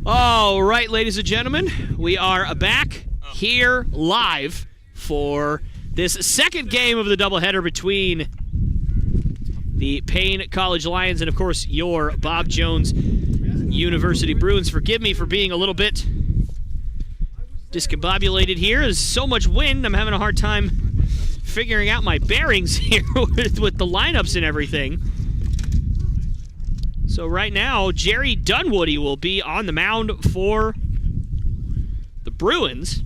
All right, ladies and gentlemen, we are back here live for this second game of the doubleheader between the Paine College Lions and, of course, your Bob Jones University Bruins. Forgive me for being a little bit discombobulated here. There's so much wind, I'm having a hard time figuring out my bearings here with the lineups and everything. So right now, Jerry Dunwoody will be on the mound for the Bruins.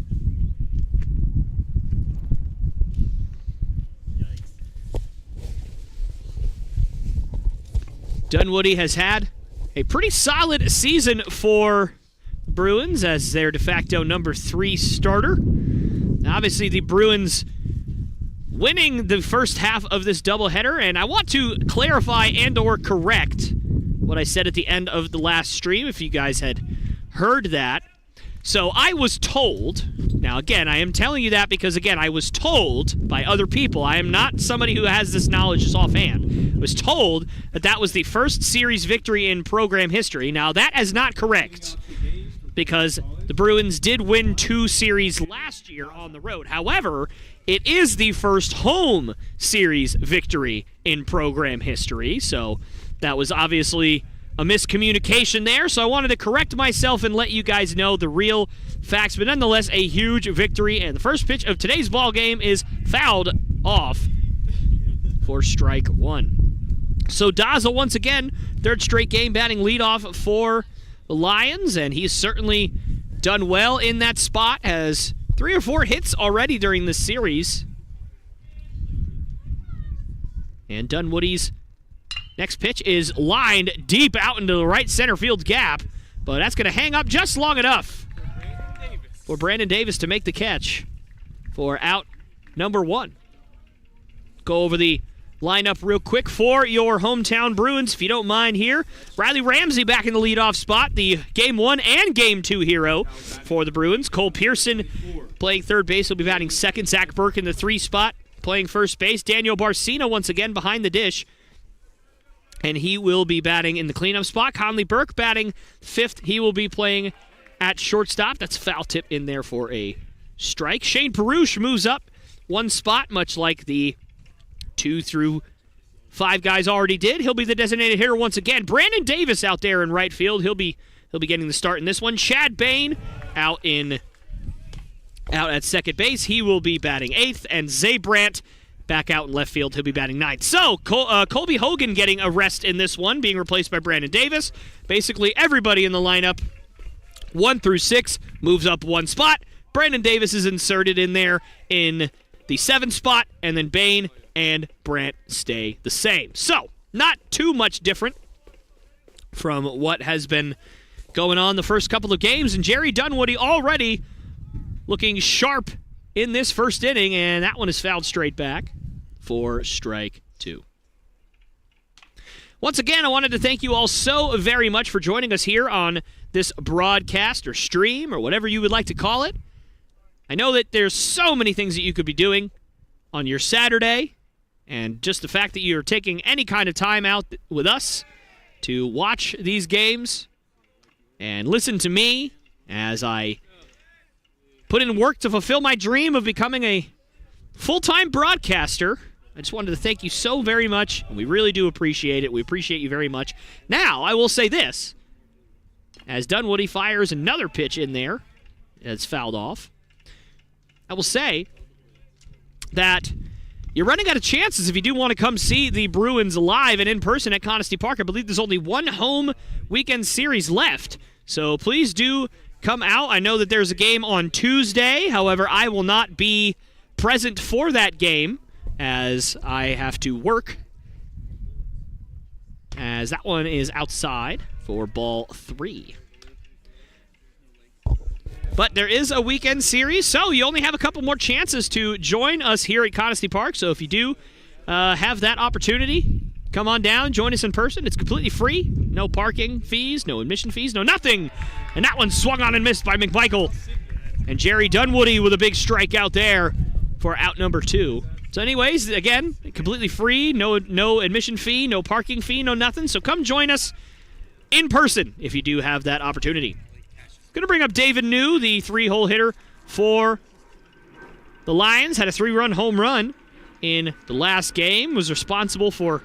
Dunwoody has had a pretty solid season for the Bruins as their de facto number 3 starter. Now, obviously, the Bruins winning the first half of this doubleheader, and I want to clarify and or correct what I said at the end of the last stream, if you guys had heard that. So I was told, now again, I am telling you that because, again, I was told by other people. I am not somebody who has this knowledge just offhand. I was told that that was the first series victory in program history. Now, that is not correct because the Bruins did win 2 series last year on the road. However, it is the first home series victory in program history, so that was obviously a miscommunication there, so I wanted to correct myself and let you guys know the real facts, but nonetheless, a huge victory, and the first pitch of today's ball game is fouled off for strike 1. So Daza, once again, third straight game batting leadoff for the Lions, and he's certainly done well in that spot, has 3 or 4 hits already during this series. And Dunwoody's next pitch is lined deep out into the right center field gap, but that's going to hang up just long enough for Brandon Davis to make the catch for out number 1. Go over the lineup real quick for your hometown Bruins, if you don't mind here. Riley Ramsey back in the leadoff spot, the Game 1 and Game 2 hero for the Bruins. Cole Pearson playing third base, will be batting second. Zach Burke in the 3 spot, playing first base. Daniel Barcina once again behind the dish, and he will be batting in the cleanup spot. Conley Burke batting 5th. He will be playing at shortstop. That's a foul tip in there for a strike. Shane Perouche moves up 1 spot, much like the 2 through 5 guys already did. He'll be the designated hitter once again. Brandon Davis out there in right field. He'll be getting the start in this one. Chad Bain out at second base. He will be batting 8th, and Zay Brandt back out in left field. He'll be batting 9th. So, Colby Hogan getting a rest in this one, being replaced by Brandon Davis. Basically, everybody in the lineup, 1 through 6, moves up 1 spot. Brandon Davis is inserted in there in the 7th spot, and then Bain and Brandt stay the same. So, not too much different from what has been going on the first couple of games, and Jerry Dunwoody already looking sharp in this first inning, and that one is fouled straight back for strike 2. Once again, I wanted to thank you all so very much for joining us here on this broadcast or stream or whatever you would like to call it. I know that there's so many things that you could be doing on your Saturday, and just the fact that you're taking any kind of time out with us to watch these games and listen to me as I put in work to fulfill my dream of becoming a full-time broadcaster. I just wanted to thank you so very much, and we really do appreciate it. We appreciate you very much. Now, I will say this. As Dunwoody fires another pitch in there, it's fouled off, I will say that you're running out of chances if you do want to come see the Bruins live and in person at Conestee Park. I believe there's only 1 home weekend series left, so please do come out. I know that there's a game on Tuesday. However, I will not be present for that game as I have to work, as that one is outside for ball 3. But there is a weekend series, so you only have a couple more chances to join us here at Conestee Park. So if you do have that opportunity, come on down, join us in person. It's completely free. No parking fees, no admission fees, no nothing. And that one swung on and missed by McMichael. And Jerry Dunwoody with a big strikeout there for out number 2. So anyways, again, completely free, no admission fee, no parking fee, no nothing. So come join us in person if you do have that opportunity. Going to bring up David New, the 3-hole hitter for the Lions. Had a 3-run home run in the last game. Was responsible for,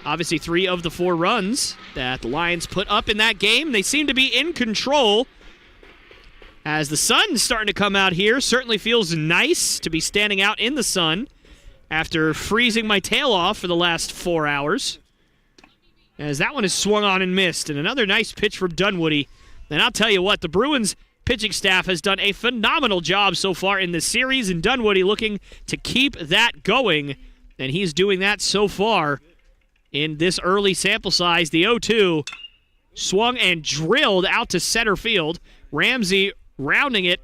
obviously, 3 of the 4 runs that the Lions put up in that game. They seem to be in control as the sun's starting to come out here. Certainly feels nice to be standing out in the sun after freezing my tail off for the last 4 hours. As that one is swung on and missed. And another nice pitch from Dunwoody. And I'll tell you what, the Bruins pitching staff has done a phenomenal job so far in this series, and Dunwoody looking to keep that going, and he's doing that so far in this early sample size. The 0-2 swung and drilled out to center field. Ramsey rounding it,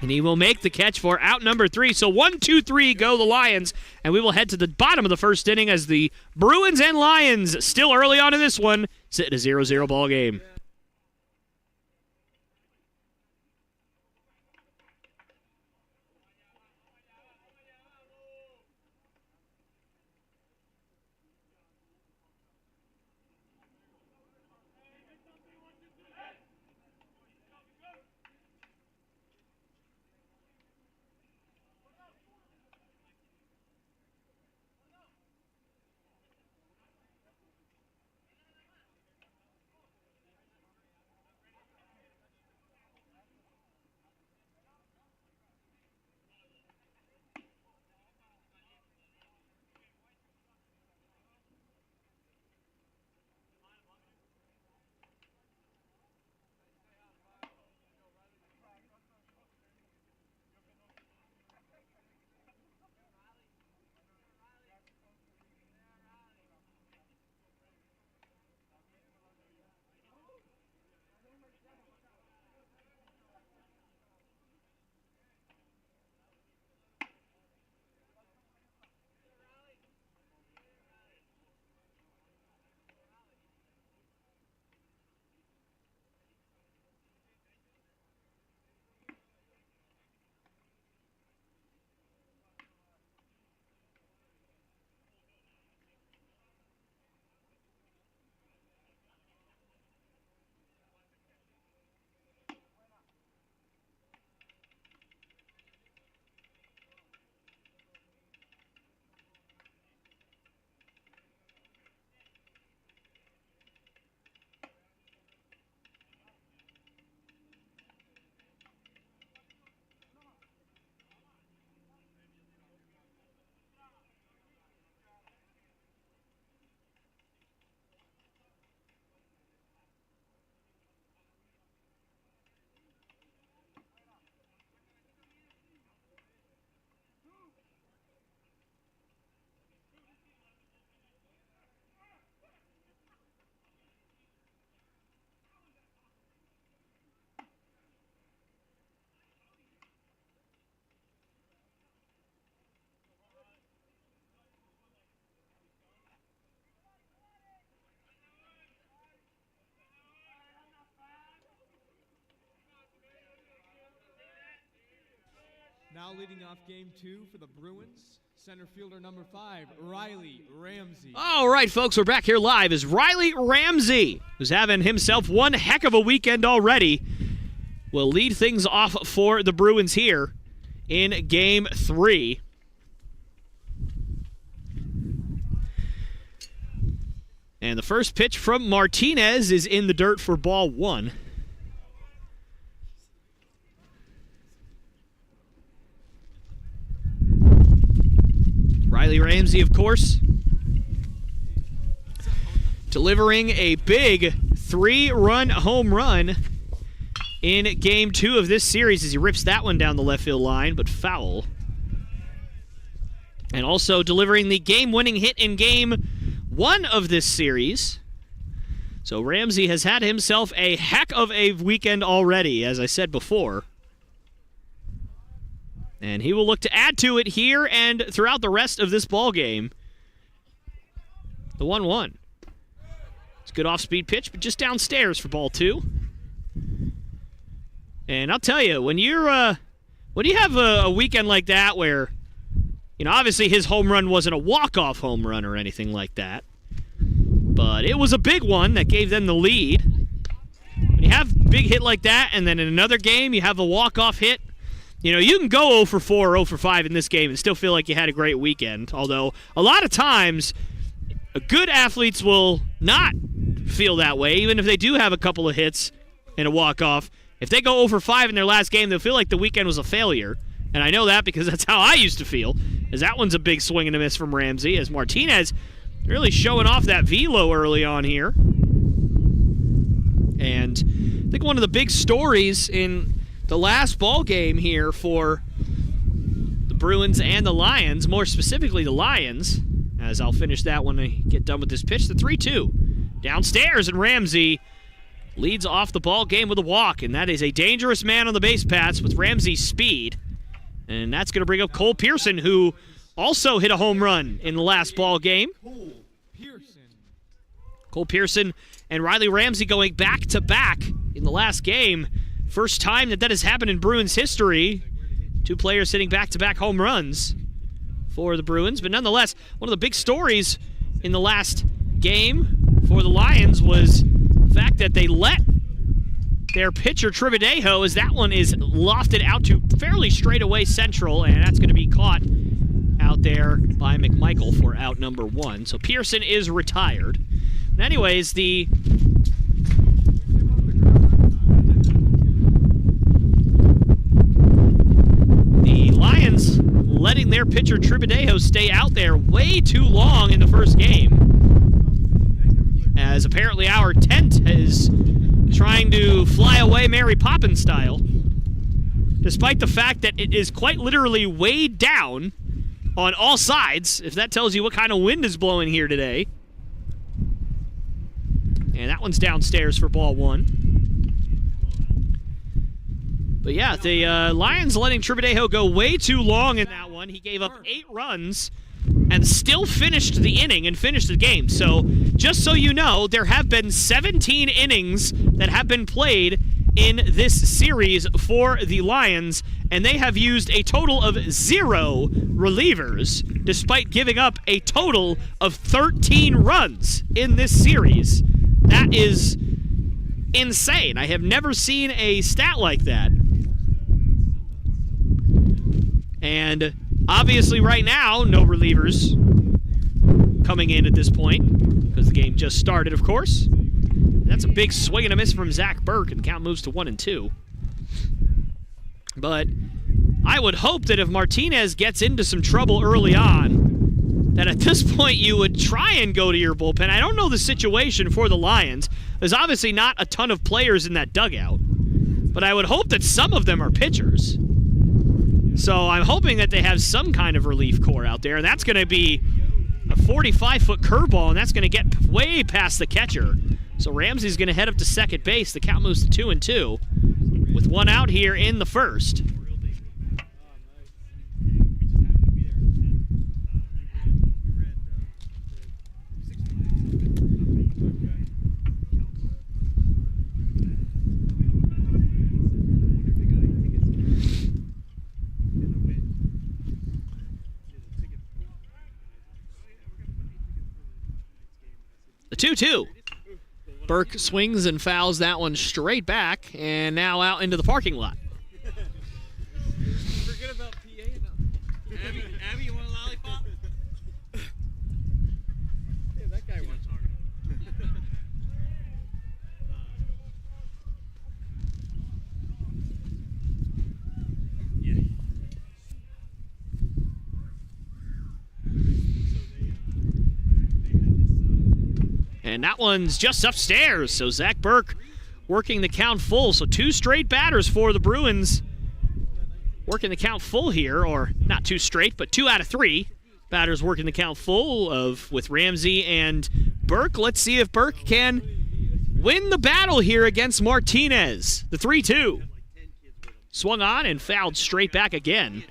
and he will make the catch for out number 3. So 1-2-3 go the Lions, and we will head to the bottom of the first inning as the Bruins and Lions, still early on in this one, sit in a 0-0 ball game. Now leading off game 2 for the Bruins, center fielder number 5, Riley Ramsey. All right, folks, we're back here live as Riley Ramsey, who's having himself one heck of a weekend already, will lead things off for the Bruins here in game 3. And the first pitch from Martinez is in the dirt for ball 1. Riley Ramsey, of course, delivering a big 3-run home run in game 2 of this series as he rips that one down the left field line, but foul. And also delivering the game-winning hit in game 1 of this series. So Ramsey has had himself a heck of a weekend already, as I said before. And he will look to add to it here and throughout the rest of this ball game. The 1-1. It's a good off-speed pitch, but just downstairs for ball 2. And I'll tell you, when you have a weekend like that where, you know, obviously his home run wasn't a walk-off home run or anything like that, but it was a big one that gave them the lead. When you have big hit like that, and then in another game you have a walk-off hit, you know, you can go 0 for 4 or 0 for 5 in this game and still feel like you had a great weekend. Although a lot of times, good athletes will not feel that way, even if they do have a couple of hits and a walk-off. If they go 0 for 5 in their last game, they'll feel like the weekend was a failure. And I know that because that's how I used to feel, as that one's a big swing and a miss from Ramsey, as Martinez really showing off that velo early on here. And I think one of the big stories in the last ball game here for the Bruins and the Lions, more specifically the Lions, as I'll finish that when I get done with this pitch, the 3-2. Downstairs, and Ramsey leads off the ball game with a walk, and that is a dangerous man on the base paths with Ramsey's speed. And that's going to bring up Cole Pearson, who also hit a home run in the last ball game. Cole Pearson and Riley Ramsey going back-to-back in the last game. First time that has happened in Bruins history. Two players hitting back-to-back home runs for the Bruins. But nonetheless, one of the big stories in the last game for the Lions was the fact that they let their pitcher, Trivadejo, as that one is lofted out to fairly straightaway central, and that's going to be caught out there by McMichael for out number 1. So Pearson is retired. But anyways, the Lions letting their pitcher, Trivadejo, stay out there way too long in the first game, as apparently our tent is trying to fly away Mary Poppins style, despite the fact that it is quite literally weighed down on all sides, if that tells you what kind of wind is blowing here today. And that one's downstairs for ball 1. But yeah, the Lions letting Trivadejo go way too long in that one. He gave up 8 runs and still finished the inning and finished the game. So, just so you know, there have been 17 innings that have been played in this series for the Lions, and they have used a total of 0 relievers, despite giving up a total of 13 runs in this series. That is insane. I have never seen a stat like that. And obviously right now, no relievers coming in at this point, because the game just started, of course. That's a big swing and a miss from Zach Burke, and the count moves to 1-2. But I would hope that if Martinez gets into some trouble early on, that at this point you would try and go to your bullpen. I don't know the situation for the Lions. There's obviously not a ton of players in that dugout, but I would hope that some of them are pitchers. So I'm hoping that they have some kind of relief corps out there, and that's going to be a 45-foot curveball, and that's going to get way past the catcher. So Ramsey's going to head up to second base. The count moves to 2-2 with 1 out here in the first. The 2-2. Burke swings and fouls that one straight back, and now out into the parking lot. Forget about PA enough. Abby, you want a lollipop? Yeah, that guy wants talking. Yeah. And that one's just upstairs, so Zach Burke working the count full. So 2 straight batters for the Bruins working the count full here, or not 2 straight, but 2 out of 3 batters working the count full with Ramsey and Burke. Let's see if Burke can win the battle here against Martinez. The 3-2. Swung on and fouled straight back again.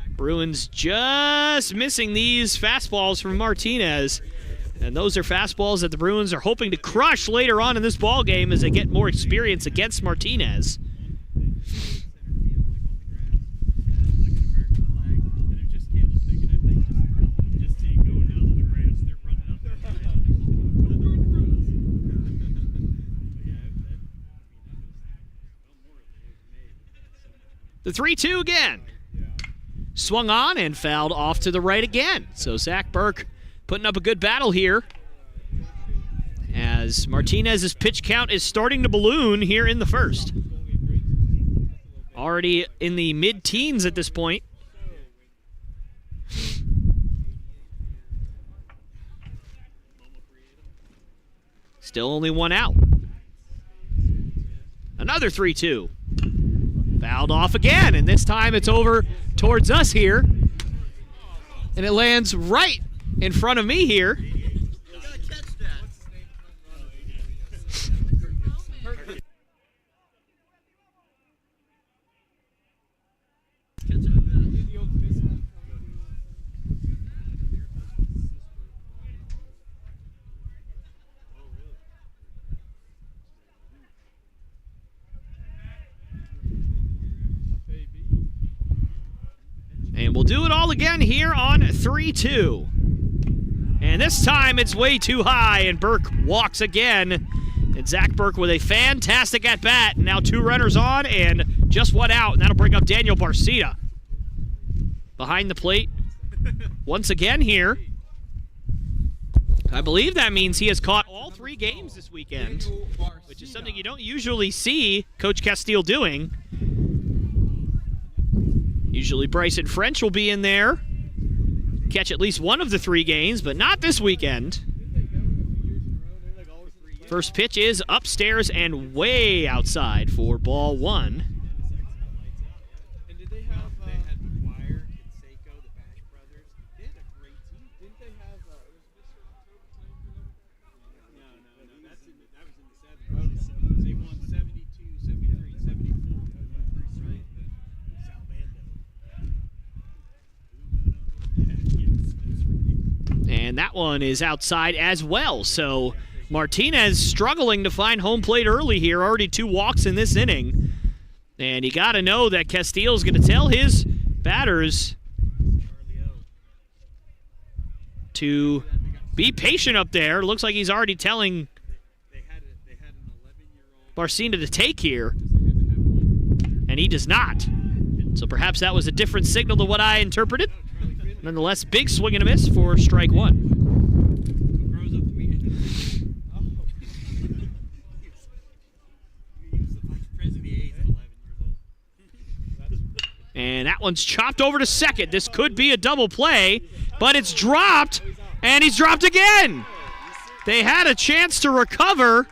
Bruins just missing these fastballs from Martinez. And those are fastballs that the Bruins are hoping to crush later on in this ball game as they get more experience against Martinez. The 3-2 again. Swung on and fouled off to the right again. So Zach Burke putting up a good battle here, as Martinez's pitch count is starting to balloon here in the first. Already in the mid-teens at this point. Still only one out. Another 3-2. Fouled off again, and this time it's over towards us here. And it lands right in front of me here. And we'll do it all again here on 3-2. And this time it's way too high, and Burke walks again. And Zach Burke with a fantastic at-bat. Now 2 runners on and just 1 out, and that'll bring up Daniel Barcita. Behind the plate once again here. I believe that means he has caught all 3 games this weekend, which is something you don't usually see Coach Castile doing. Usually Bryson French will be in there, catch at least one of the 3 games, but not this weekend. First pitch is upstairs and way outside for ball 1. And did they have McGuire, Canseco, the Bash brothers? They had a great team. Didn't they have No, that was in the 70s. They won 72, 73, 74. Right. Sal Bando. And that one is outside as well. So Martinez struggling to find home plate early here. Already 2 walks in this inning. And you got to know that Castile's going to tell his batters to be patient up there. Looks like he's already telling Barcina to take here. And he does not. So perhaps that was a different signal to what I interpreted. Nonetheless, big swing and a miss for strike 1. And that one's chopped over to second. This could be a double play, but it's dropped, and he's dropped again. They had a chance to recover,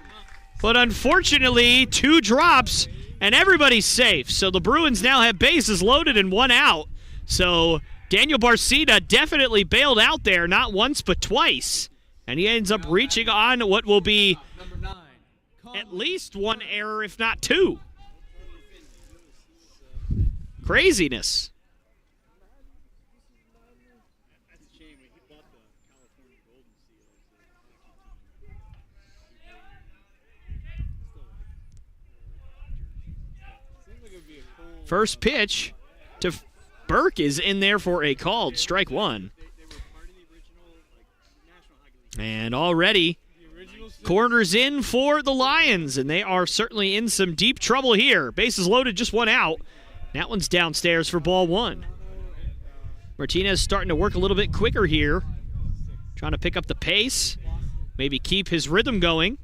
but unfortunately, 2 drops, and everybody's safe. So the Bruins now have bases loaded and 1 out. So Daniel Barcita definitely bailed out there, not once but twice. And he ends up reaching on what will be at least 1 error, if not 2. Craziness. That's a shame. He bought the California Golden Seal. First pitch to Burke is in there for a called strike 1. And already corners in for the Lions, and they are certainly in some deep trouble here. Bases loaded, just 1 out. That one's downstairs for ball 1. Martinez starting to work a little bit quicker here. Trying to pick up the pace. Maybe keep his rhythm going.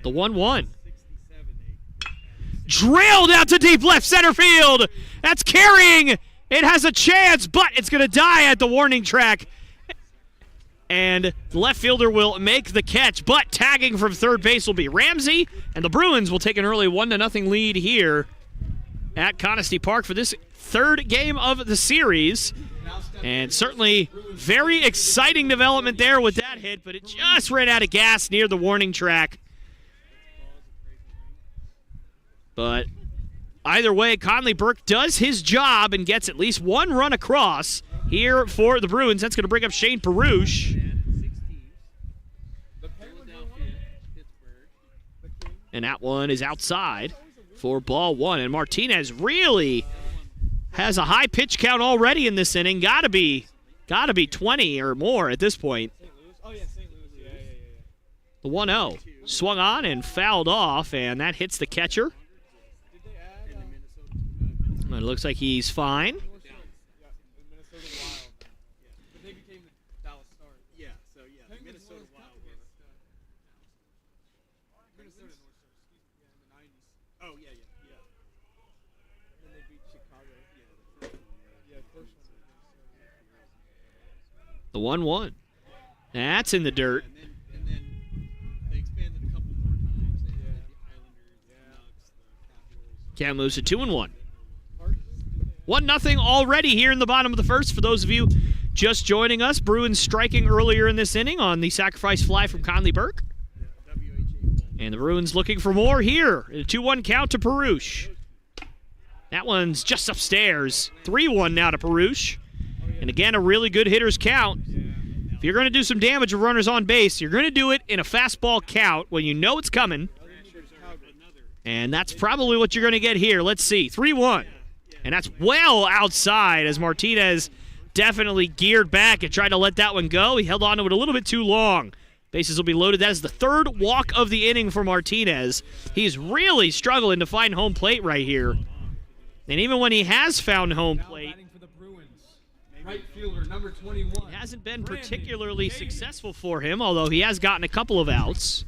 The 1-1. Drilled out to deep left center field. That's carrying. It has a chance, but it's going to die at the warning track. And the left fielder will make the catch, but tagging from third base will be Ramsey, and the Bruins will take an early 1-0 lead here at Conestee Park for this 3rd game of the series. And certainly very exciting development there with that hit, but it just ran out of gas near the warning track. But either way, Conley Burke does his job and gets at least 1 run across here for the Bruins. That's going to bring up Shane Perouche. And that one is outside for ball 1. And Martinez really has a high pitch count already in this inning. Gotta be 20 or more at this point. The 1-0. Swung on and fouled off, and that hits the catcher. It looks like he's fine. The 1-1. That's in the dirt. And then they expanded a couple more times. They had the Islanders, the Canucks, the Capitals. Count moves to 2-1. 1-0 already here in the bottom of the first. For those of you just joining us, Bruins striking earlier in this inning on the sacrifice fly from Conley Burke. And the Bruins looking for more here. A 2-1 count to Perush. That one's just upstairs. 3-1 now to Perush. And again, a really good hitter's count. If you're going to do some damage with runners on base, you're going to do it in a fastball count when you know it's coming. And that's probably what you're going to get here. Let's see. 3-1. And that's well outside as Martinez definitely geared back and tried to let that one go. He held on to it a little bit too long. Bases will be loaded. That is the third walk of the inning for Martinez. He's really struggling to find home plate right here. And even when he has found home plate, right fielder, number 21. it hasn't been particularly successful for him, although he has gotten a couple of outs.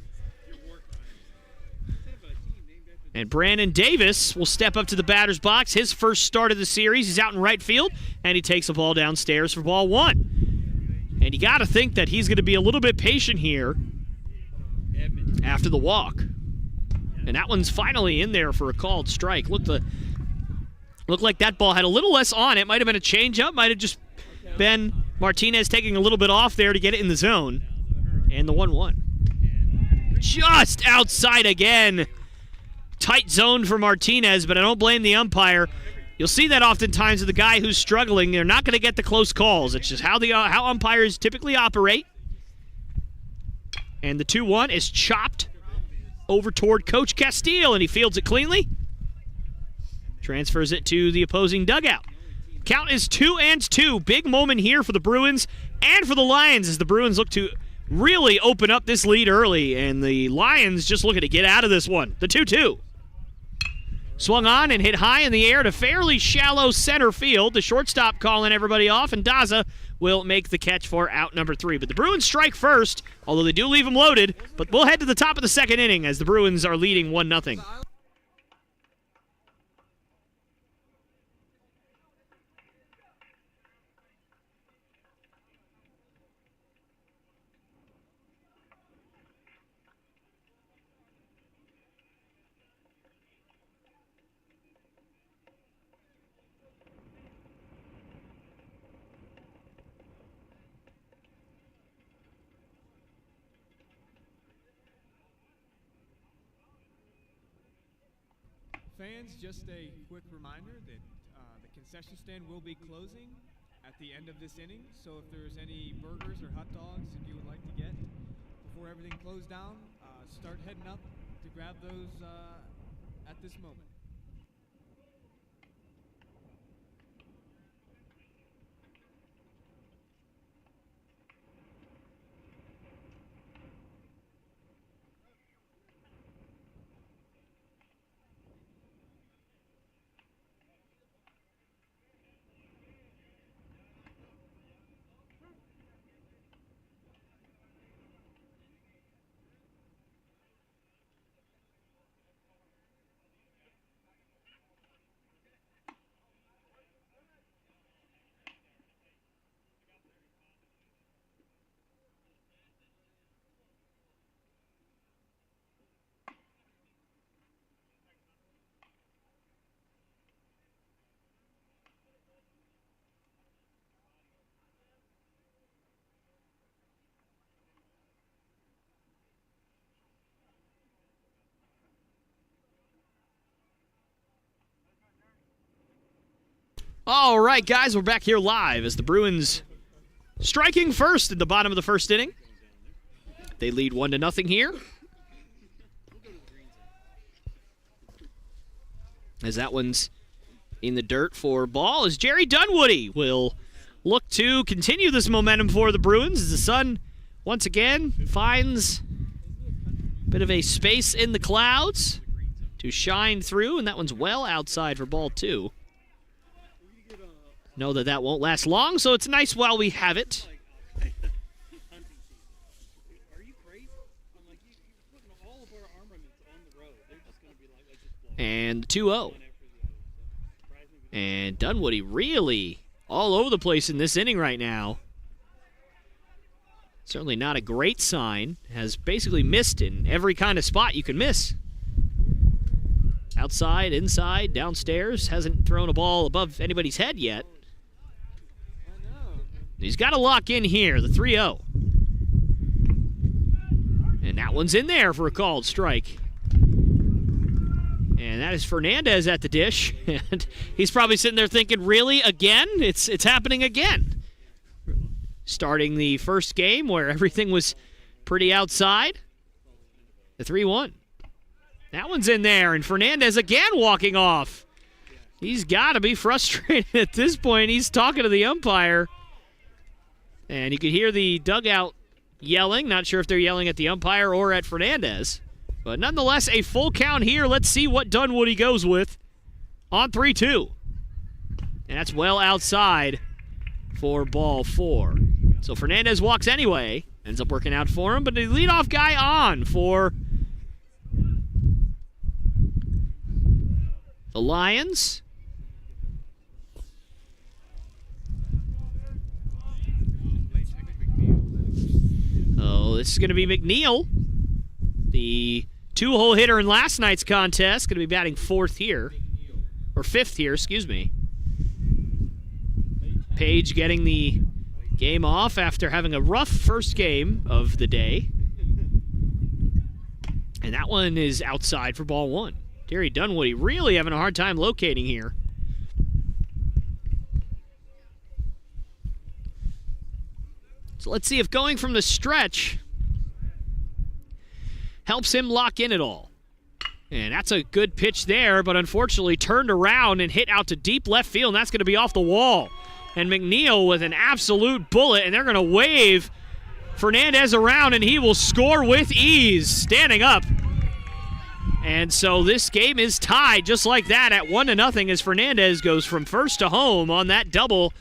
And Brandon Davis will step up to the batter's box. His first start of the series. He's out in right field, and he takes the ball downstairs for ball 1. And you got to think that he's going to be a little bit patient here after the walk. And that one's finally in there for a called strike. Looked like that ball had a little less on it. Might have been a changeup. Might have just been Martinez taking a little bit off there to get it in the zone. And the 1-1. Just outside again. Tight zone for Martinez, but I don't blame the umpire. You'll see that oftentimes with the guy who's struggling. They're not going to get the close calls. It's just how umpires typically operate. And the 2-1 is chopped over toward Coach Castile, and he fields it cleanly. Transfers it to the opposing dugout. Count is 2-2. Big moment here for the Bruins and for the Lions as the Bruins look to really open up this lead early, and the Lions just looking to get out of this one. The 2-2. Swung on and hit high in the air to fairly shallow center field. The shortstop calling everybody off, and Daza will make the catch for out number 3. But the Bruins strike first, although they do leave them loaded. But we'll head to the top of the second inning as the Bruins are leading 1-0. Fans, just a quick reminder that the concession stand will be closing at the end of this inning. So if there's any burgers or hot dogs that you would like to get before everything closed down, start heading up to grab those at this moment. All right, guys, we're back here live as the Bruins striking first in the bottom of the first inning. They lead 1-0 here. As that one's in the dirt for ball, as Jerry Dunwoody will look to continue this momentum for the Bruins as the sun once again finds Bit of a space in the clouds to shine through, and that one's well outside for ball 2. Know that that won't last long, so it's nice while we have it. Are you crazy? I'm like, you're putting all of our armaments on the road. They're just going to be like just blow. And 2-0. And Dunwoody really all over the place in this inning right now. Certainly not a great sign. Has basically missed in every kind of spot you can miss. Outside, inside, downstairs. Hasn't thrown a ball above anybody's head yet. He's got to lock in here, the 3-0. And that one's in there for a called strike. And that is Fernandez at the dish. And he's probably sitting there thinking, really, again? It's happening again. Starting the first game where everything was pretty outside. The 3-1. That one's in there, and Fernandez again walking off. He's got to be frustrated at this point. He's talking to the umpire. And you could hear the dugout yelling. Not sure if they're yelling at the umpire or at Fernandez. But nonetheless, a full count here. Let's see what Dunwoody goes with on 3-2. And that's well outside for ball 4. So Fernandez walks anyway. Ends up working out for him. But the leadoff guy on for the Lions. Oh, this is going to be McNeil, the 2-hole hitter in last night's contest. Going to be batting 4th here, or 5th here, excuse me. Page getting the game off after having a rough first game of the day. And that one is outside for ball 1. Terry Dunwoody really having a hard time locating here. So let's see if going from the stretch helps him lock in at all. And that's a good pitch there, but unfortunately turned around and hit out to deep left field, and that's going to be off the wall. And McNeil with an absolute bullet, and they're going to wave Fernandez around, and he will score with ease, standing up. And so this game is tied just like that at 1-0 as Fernandez goes from first to home on that double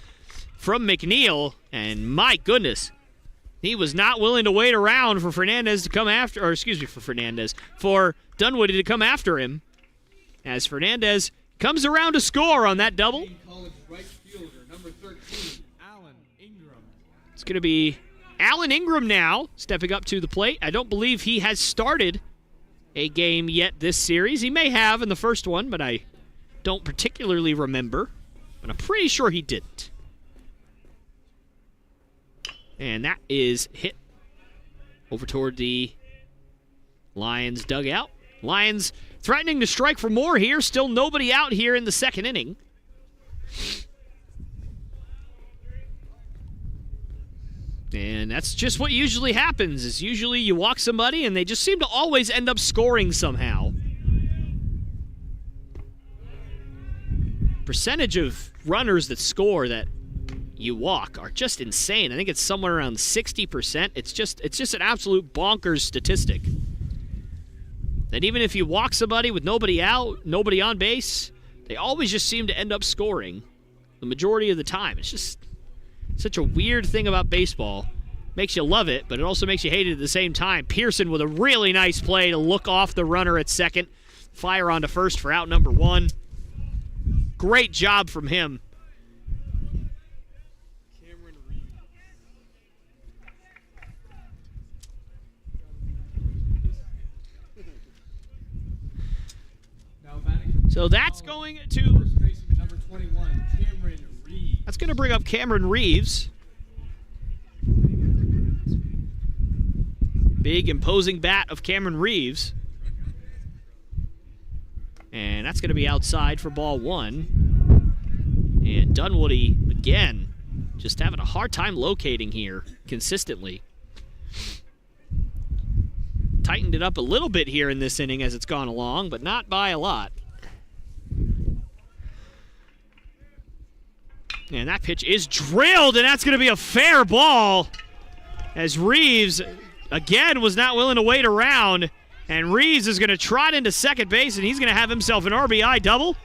from McNeil. And my goodness, he was not willing to wait around for Fernandez to come after, or excuse me, for Dunwoody to come after him as Fernandez comes around to score on that double. Paine College right fielder, number 13, Alan Ingram. It's going to be Alan Ingram now stepping up to the plate. I don't believe he has started a game yet this series. He may have in the first one, but I don't particularly remember. But I'm pretty sure he didn't. And that is hit over toward the Lions dugout. Lions threatening to strike for more here. Still nobody out here in the second inning. And that's just what usually happens, is usually you walk somebody and they just seem to always end up scoring somehow. Percentage of runners that score that you walk are just insane. I think it's somewhere around 60%. It's just an absolute bonkers statistic. That even if you walk somebody with nobody out, nobody on base, they always just seem to end up scoring the majority of the time. It's just such a weird thing about baseball. Makes you love it, but it also makes you hate it at the same time. Pearson with a really nice play to look off the runner at second. Fire onto first for out number 1. Great job from him. So that's going to Number 21, Cameron Reeves. That's going to bring up Cameron Reeves. Big, imposing bat of Cameron Reeves. And that's going to be outside for ball 1. And Dunwoody, again, just having a hard time locating here consistently. Tightened it up a little bit here in this inning as it's gone along, but not by a lot. And that pitch is drilled, and that's going to be a fair ball as Reeves, again, was not willing to wait around. And Reeves is going to trot into second base, and he's going to have himself an RBI double.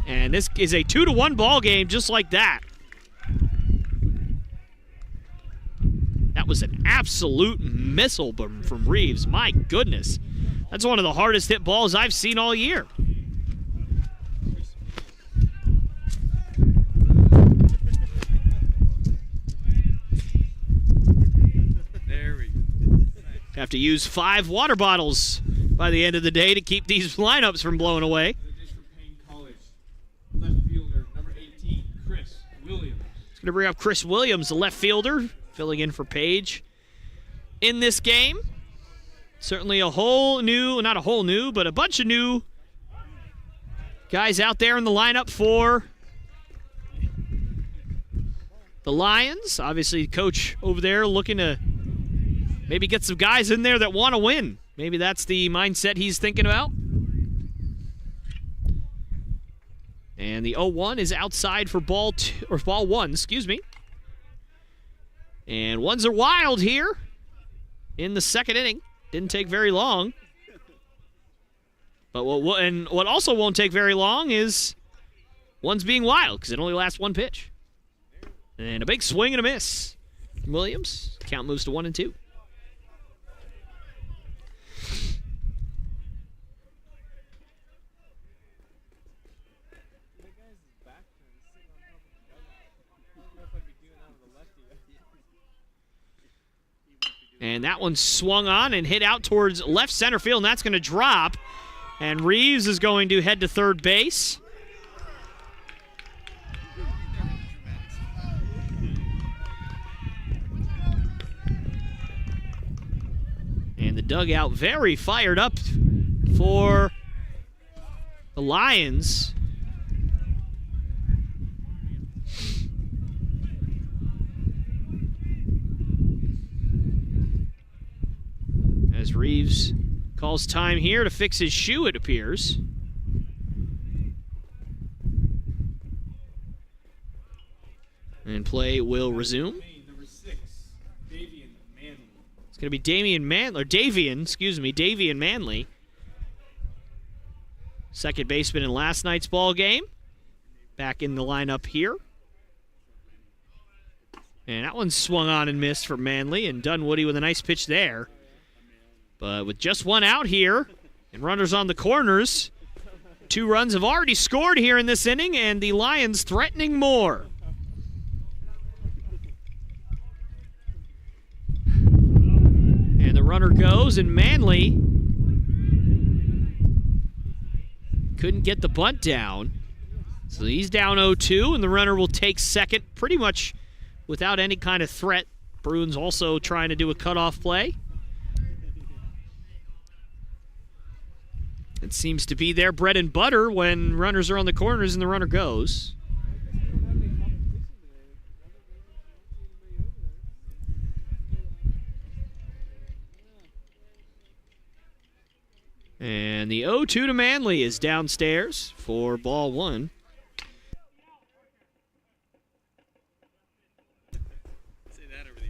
And this is a 2-1 ball game just like that. That was an absolute missile from Reeves. My goodness. That's one of the hardest hit balls I've seen all year. There we go. Have to use 5 water bottles by the end of the day to keep these lineups from blowing away. This from Paine College. Left fielder, number 18, Chris Williams. It's going to bring up Chris Williams, the left fielder, filling in for Page in this game. Certainly a not a whole new, but a bunch of new guys out there in the lineup for the Lions. Obviously, coach over there looking to maybe get some guys in there that want to win. Maybe that's the mindset he's thinking about. And the 0-1 is outside for ball 1, excuse me. And ones are wild here in the second inning. Didn't take very long. But what also won't take very long is one's being wild because it only lasts 1 pitch. And a big swing and a miss from Williams. Count moves to 1-2. And that one swung on and hit out towards left center field, and that's going to drop. And Reeves is going to head to third base. And the dugout very fired up for the Lions. As Reeves calls time here to fix his shoe, it appears. And play will resume. Number 6, Davian Manley. It's going to be Davian Manley. Second baseman in last night's ball game. Back in the lineup here. And that one swung on and missed for Manley, and Dunwoody with a nice pitch there. But with just one out here and runners on the corners, 2 runs have already scored here in this inning, and the Lions threatening more. And the runner goes, and Manley couldn't get the bunt down. So he's down 0-2, and the runner will take second pretty much without any kind of threat. Bruins also trying to do a cutoff play. It seems to be their bread and butter when runners are on the corners and the runner goes. And the 0-2 to Manley is downstairs for ball 1. Say that over there.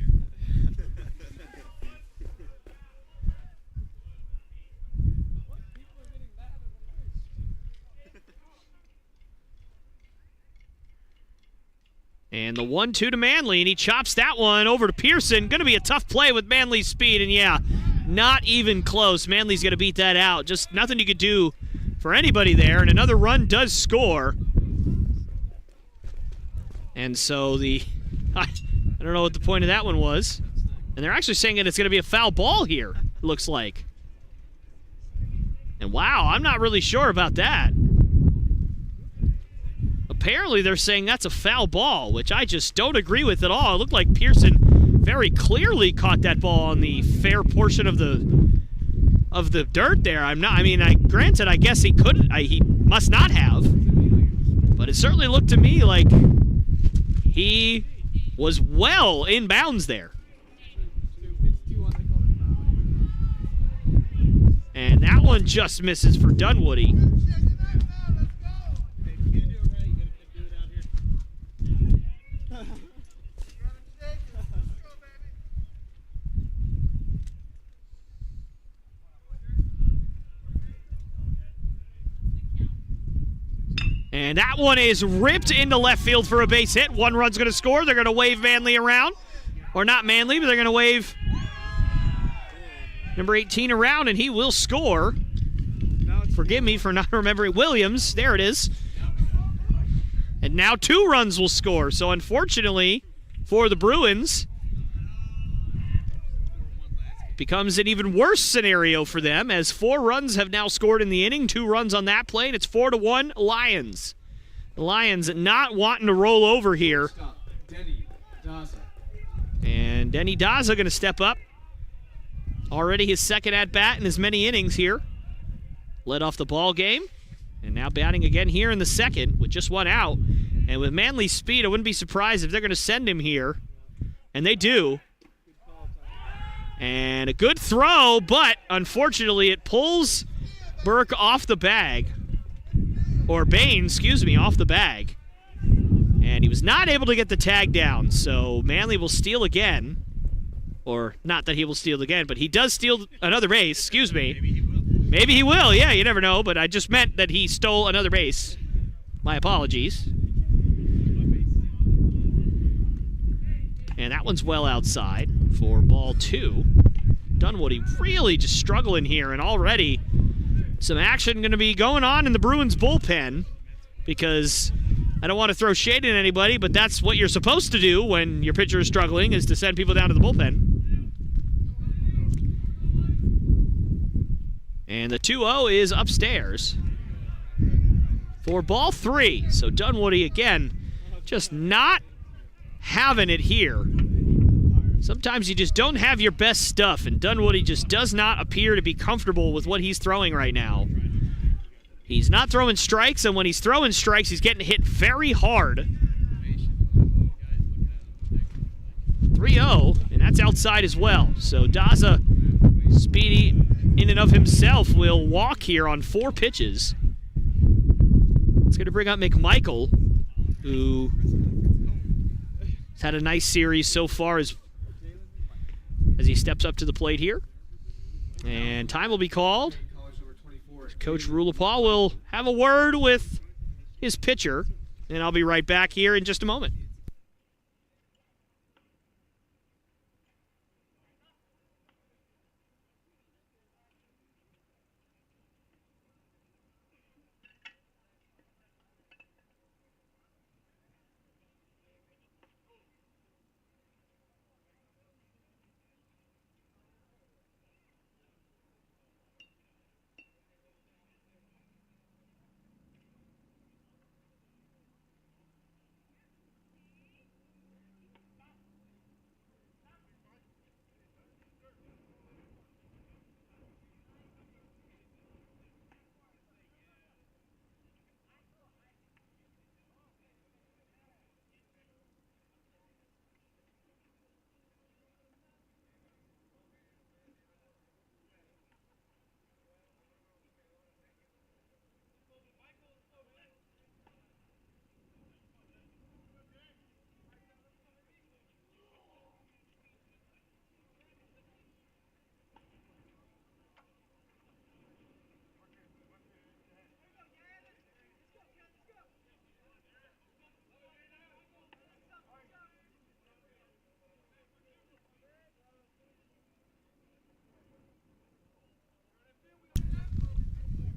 And the 1-2 to Manley, and he chops that one over to Pearson. Going to be a tough play with Manley's speed, and yeah, not even close. Manley's going to beat that out. Just nothing you could do for anybody there, and another run does score. And so I don't know what the point of that one was. And they're actually saying that it's going to be a foul ball here, it looks like. And wow, I'm not really sure about that. Apparently they're saying that's a foul ball, which I just don't agree with at all. It looked like Pearson very clearly caught that ball on the fair portion of the dirt there. Granted, I guess he must not have, but it certainly looked to me like he was well in bounds there. And that one just misses for Dunwoody. And that one is ripped into left field for a base hit. One run's going to score. They're going to wave Manley around. Or not Manley, but they're going to wave number 18 around, and he will score. Forgive me for not remembering. Williams, there it is. And now 2 runs will score. So unfortunately for the Bruins, becomes an even worse scenario for them as 4 runs have now scored in the inning. 2 runs on that play, and it's 4-1 Lions. The Lions not wanting to roll over here. And Denny Daza going to step up. Already his second at-bat in as many innings here. Led off the ball game. And now batting again here in the second with just 1 out. And with Manly's speed, I wouldn't be surprised if they're going to send him here. And they do. And a good throw, but unfortunately it pulls Burke off the bag. Or Bain, excuse me, off the bag. And he was not able to get the tag down, so Manly will steal again. Or not that he will steal again, but he does steal another base, excuse me. Maybe he will, yeah, you never know, but I just meant that he stole another base. My apologies. And that one's well outside for ball 2. Dunwoody really just struggling here, and already some action going to be going on in the Bruins bullpen, because I don't want to throw shade at anybody, but that's what you're supposed to do when your pitcher is struggling, is to send people down to the bullpen. And the 2-0 is upstairs for ball 3. So Dunwoody, again, just not having it here. Sometimes you just don't have your best stuff, and Dunwoody just does not appear to be comfortable with what he's throwing right now. He's not throwing strikes, and when he's throwing strikes, he's getting hit very hard. 3-0, and that's outside as well. So Daza, speedy in and of himself, will walk here on 4 pitches. It's going to bring up McMichael, who has had a nice series so far as he steps up to the plate here. And time will be called. Coach Rulapal will have a word with his pitcher, and I'll be right back here in just a moment.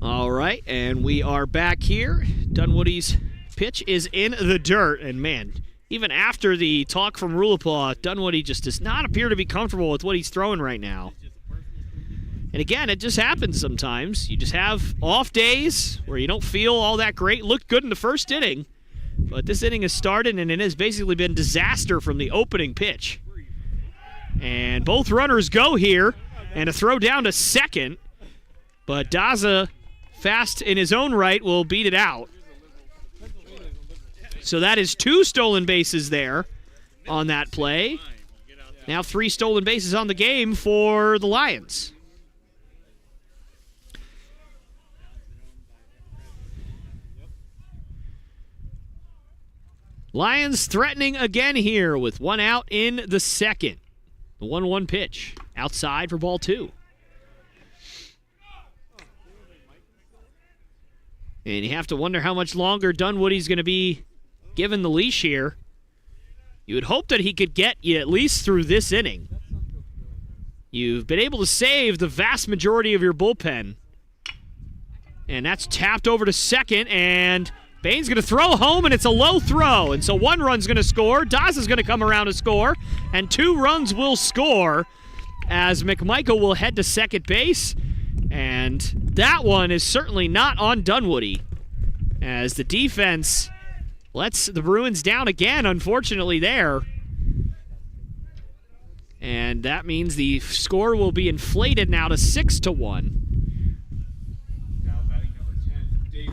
All right, and we are back here. Dunwoody's pitch is in the dirt, and man, even after the talk from Rulapal, Dunwoody just does not appear to be comfortable with what he's throwing right now. And again, it just happens sometimes. You just have off days where you don't feel all that great. Looked good in the first inning, but this inning has started, and it has basically been disaster from the opening pitch. And both runners go here, and a throw down to second, but Daza, fast in his own right, will beat it out. So that is 2 stolen bases there on that play. Now 3 stolen bases on the game for the Lions. Lions threatening again here with 1 out in the second. The 1-1 pitch outside for ball 2. And you have to wonder how much longer Dunwoody's going to be given the leash here. You would hope that he could get you at least through this inning. You've been able to save the vast majority of your bullpen. And that's tapped over to second, and Paine's going to throw home, and it's a low throw. And so 1 run's going to score. Dawes is going to come around to score, and 2 runs will score as McMichael will head to second base. And that one is certainly not on Dunwoody, as the defense lets the Bruins down again, unfortunately, there. And that means the score will be inflated now to 6-1. Now batting number 10, David.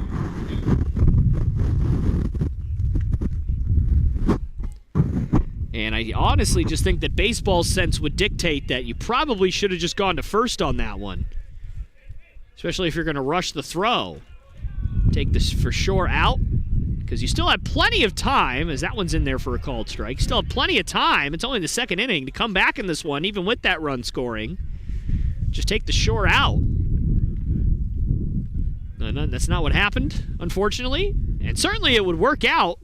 And I honestly just think that baseball sense would dictate that you probably should have just gone to first on that one, especially if you're going to rush the throw. Take this for sure out, because you still have plenty of time, as that one's in there for a called strike. You still have plenty of time. It's only the second inning to come back in this one, even with that run scoring. Just take the shore out. No, that's not what happened, unfortunately. And certainly it would work out,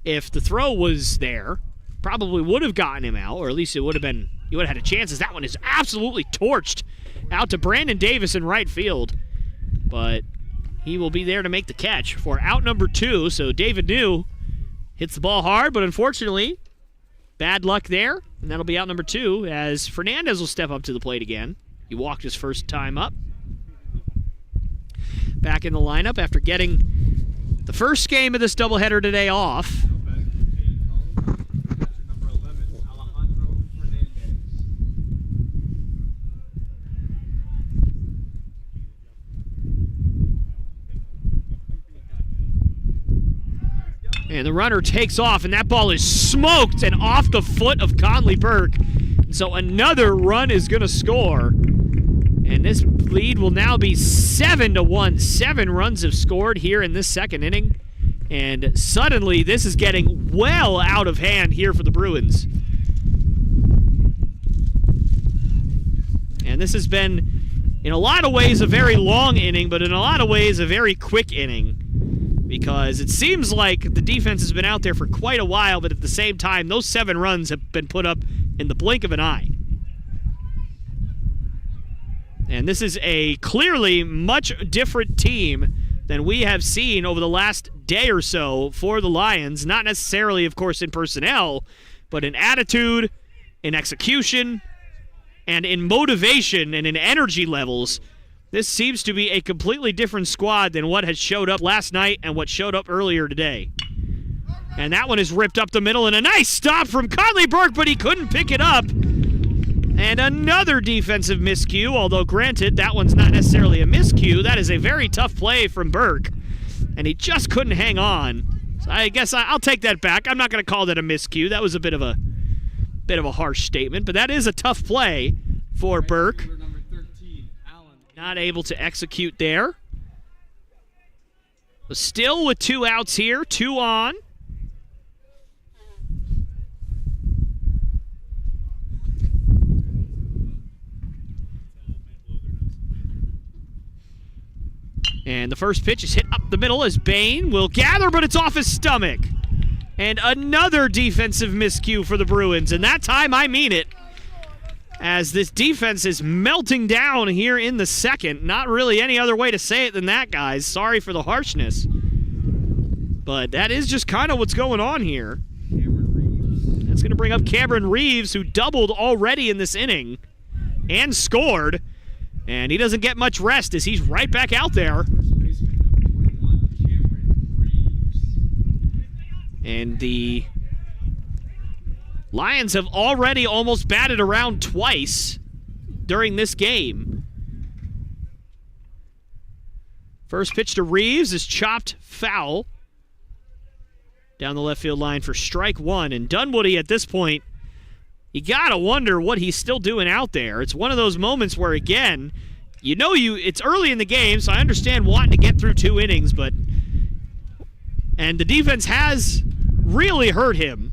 if the throw was there. Probably would have gotten him out, or at least it would have been, you would have had a chance, as that one is absolutely torched out to Brandon Davis in right field. But he will be there to make the catch for out number 2. So David New hits the ball hard, but unfortunately, bad luck there. And that'll be out number 2, as Fernandez will step up to the plate again. He walked his first time up. Back in the lineup after getting the first game of this doubleheader today off. Now batting for Paine College, catcher number 11, Alejandro Fernandez. And the runner takes off, and that ball is smoked and off the foot of Conley Burke. So another run is going to score. And this lead will now be 7-1. 7 runs have scored here in this second inning. And suddenly, this is getting well out of hand here for the Bruins. And this has been, in a lot of ways, a very long inning, but in a lot of ways, a very quick inning. Because it seems like the defense has been out there for quite a while, but at the same time, those 7 runs have been put up in the blink of an eye. And this is a clearly much different team than we have seen over the last day or so for the Lions. Not necessarily, of course, in personnel, but in attitude, in execution, and in motivation and in energy levels. This seems to be a completely different squad than what had showed up last night and what showed up earlier today. And that one is ripped up the middle, and a nice stop from Conley Burke, but he couldn't pick it up. And another defensive miscue, although granted, that one's not necessarily a miscue. That is a very tough play from Burke, and he just couldn't hang on. So I guess I'll take that back. I'm not going to call that a miscue. That was a bit of a harsh statement, but that is a tough play for Burke. Number 13, Allen. Not able to execute there. But still with 2 outs here, 2 on. And the first pitch is hit up the middle as Bain will gather, but it's off his stomach. And another defensive miscue for the Bruins, and that time I mean it. As this defense is melting down here in the second. Not really any other way to say it than that, guys. Sorry for the harshness. But that is just kind of what's going on here. That's going to bring up Cameron Reeves, who doubled already in this inning and scored. And he doesn't get much rest as he's right back out there. First baseman number 21, Cameron Reeves. And the Lions have already almost batted around twice during this game. First pitch to Reeves is chopped foul down the left field line for strike 1. And Dunwoody at this point, you gotta wonder what he's still doing out there. It's one of those moments where, again, it's early in the game, so I understand wanting to get through 2 innings, and the defense has really hurt him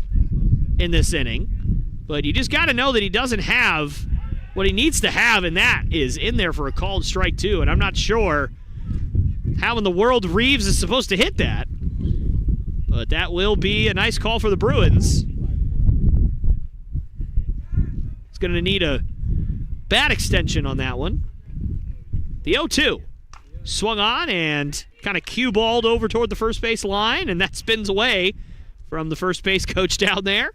in this inning, but you just gotta know that he doesn't have what he needs to have, and that is in there for a called strike 2, and I'm not sure how in the world Reeves is supposed to hit that. But that will be a nice call for the Bruins. It's going to need a bat extension on that one. The 0-2. Swung on and kind of cue balled over toward the first base line, and that spins away from the first base coach down there.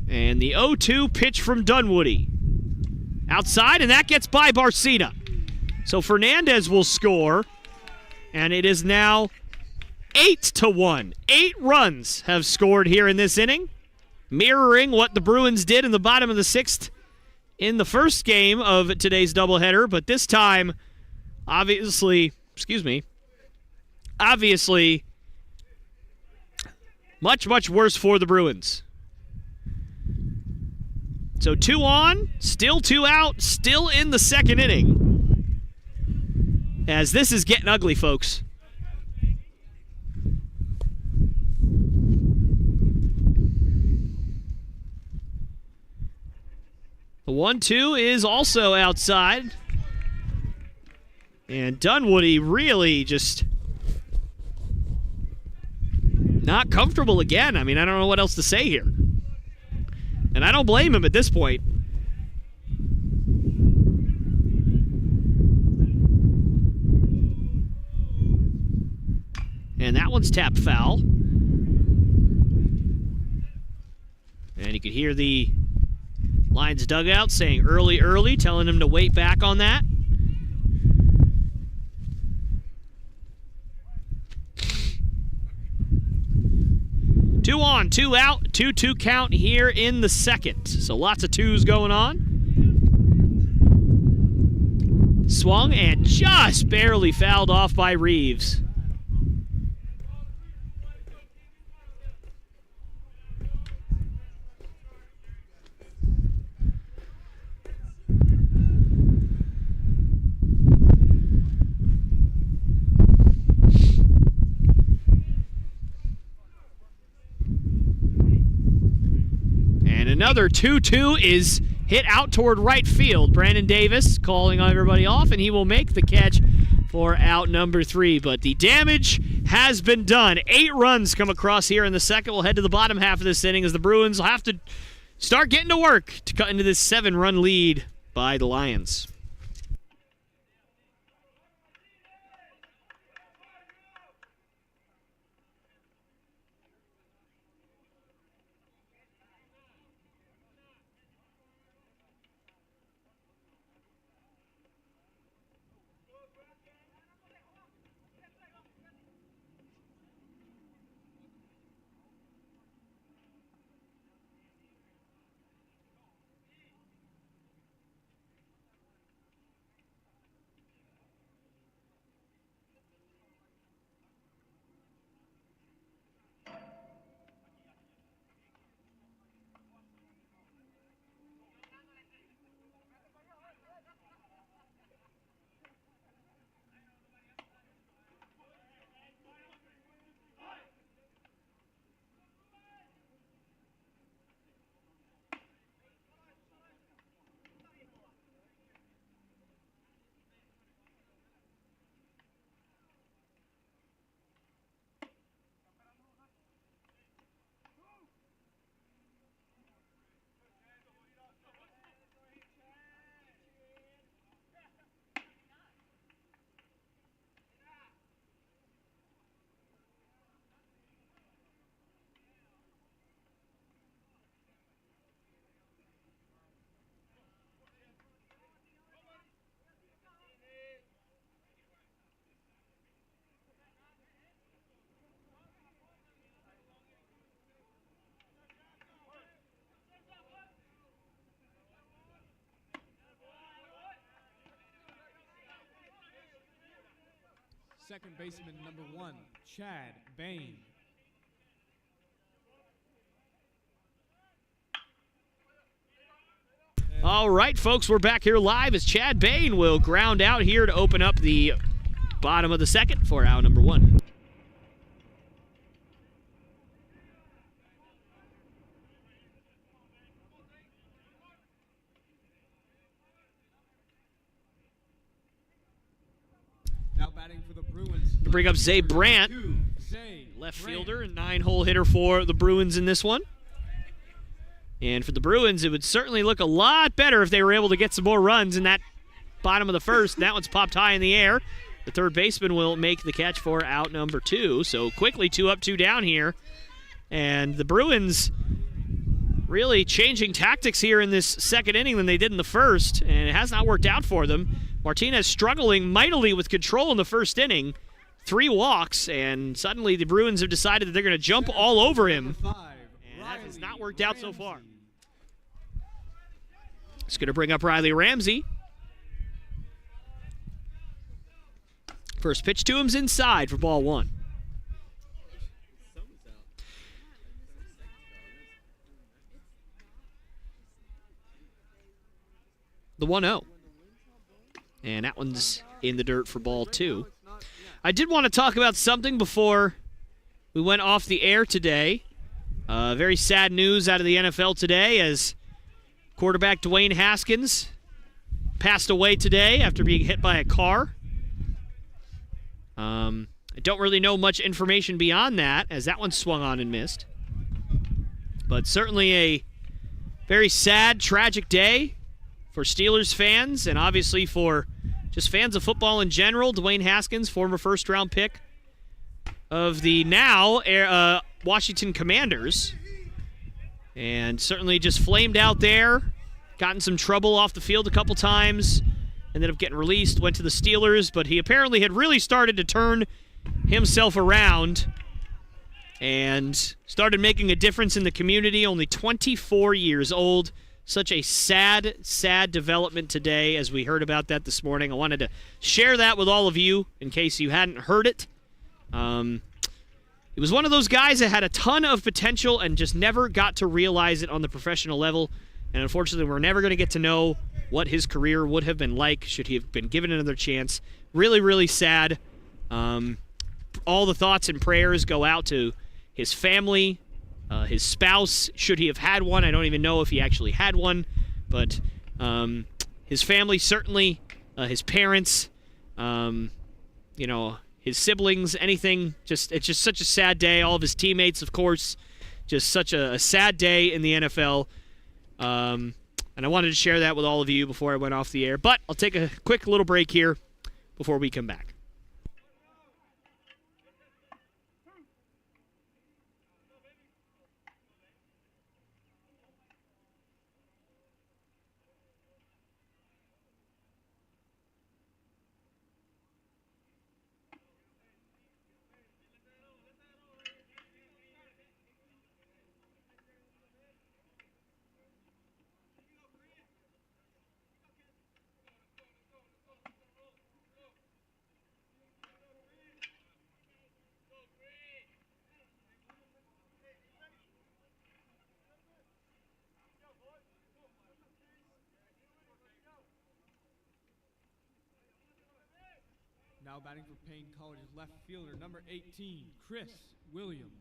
And the 0-2 pitch from Dunwoody. Outside, and that gets by Barcina. So Fernandez will score, and it is now 8-1. 8 runs have scored here in this inning, mirroring what the Bruins did in the bottom of the 6th in the first game of today's doubleheader, but this time, obviously, much, much worse for the Bruins. So 2 on, still 2 out, still in the second inning. As this is getting ugly, folks. The 1-2 is also outside. And Dunwoody really just not comfortable again. I mean, I don't know what else to say here. And I don't blame him at this point. And that one's tapped foul. And you could hear the Lions dugout saying early, early, telling him to wait back on that. Two on, 2 out, 2-2 count here in the second. So lots of 2s going on. Swung and just barely fouled off by Reeves. Another 2-2 is hit out toward right field. Brandon Davis calling everybody off, and he will make the catch for out number 3. But the damage has been done. 8 runs come across here in the second. We'll head to the bottom half of this inning as the Bruins will have to start getting to work to cut into this 7-run lead by the Lions. Second baseman number 1, Chad Bain. All right, folks, we're back here live as Chad Bain will ground out here to open up the bottom of the second for out number 1. Now batting for the Bruins. Bring up Zay Brandt, Zay left Brandt. fielder, and 9-hole hitter for the Bruins in this one. And for the Bruins, it would certainly look a lot better if they were able to get some more runs in that bottom of the first. That one's popped high in the air. The third baseman will make the catch for out number 2. So quickly 2 up, 2 down here. And the Bruins really changing tactics here in this second inning than they did in the first, and it has not worked out for them. Martinez struggling mightily with control in the first inning. 3 walks, and suddenly the Bruins have decided that they're going to jump all over him. And that has not worked out so far. It's going to bring up Riley Ramsey. First pitch to him's inside for ball 1. The 1-0. And that one's in the dirt for ball 2. I did want to talk about something before we went off the air today. Very sad news out of the NFL today as quarterback Dwayne Haskins passed away today after being hit by a car. I don't really know much information beyond that as that one swung on and missed. But certainly a very sad, tragic day for Steelers fans and obviously for just fans of football in general. Dwayne Haskins, former first-round pick of the now Washington Commanders. And certainly just flamed out there, got in some trouble off the field a couple times, ended up getting released, went to the Steelers, but he apparently had really started to turn himself around and started making a difference in the community, only 24 years old. Such a sad, sad development today as we heard about that this morning. I wanted to share that with all of you in case you hadn't heard it. He was one of those guys that had a ton of potential and just never got to realize it on the professional level. And unfortunately, we're never going to get to know what his career would have been like should he have been given another chance. Really, really sad. All the thoughts and prayers go out to his family, his spouse, should he have had one. I don't even know if he actually had one. But his family, certainly, his parents, his siblings, anything. It's just such a sad day. All of his teammates, of course. Just such a sad day in the NFL. And I wanted to share that with all of you before I went off the air. But I'll take a quick little break here before we come back. Now batting for Paine College, left fielder, number 18, Chris Williams.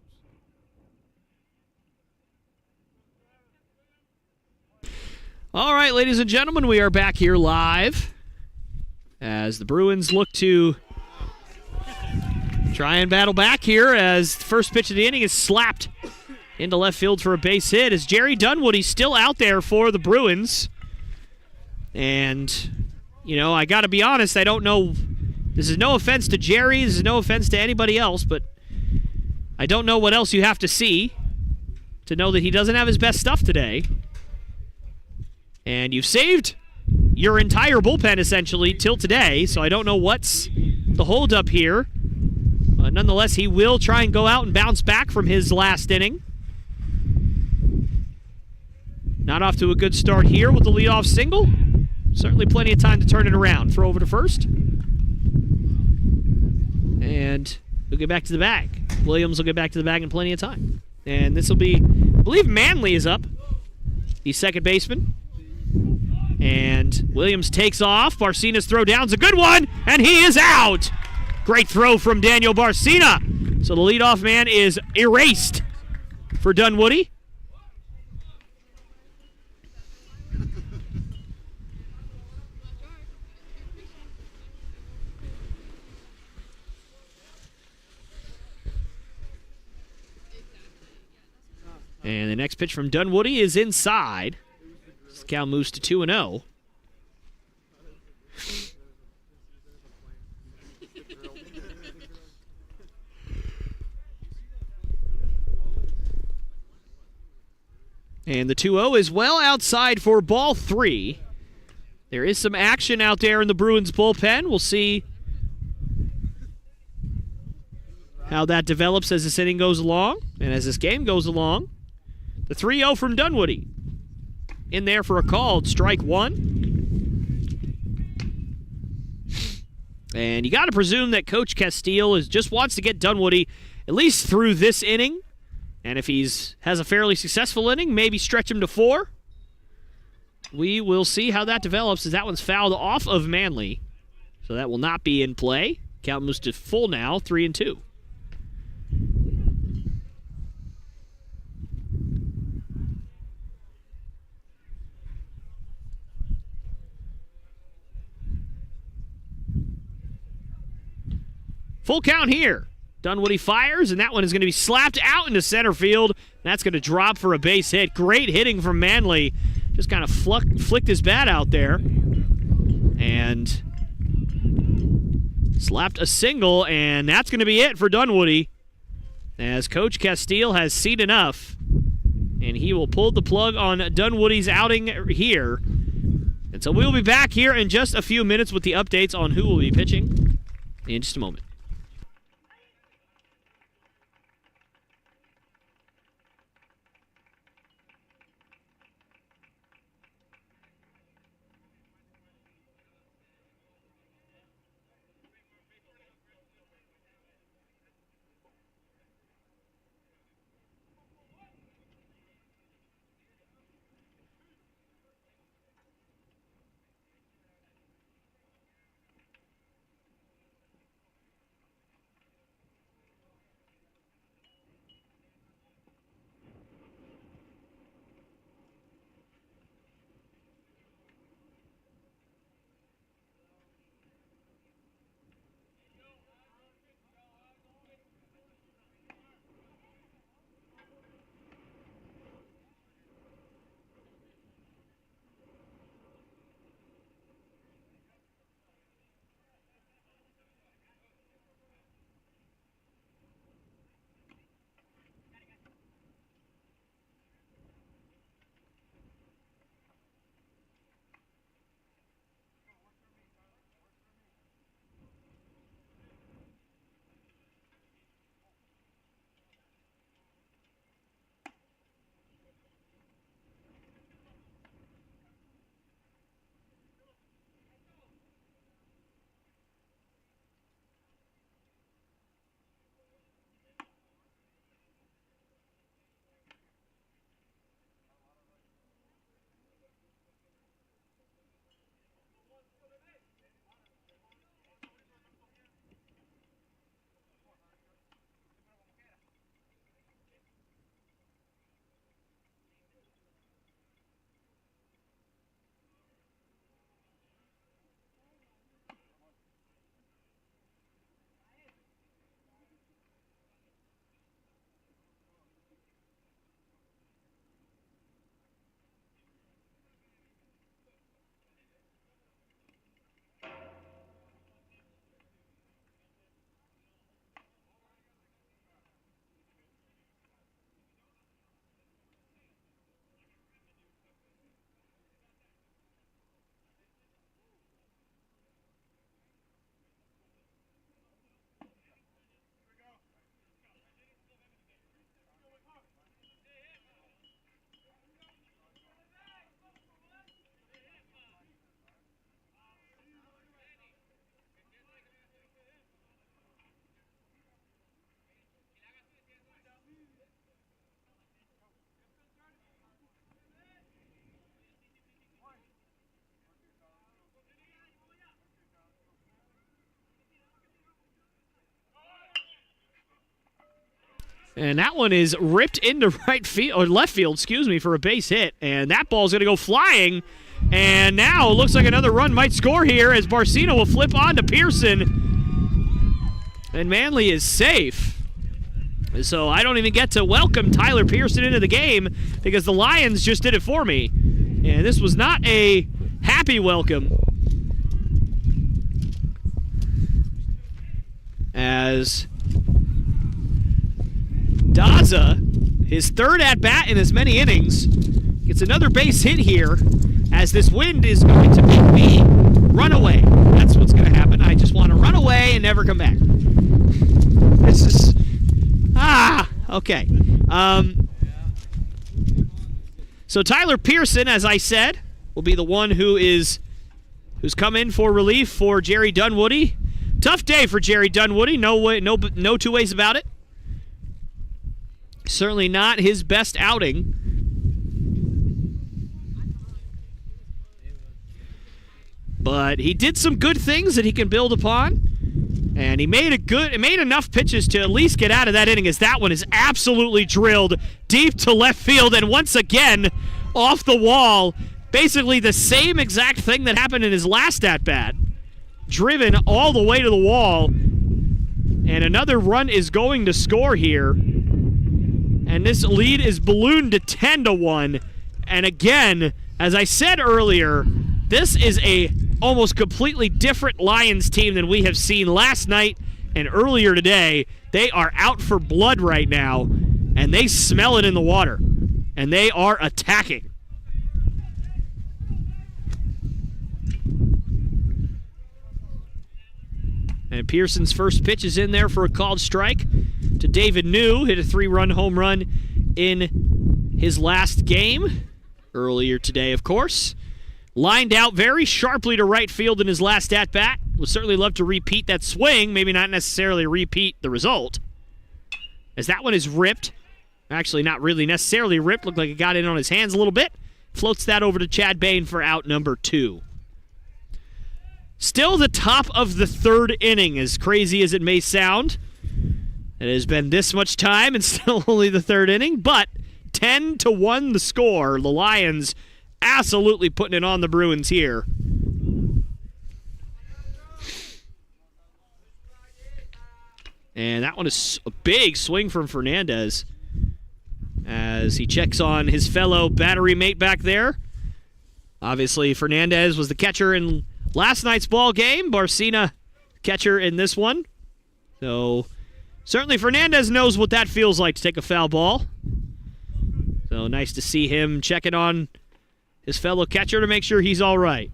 All right, ladies and gentlemen, we are back here live as the Bruins look to try and battle back here as the first pitch of the inning is slapped into left field for a base hit as Jerry Dunwoody still out there for the Bruins. And, I got to be honest, I don't know. This is no offense to Jerry. This is no offense to anybody else, but I don't know what else you have to see to know that he doesn't have his best stuff today. And you've saved your entire bullpen, essentially, till today, so I don't know what's the holdup here. But nonetheless, he will try and go out and bounce back from his last inning. Not off to a good start here with the leadoff single. Certainly plenty of time to turn it around. Throw over to first. And he'll get back to the bag. Williams will get back to the bag in plenty of time. And this will be, I believe Manley is up, the second baseman. And Williams takes off. Barcena's throw down's a good one, and he is out. Great throw from Daniel Barcena. So the leadoff man is erased for Dunwoody. And the next pitch from Dunwoody is inside. This count moves to 2-0. And the 2-0 is well outside for ball 3. There is some action out there in the Bruins bullpen. We'll see how that develops as this inning goes along and as this game goes along. The 3-0 from Dunwoody. In there for a called strike 1. And you got to presume that Coach Castile just wants to get Dunwoody at least through this inning. And if he's has a fairly successful inning, maybe stretch him to 4. We will see how that develops as that one's fouled off of Manley. So that will not be in play. Count moves to full now, 3-2. Full count here. Dunwoody fires, and that one is going to be slapped out into center field. That's going to drop for a base hit. Great hitting from Manley. Just kind of flicked his bat out there. And slapped a single, and that's going to be it for Dunwoody. As Coach Castile has seen enough. And he will pull the plug on Dunwoody's outing here. And so we'll be back here in just a few minutes with the updates on who will be pitching in just a moment. And that one is ripped into right field, or left field, excuse me, for a base hit. And that ball's going to go flying. And now it looks like another run might score here as Barcino will flip on to Pearson. And Manley is safe. So I don't even get to welcome Tyler Pearson into the game because the Lions just did it for me. And this was not a happy welcome. As Daza, his third at-bat in as many innings, gets another base hit here as this wind is going to make me run away. That's what's going to happen. I just want to run away and never come back. This is... okay. So Tyler Pearson, as I said, will be the one who's come in for relief for Jerry Dunwoody. Tough day for Jerry Dunwoody. No two ways about it. Certainly not his best outing. But he did some good things that he can build upon. And he made enough pitches to at least get out of that inning, as that one is absolutely drilled deep to left field. And once again, off the wall, basically the same exact thing that happened in his last at-bat. Driven all the way to the wall. And another run is going to score here. And this lead is ballooned to 10-1. And again, as I said earlier, this is a almost completely different Lions team than we have seen last night and earlier today. They are out for blood right now, and they smell it in the water. And they are attacking. And Pearson's first pitch is in there for a called strike to David New. Hit a 3-run home run in his last game. Earlier today, of course. Lined out very sharply to right field in his last at-bat. Would certainly love to repeat that swing. Maybe not necessarily repeat the result. As that one is ripped. Actually, not really necessarily ripped. Looked like it got in on his hands a little bit. Floats that over to Chad Bain for out number 2. Still the top of the third inning, as crazy as it may sound. It has been this much time and still only the third inning, but 10-1 the score. The Lions absolutely putting it on the Bruins here. And that one is a big swing from Fernandez as he checks on his fellow battery mate back there. Obviously, Fernandez was the catcher in last night's ball game. Barcina, catcher in this one. So, certainly Fernandez knows what that feels like to take a foul ball. So, nice to see him checking on his fellow catcher to make sure he's all right.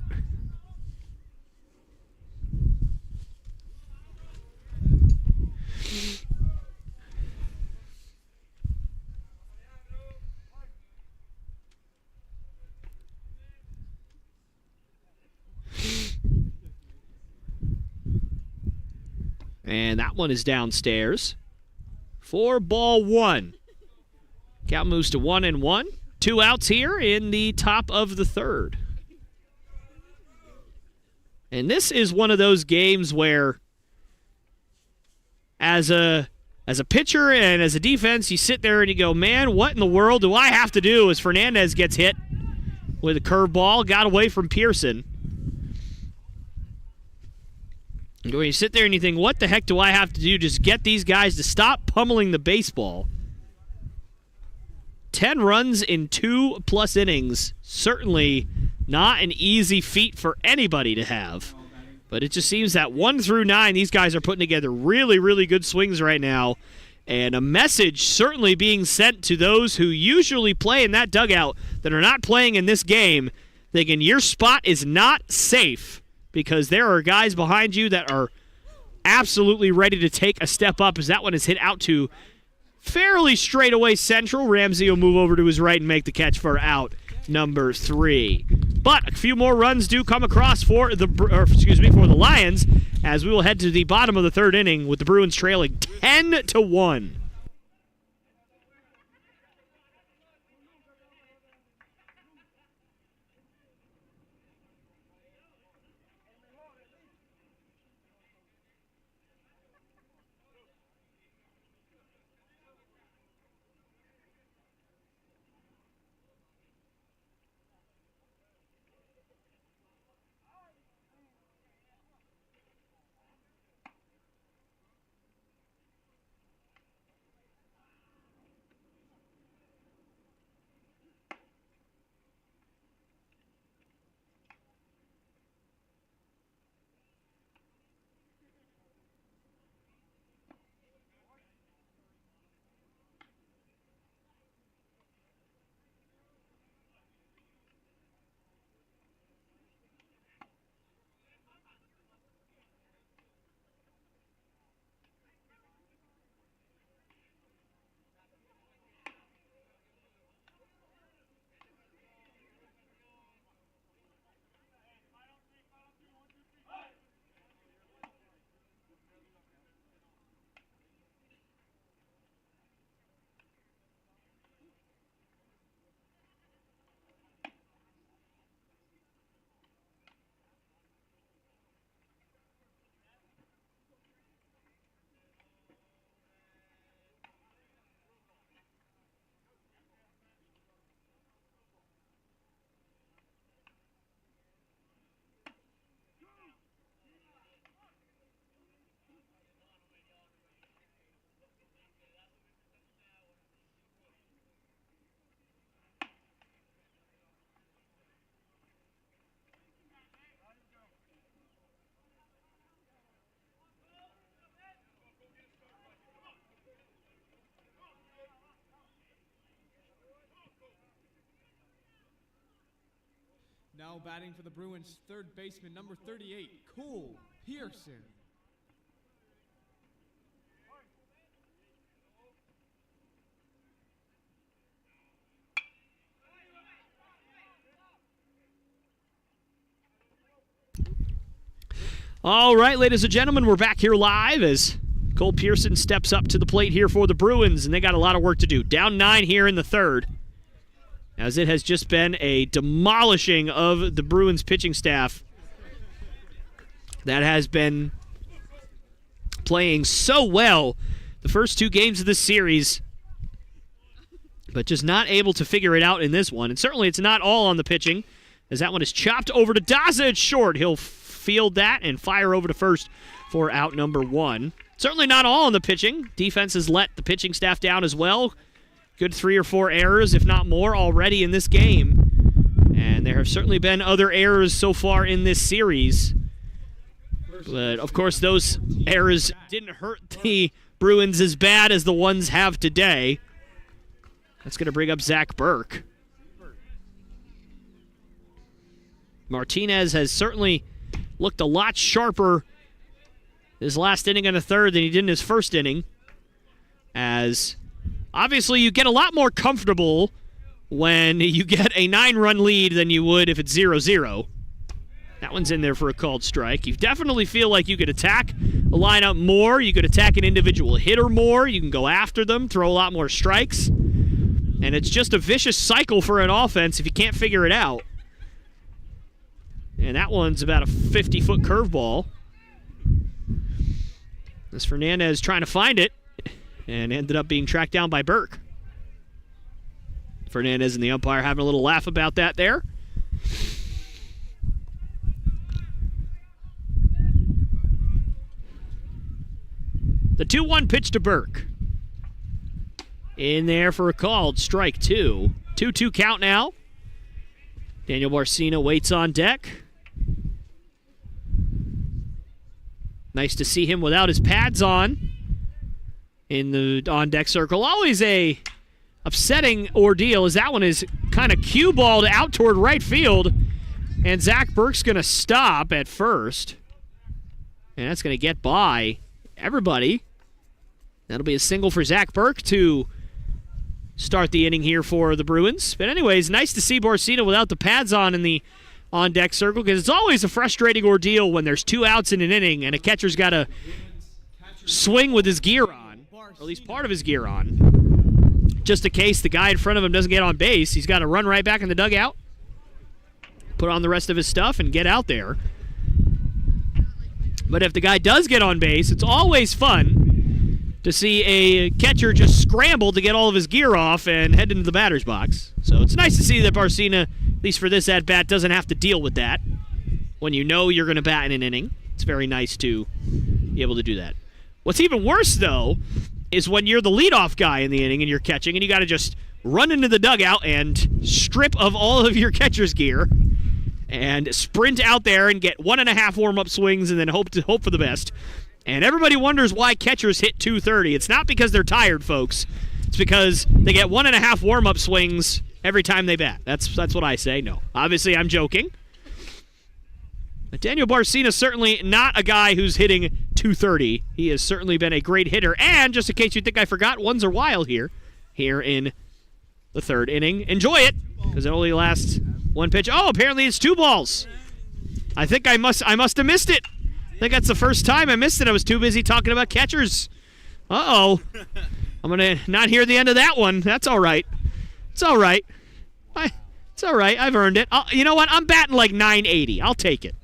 And that one is downstairs for ball 1. Count moves to 1-1. 2 outs here in the top of the third. And this is one of those games where as a pitcher and as a defense, you sit there and you go, man, what in the world do I have to do as Fernandez gets hit with a curveball, got away from Pearson. When you sit there and you think, what the heck do I have to do? Just get these guys to stop pummeling the baseball. 10 runs in 2+ innings. Certainly not an easy feat for anybody to have. But it just seems that 1 through 9, these guys are putting together really, really good swings right now. And a message certainly being sent to those who usually play in that dugout that are not playing in this game, thinking your spot is not safe. Because there are guys behind you that are absolutely ready to take a step up as that one is hit out to fairly straightaway central. Ramsey will move over to his right and make the catch for out number 3. But a few more runs do come across for the Lions as we will head to the bottom of the third inning with the Bruins trailing 10-1. Now batting for the Bruins, third baseman, number 38, Cole Pearson. All right, ladies and gentlemen, we're back here live as Cole Pearson steps up to the plate here for the Bruins, and they got a lot of work to do. Down 9 here in the third, as it has just been a demolishing of the Bruins pitching staff that has been playing so well the first 2 games of this series, but just not able to figure it out in this one. And certainly it's not all on the pitching, as that one is chopped over to Daza at short. He'll field that and fire over to first for out number 1. Certainly not all on the pitching. Defense has let the pitching staff down as well. Good 3 or 4 errors, if not more, already in this game. And there have certainly been other errors so far in this series. But, of course, those errors didn't hurt the Bruins as bad as the ones have today. That's going to bring up Zach Burke. Martinez has certainly looked a lot sharper his last inning and a third than he did in his first inning. As obviously you get a lot more comfortable when you get a 9-run lead than you would if it's 0-0. That one's in there for a called strike. You definitely feel like you could attack a lineup more. You could attack an individual hitter more. You can go after them, throw a lot more strikes. And it's just a vicious cycle for an offense if you can't figure it out. And that one's about a 50-foot curveball. As Fernandez trying to find it and ended up being tracked down by Burke. Fernandez and the umpire having a little laugh about that there. The 2-1 pitch to Burke. In there for a called strike 2. 2-2 count now. Daniel Barcina waits on deck. Nice to see him without his pads on in the on-deck circle. Always a upsetting ordeal as that one is kind of cue-balled out toward right field. And Zach Burke's going to stop at first. And that's going to get by everybody. That'll be a single for Zach Burke to start the inning here for the Bruins. But anyways, nice to see Barcina without the pads on in the on-deck circle, because it's always a frustrating ordeal when there's 2 outs in an inning and a catcher's got to swing with his gear on, or at least part of his gear on. Just in case the guy in front of him doesn't get on base, he's got to run right back in the dugout, put on the rest of his stuff, and get out there. But if the guy does get on base, it's always fun to see a catcher just scramble to get all of his gear off and head into the batter's box. So it's nice to see that Barcina, at least for this at-bat, doesn't have to deal with that when you know you're going to bat in an inning. It's very nice to be able to do that. What's even worse, though, is when you're the leadoff guy in the inning and you're catching, and you got to just run into the dugout and strip of all of your catcher's gear and sprint out there and get 1.5 warm-up swings and then hope for the best. And everybody wonders why catchers hit .230. It's not because they're tired, folks. It's because they get 1.5 warm-up swings every time they bat. That's what I say. No, obviously I'm joking. But Daniel Barcina is certainly not a guy who's hitting .230. He has certainly been a great hitter. And just in case you think I forgot, ones are wild here in the third inning. Enjoy it, because it only lasts 1 pitch. Oh, apparently it's 2 balls. I think I must have missed it. I think that's the first time I missed it. I was too busy talking about catchers. Uh-oh. I'm going to not hear the end of that one. That's all right. It's all right. It's all right. I've earned it. You know what? I'm batting like .980. I'll take it.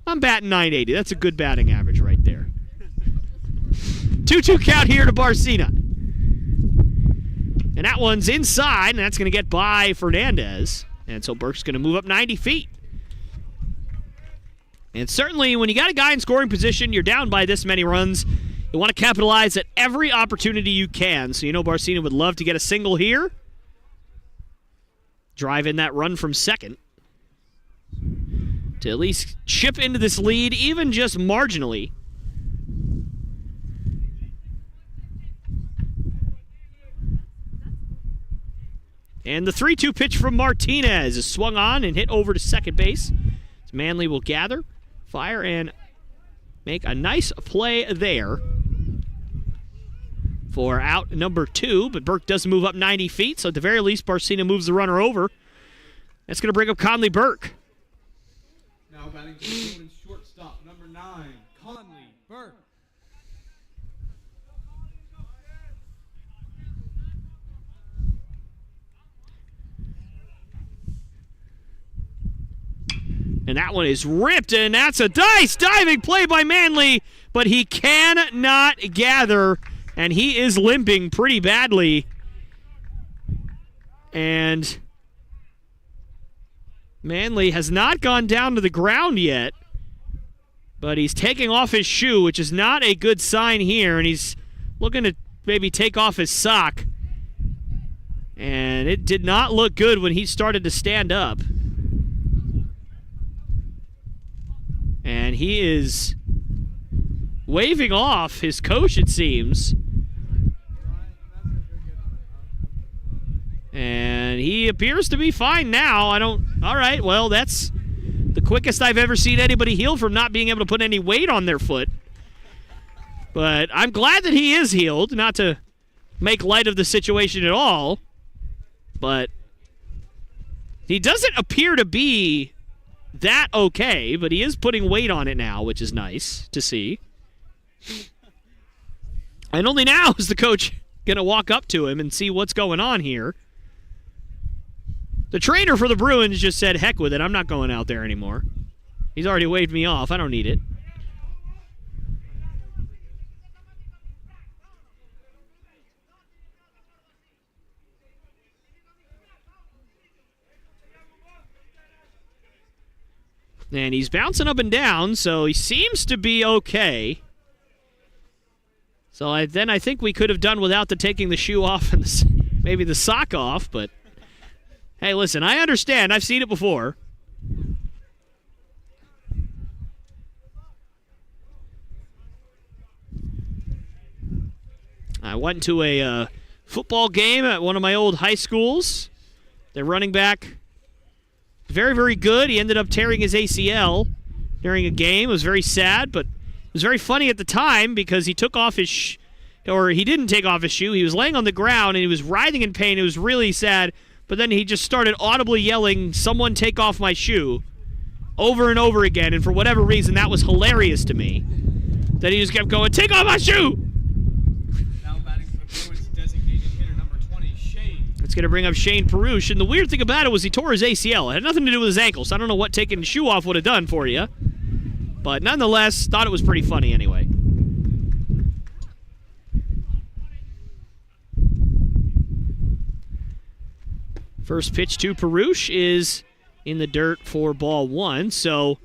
I'm batting .980. That's a good batting average right there. 2-2 count here to Barcina. And that one's inside, and that's going to get by Fernandez. And so Burke's going to move up 90 feet. And certainly when you got a guy in scoring position, you're down by this many runs, you want to capitalize at every opportunity you can. So you know Barcina would love to get a single here. Drive in that run from second to at least chip into this lead, even just marginally. And the 3-2 pitch from Martinez is swung on and hit over to second base. Manley will gather, fire, and make a nice play there for out number 2. But Burke does move up 90 feet, so at the very least, Barcina moves the runner over. That's going to bring up Conley Burke. Now batting for the Bruins shortstop, number 9, Conley Burke. And that one is ripped, and that's a nice diving play by Manley, but he cannot gather, and he is limping pretty badly. And Manley has not gone down to the ground yet, but he's taking off his shoe, which is not a good sign here, and he's looking to maybe take off his sock. And it did not look good when he started to stand up. And he is waving off his coach, it seems. And he appears to be fine now. All right, well, that's the quickest I've ever seen anybody heal from not being able to put any weight on their foot. But I'm glad that he is healed, not to make light of the situation at all. But he doesn't appear to be that okay, but he is putting weight on it now, which is nice to see. And only now is the coach going to walk up to him and see what's going on here. The trainer for the Bruins just said, heck with it, I'm not going out there anymore. He's already waved me off, I don't need it. And he's bouncing up and down, so he seems to be okay. So I think we could have done without the taking the shoe off and maybe the sock off, but hey, listen, I understand. I've seen it before. I went to a football game at one of my old high schools. Their running back, very, very good. He ended up tearing his ACL during a game. It was very sad, but it was very funny at the time because he took off his he didn't take off his shoe. He was laying on the ground, and he was writhing in pain. It was really sad, but then he just started audibly yelling, "Someone take off my shoe," over and over again, and for whatever reason, that was hilarious to me. That he just kept going, "Take off my shoe!" Now batting for the Bruins, designated hitter number 20, Shane. It's going to bring up Shane Perush, and the weird thing about it was he tore his ACL. It had nothing to do with his ankle, so I don't know what taking the shoe off would have done for you. But nonetheless, thought it was pretty funny anyway. First pitch to Perush is in the dirt for ball one. So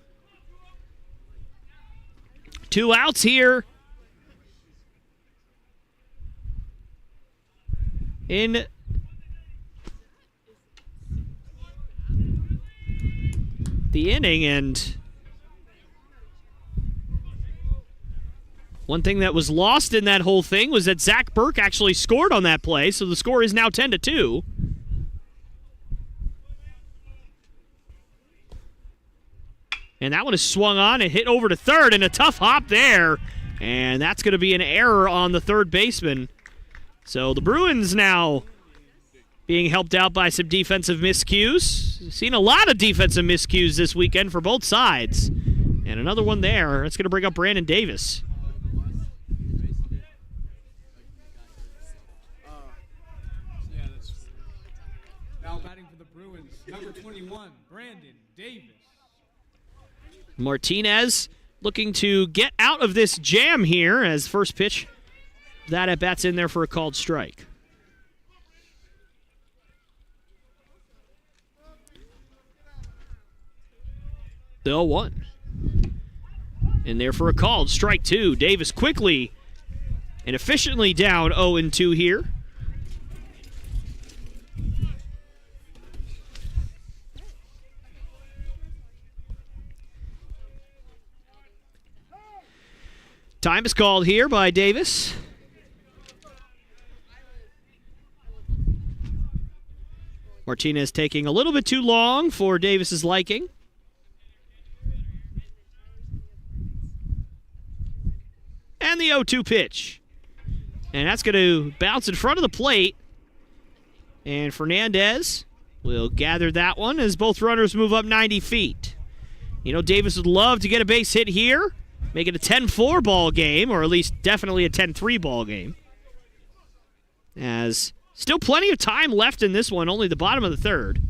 2 outs here in the inning. And one thing that was lost in that whole thing was that Zach Burke actually scored on that play. So the score is now 10-2. And that one is swung on and hit over to third, and a tough hop there. And that's going to be an error on the third baseman. So the Bruins now being helped out by some defensive miscues. Seen a lot of defensive miscues this weekend for both sides. And another one there. That's going to bring up Brandon Davis. Now batting for the Bruins, number 21, Brandon Davis. Martinez looking to get out of this jam here as first pitch. That at bat's in there for a called strike. The 0-1. In there for a called strike two. Davis quickly and efficiently down 0-2 here. Time is called here by Martinez taking a little bit too long for Davis's liking. And the 0-2 pitch. And that's going to bounce in front of the plate. And Fernandez will gather that one as both runners move up 90 feet. You know, Davis would love to get a base hit here, make it a 10-4 ball game, or at least definitely a 10-3 ball game. As still plenty of time left in this one, only the bottom of the third.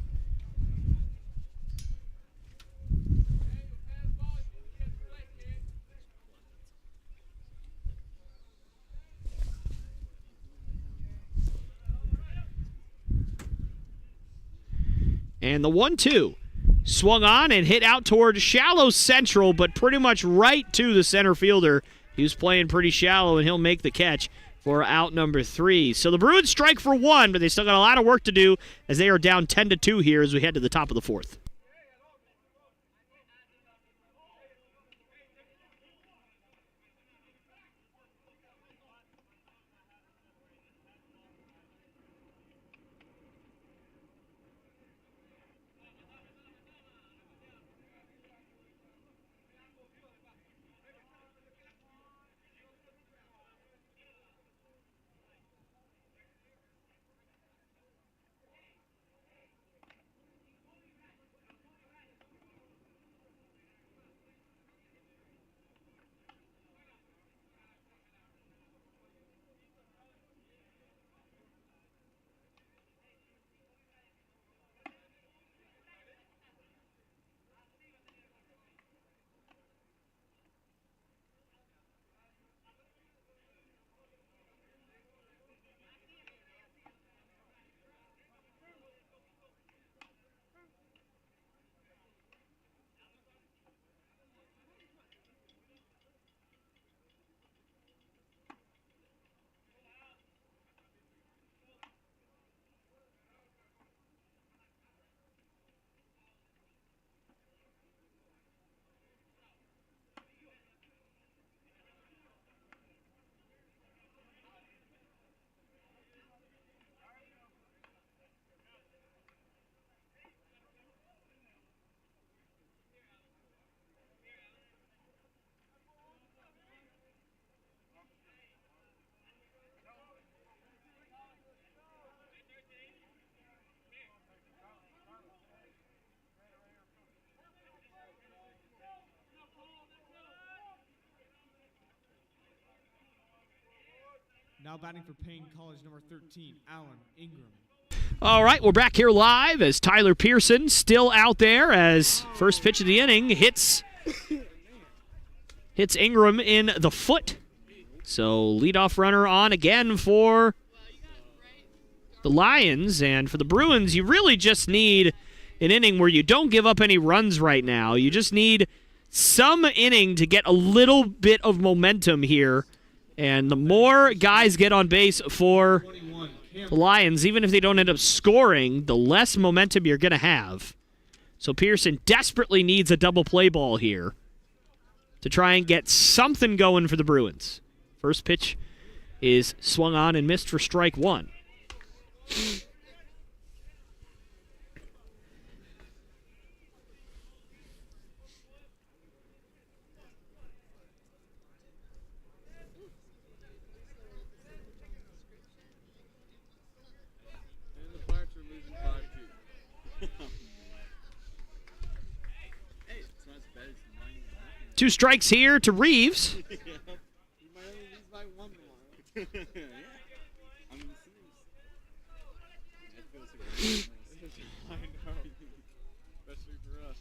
And the 1-2 swung on and hit out toward shallow central, but pretty much right to the center fielder. He was playing pretty shallow, and he'll make the catch for out number 3. So the Bruins strike for 1, but they still got a lot of work to do as they are down 10-2 here as we head to the top of the 4th. Now batting for Paine College, number 13, Alan Ingram. All right, we're back here live as Tyler Pearson still out there as first pitch of the inning hits Ingram in the foot. So leadoff runner on again for the Lions. And for the Bruins, you really just need an inning where you don't give up any runs right now. You just need some inning to get a little bit of momentum here. And the more guys get on base for the Lions, even if they don't end up scoring, the less momentum you're going to have. So Pearson desperately needs a double play ball here to try and get something going for the Bruins. First pitch is swung on and missed for strike 1. Two strikes here to Reeves. You might only lose by 1 tomorrow. Yeah. I mean, that feels I know. Especially for us.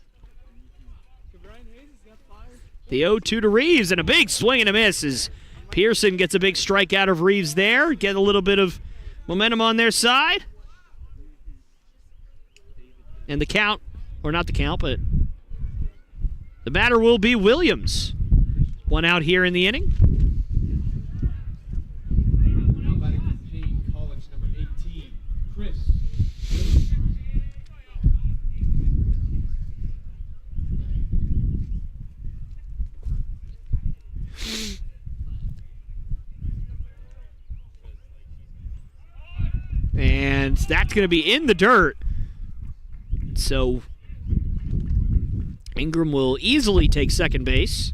Could Brian Hayes got fired? The 0-2 to Reeves, and a big swing and a miss as Pearson gets a big strike out of Reeves there. Get a little bit of momentum on their side. And the count, or not the count, but the batter will be Williams. One out here in the inning. Now batting for Paine College, number 18, Chris. And that's going to be in the dirt. so Ingram will easily take second base.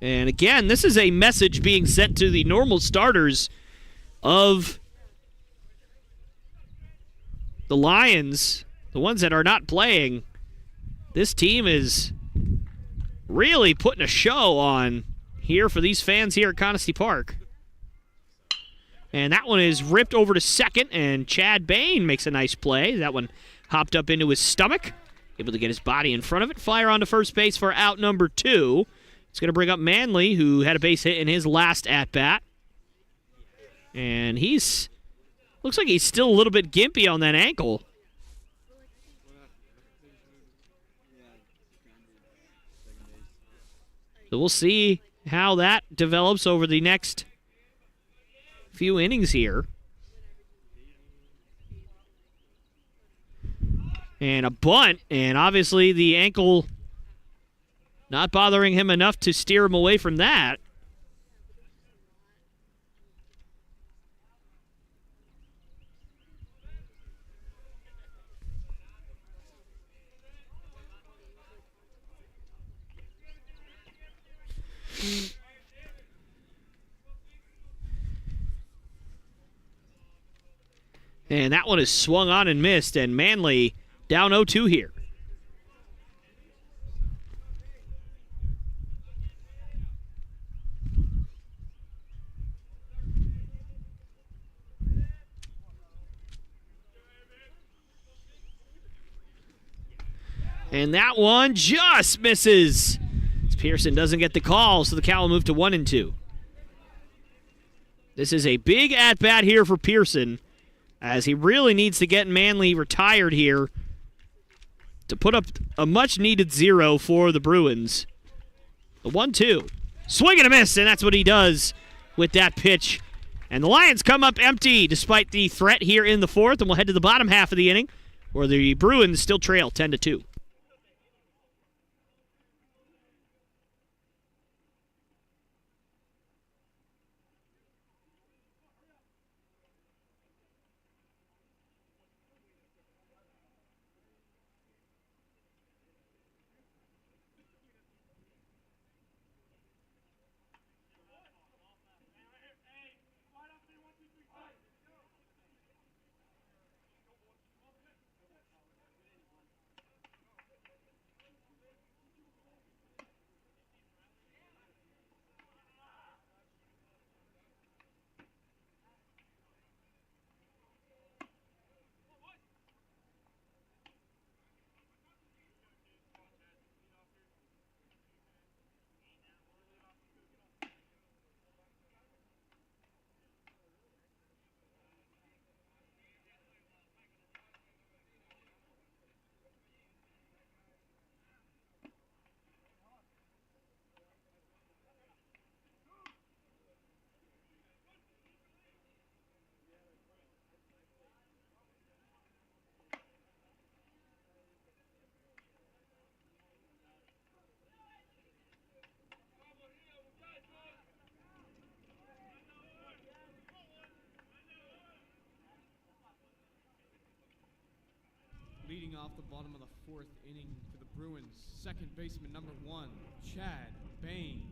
And again, this is a message being sent to the normal starters of the Lions, the ones that are not playing. This team is really putting a show on here for these fans here at Conestee Park. And that one is ripped over to second, and Chad Bain makes a nice play. That one hopped up into his stomach, able to get his body in front of it. Fire on to first base for out number 2. It's going to bring up Manley, who had a base hit in his last at-bat. And looks like he's still a little bit gimpy on that ankle. So we'll see how that develops over the next few innings here. And a bunt, and obviously the ankle not bothering him enough to steer him away from that. And that one is swung on and missed, and Manley down 0-2 here. And that one just misses. Pearson doesn't get the call, so the Cow will move to 1-2. This is a big at-bat here for Pearson, as he really needs to get Manley retired here to put up a much-needed 0 for the Bruins. The 1-2. Swing and a miss, and that's what he does with that pitch. And the Lions come up empty despite the threat here in the 4th, and we'll head to the bottom half of the inning, where the Bruins still trail 10-2. Leading off the bottom of the 4th inning for the Bruins, second baseman number 1, Chad Bain.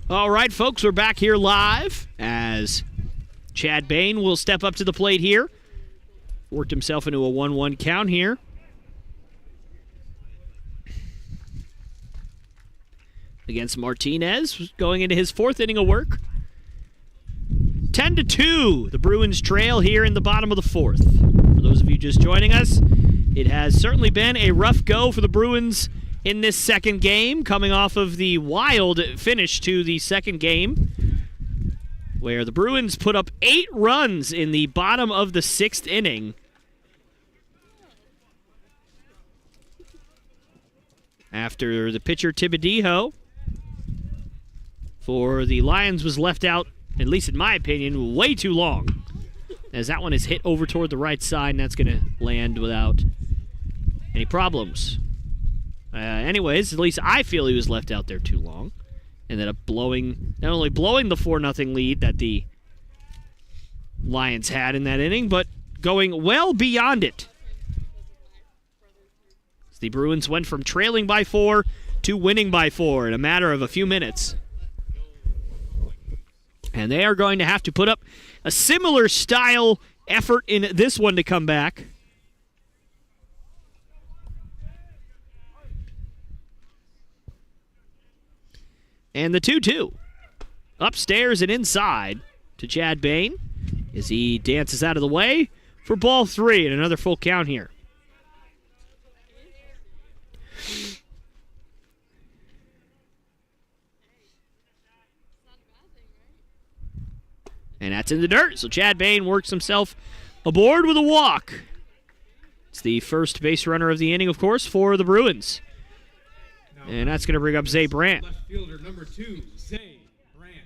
All right, folks, we're back here live as Chad Bain will step up to the plate here. Worked himself into a 1-1 count here. Against Martinez, going into his 4th inning of work. 10-2, the Bruins trail here in the bottom of the 4th. For those of you just joining us, it has certainly been a rough go for the Bruins in this second game, coming off of the wild finish to the second game, where the Bruins put up 8 runs in the bottom of the 6th inning. after the pitcher Thibodeau for the Lions was left out, at least in my opinion, way too long. As that one is hit over toward the right side, and that's going to land without any problems. Anyways, at least I feel he was left out there too long. Ended up not only blowing the 4-0 lead that the Lions had in that inning, but going well beyond it. The Bruins went from trailing by 4 to winning by 4 in a matter of a few minutes. And they are going to have to put up a similar style effort in this one to come back. And the 2-2. Upstairs and inside to Chad Bain as he dances out of the way for ball 3 and another full count here. And that's in the dirt, so Chad Bain works himself aboard with a walk. It's the first base runner of the inning, of course, for the Bruins. And that's going to bring up Zay Brandt. Left fielder number 2, Zay Brandt.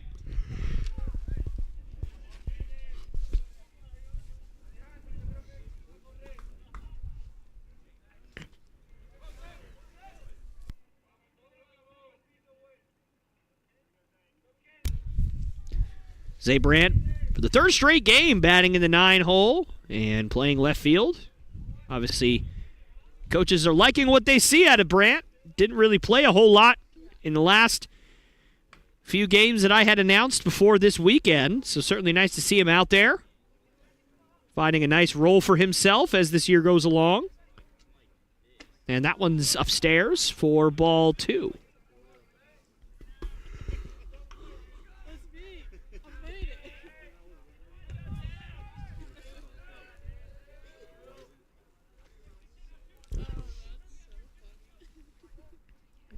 Zay Brandt, for the third straight game, batting in the 9 hole and playing left field. Obviously, coaches are liking what they see out of Brandt. Didn't really play a whole lot in the last few games that I had announced before this weekend, so certainly nice to see him out there, finding a nice role for himself as this year goes along. And that one's upstairs for ball 2.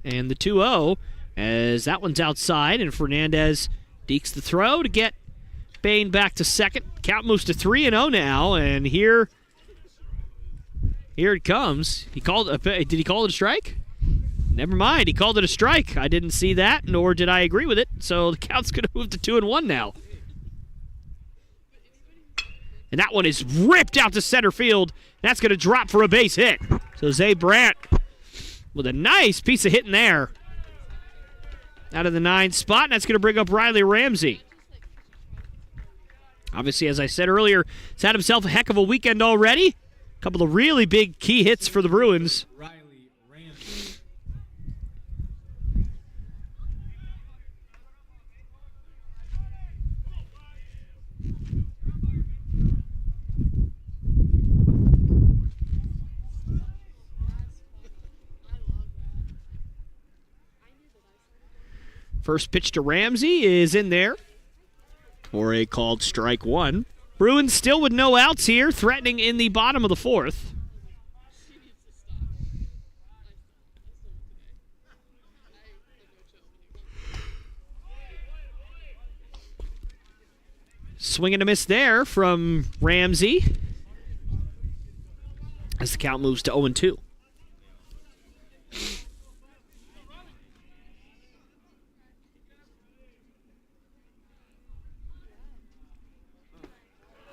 And the 2-0, as that one's outside, and Fernandez dekes the throw to get Bain back to second. Count moves to 3-0 now, and here it comes. Did he call it a strike? Never mind, he called it a strike. I didn't see that, nor did I agree with it, so the count's going to move to 2-1 now. And that one is ripped out to center field. That's going to drop for a base hit. So Zay Brandt with a nice piece of hitting there out of the 9 spot, and that's going to bring up Riley Ramsey. Obviously, as I said earlier, he's had himself a heck of a weekend already. A couple of really big key hits for the Bruins. Riley Ramsey. First pitch to Ramsey is in there for a called strike 1. Bruins still with no outs here, threatening in the bottom of the 4th. Swing and a miss there from Ramsey as the count moves to 0-2.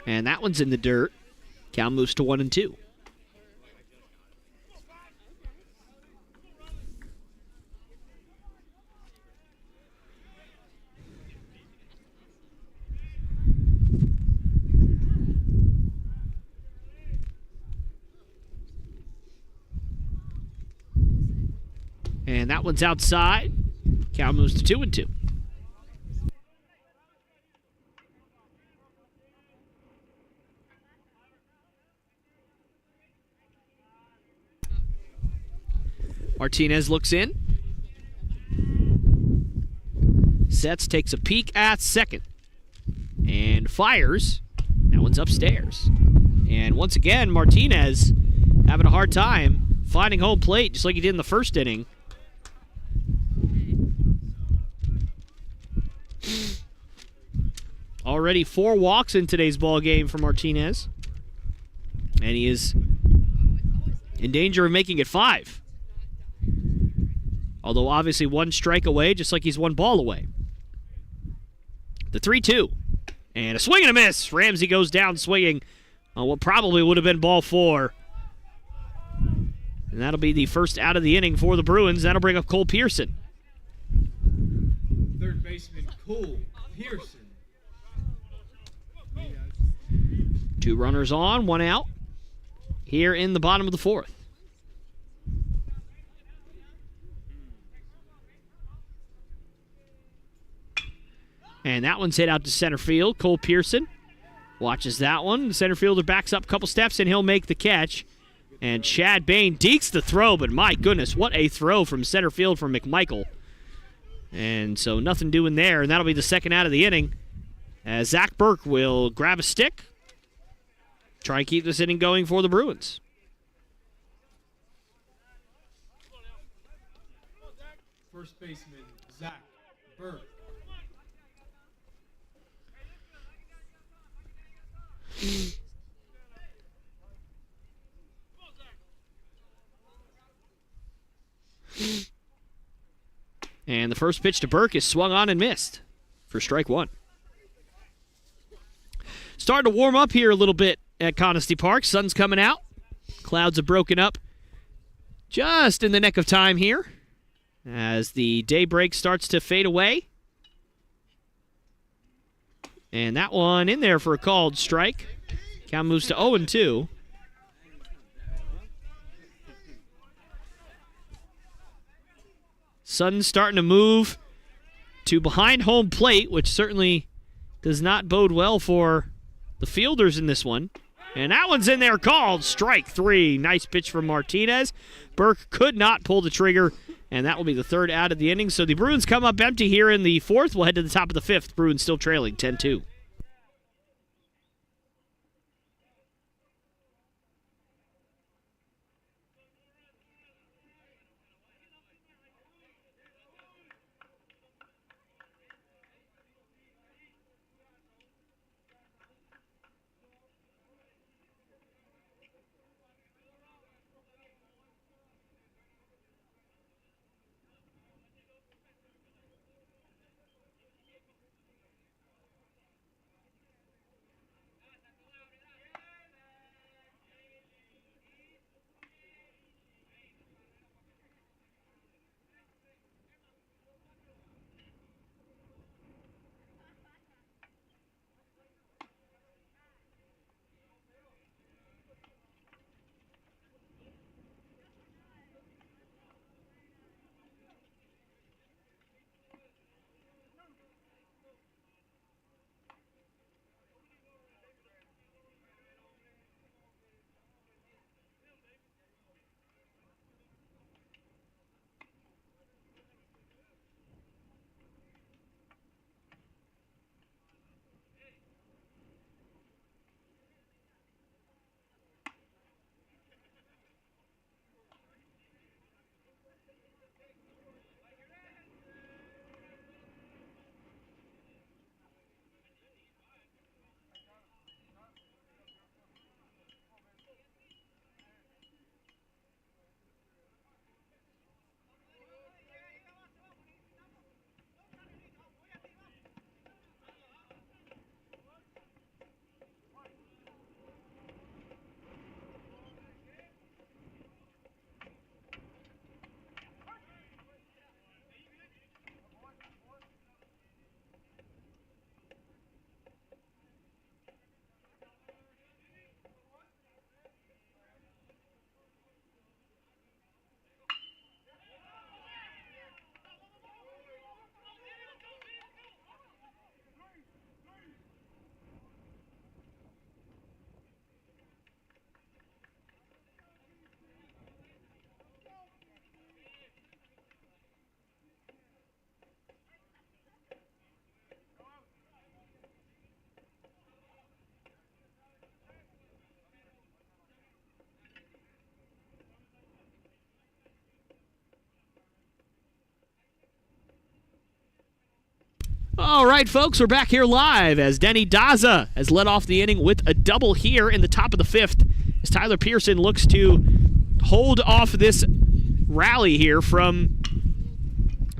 And that one's in the dirt. Count moves to 1-2. And that one's outside. Count moves to 2-2. Martinez looks in. Sets, takes a peek at second. And fires. That one's upstairs. And once again, Martinez having a hard time finding home plate, just like he did in the first inning. Already 4 walks in today's ball game for Martinez. And he is in danger of making it 5. Although obviously one strike away, just like he's one ball away. The 3-2. And a swing and a miss. Ramsey goes down swinging on what probably would have been ball 4. And that'll be the first out of the inning for the Bruins. That'll bring up Cole Pearson. Third baseman Cole Pearson. 2 runners on, 1 out. Here in the bottom of the 4th. And that one's hit out to center field. Cole Pearson watches that one. The center fielder backs up a couple steps, and he'll make the catch. And Chad Bain dekes the throw, but my goodness, what a throw from center field from McMichael. And so nothing doing there, and that'll be the second out of the inning. As Zach Burke will grab a stick, try and keep this inning going for the Bruins. First baseman Zach Burke. And the first pitch to Burke is swung on and missed for strike 1. Starting to warm up here a little bit at Conestee Park. Sun's coming out. Clouds have broken up just in the nick of time here as the daybreak starts to fade away. And that one in there for a called strike. Count moves to 0-2. Sun's starting to move to behind home plate, which certainly does not bode well for the fielders in this one. And that one's in there called strike 3. Nice pitch from Martinez. Burke could not pull the trigger, and that will be the third out of the inning. So the Bruins come up empty here in the 4th. We'll head to the top of the 5th. Bruins still trailing 10-2. All right, folks, we're back here live as Denny Daza has led off the inning with a double here in the top of the 5th as Tyler Pearson looks to hold off this rally here from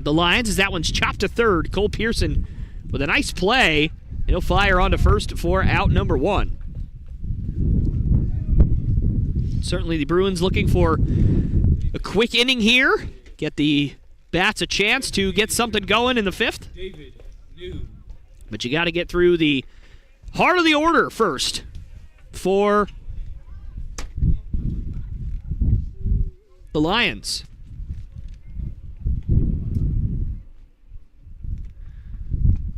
the Lions as that one's chopped to third. Cole Pearson with a nice play. He'll fire on to first for out number 1. Certainly the Bruins looking for a quick inning here. Get the Bats a chance to get something going in the 5th. But you got to get through the heart of the order first for the Lions.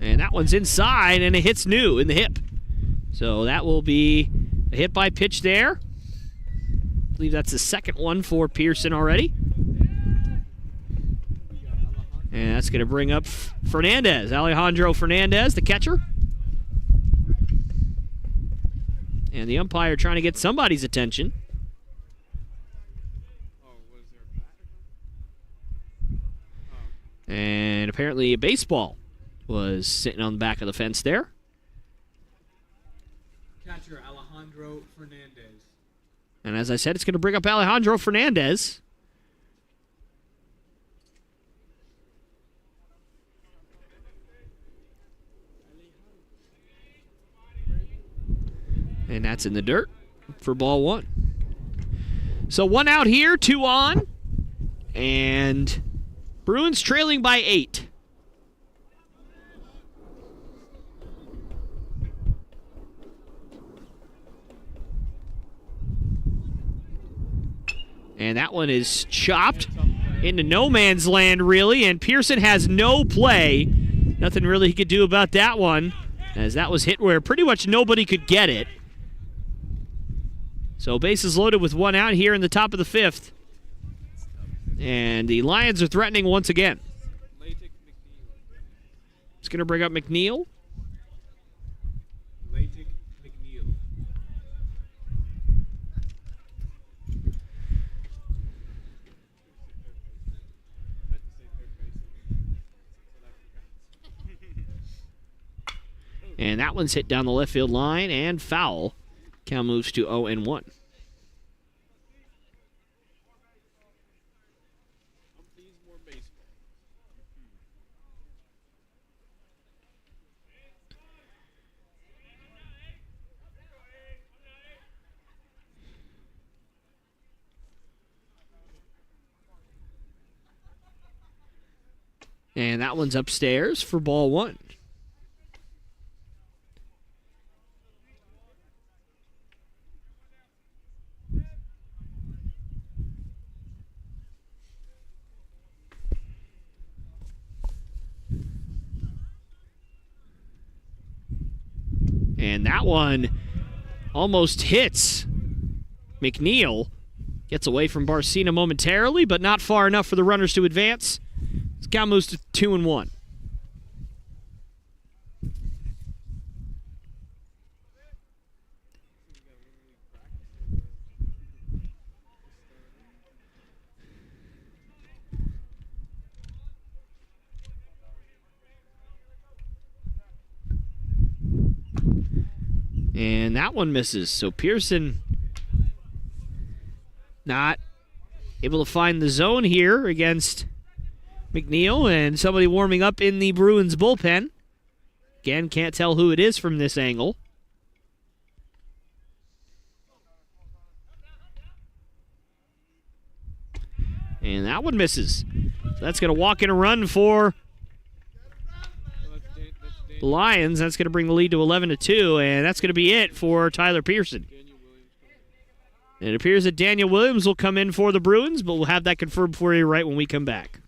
And that one's inside, and it hits New in the hip. So that will be a hit by pitch there. I believe that's the second one for Pearson already. And that's going to bring up Fernandez, Alejandro Fernandez, the catcher. And the umpire trying to get somebody's attention. And apparently a baseball was sitting on the back of the fence there. Catcher Alejandro Fernandez. And as I said, it's going to bring up Alejandro Fernandez. And that's in the dirt for ball 1. So 1 out here, 2 on. And Bruins trailing by 8. And that one is chopped into no man's land, really. And Pearson has no play. Nothing really he could do about that one, as that was hit where pretty much nobody could get it. So bases loaded with 1 out here in the top of the 5th. And the Lions are threatening once again. It's going to bring up McNeil. And that one's hit down the left field line and foul. Count moves to 0-1. And that one's upstairs for ball 1. And that one almost hits McNeil. Gets away from Barcina momentarily, but not far enough for the runners to advance. This count moves to 2-1. And that one misses. So Pearson not able to find the zone here against McNeil, and somebody warming up in the Bruins bullpen. Again, can't tell who it is from this angle. And that one misses. So that's going to walk in a run for the Lions. That's going to bring the lead to 11-2, and that's going to be it for Tyler Pearson. It appears that Daniel Williams will come in for the Bruins, but we'll have that confirmed for you right when we come back.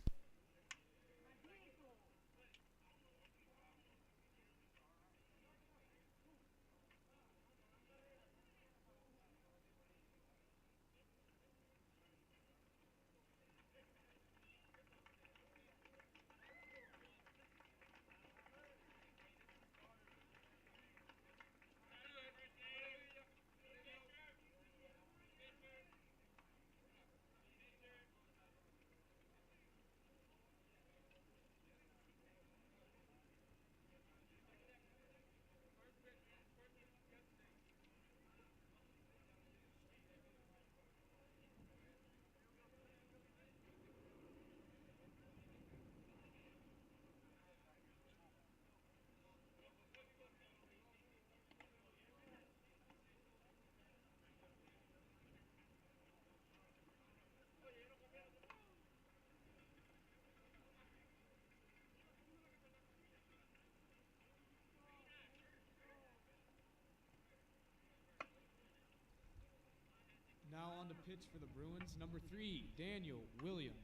to pitch for the Bruins, number 3, Daniel Williams.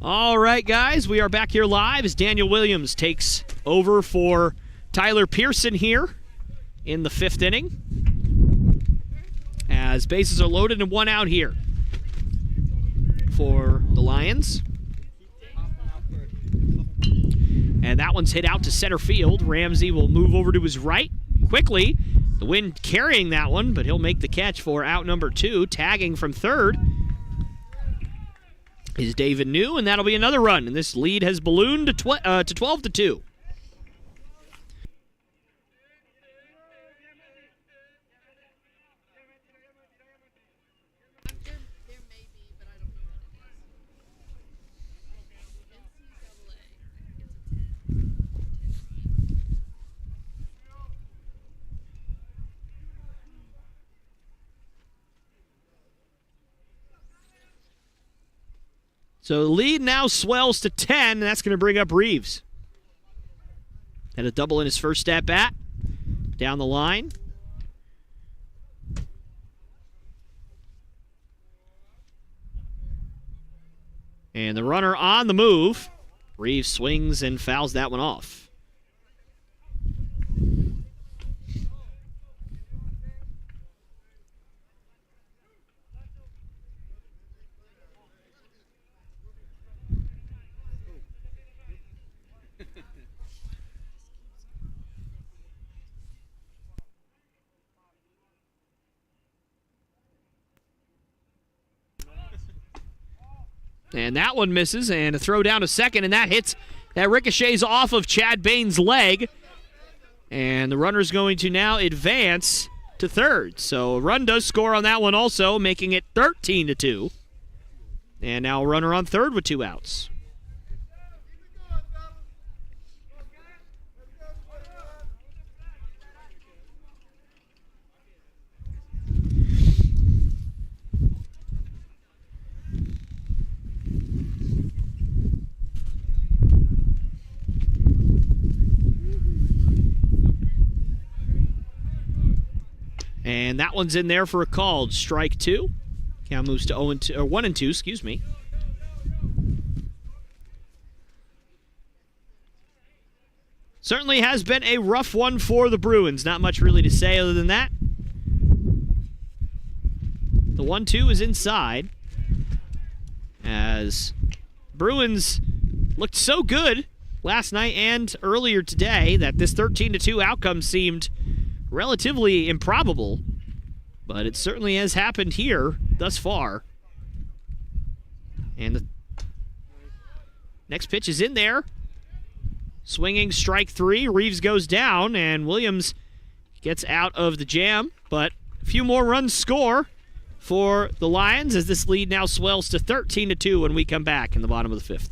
All right, guys, we are back here live as Daniel Williams takes over for Tyler Pearson here in the 5th inning. As bases are loaded and 1 out here for the Lions. And that one's hit out to center field. Ramsey will move over to his right quickly. The wind carrying that one, but he'll make the catch for out number 2. Tagging from third is David New, and that'll be another run. And this lead has ballooned to 12-2. So the lead now swells to 10, and that's going to bring up Reeves. Had a double in his first at-bat. Down the line. And the runner on the move. Reeves swings and fouls that one off. And that one misses, and a throw down to second, and that ricochets off of Chad Bain's leg. And the runner's going to now advance to third. So a run does score on that one also, making it 13-2. And now a runner on third with 2 outs. And that one's in there for a called strike 2. Count moves to 1-2, excuse me. Certainly has been a rough one for the Bruins. Not much really to say other than that. The 1-2 is inside. As Bruins looked so good last night and earlier today that this 13-2 outcome seemed relatively improbable, but it certainly has happened here thus far. And the next pitch is in there. Swinging strike 3. Reeves goes down, and Williams gets out of the jam, but a few more runs score for the Lions as this lead now swells to 13-2 when we come back in the bottom of the 5th.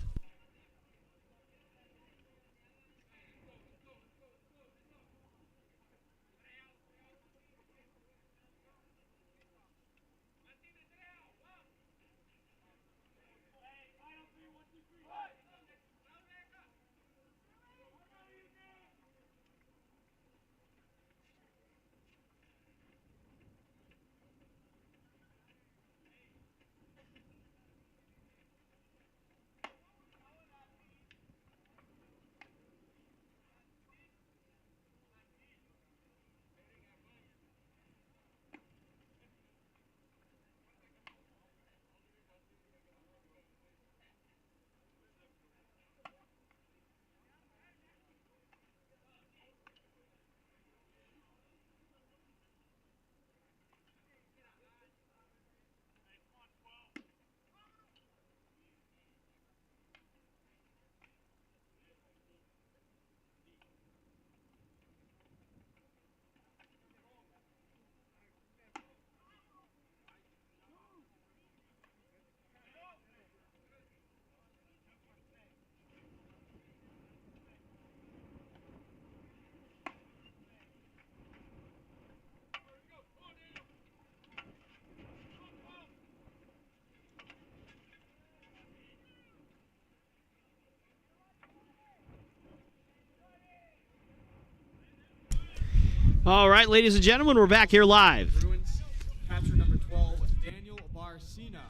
All right, ladies and gentlemen, we're back here live. Bruins, catcher number 12, Daniel Barcina.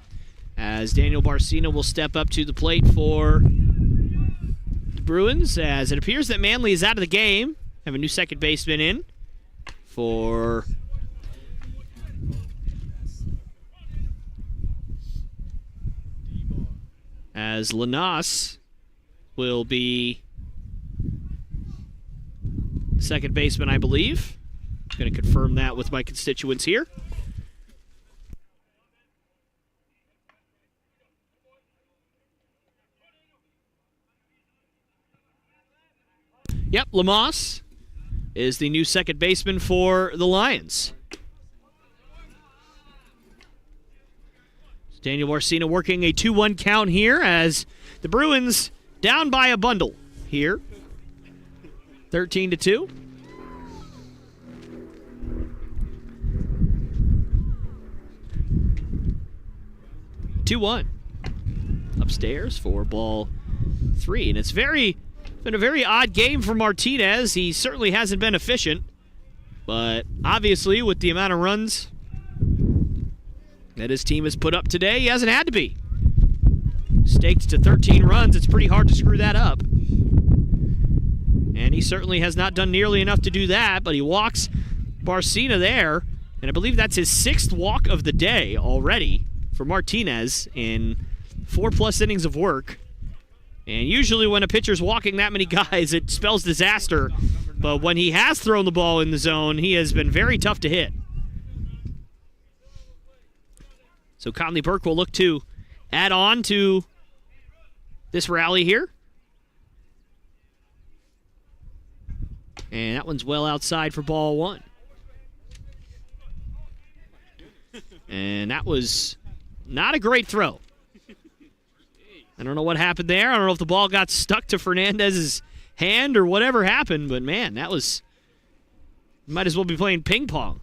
As Daniel Barcina will step up to the plate for the Bruins, as it appears that Manley is out of the game. Have a new second baseman in for as Lanas will be second baseman, I believe. Going to confirm that with my constituents here. Yep, Lamas is the new second baseman for the Lions. Daniel Barcina working a 2-1 count here as the Bruins down by a bundle here. 13-2. Upstairs for ball 3. And it's been a very odd game for Martinez. He certainly hasn't been efficient. But obviously with the amount of runs that his team has put up today, he hasn't had to be. Staked to 13 runs, it's pretty hard to screw that up. And he certainly has not done nearly enough to do that, but he walks Barcina there. And I believe that's his 6th walk of the day already for Martinez in 4+ innings of work. And usually when a pitcher's walking that many guys, it spells disaster. But when he has thrown the ball in the zone, he has been very tough to hit. So Conley Burke will look to add on to this rally here. And that one's well outside for ball 1. And that was not a great throw. I don't know what happened there. I don't know if the ball got stuck to Fernandez's hand or whatever happened, but man, that was... Might as well be playing ping pong.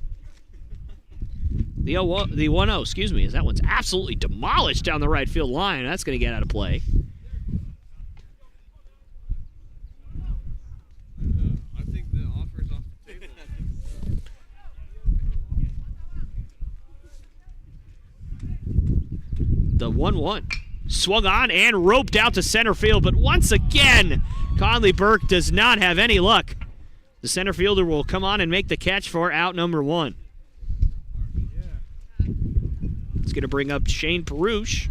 The 1-0, excuse me, as that one's absolutely demolished down the right field line. That's going to get out of play. I think the offer is off the table. The 1-1. Swung on and roped out to center field, but once again, Conley Burke does not have any luck. The center fielder will come on and make the catch for out number 1. It's going to bring up Shane Perush.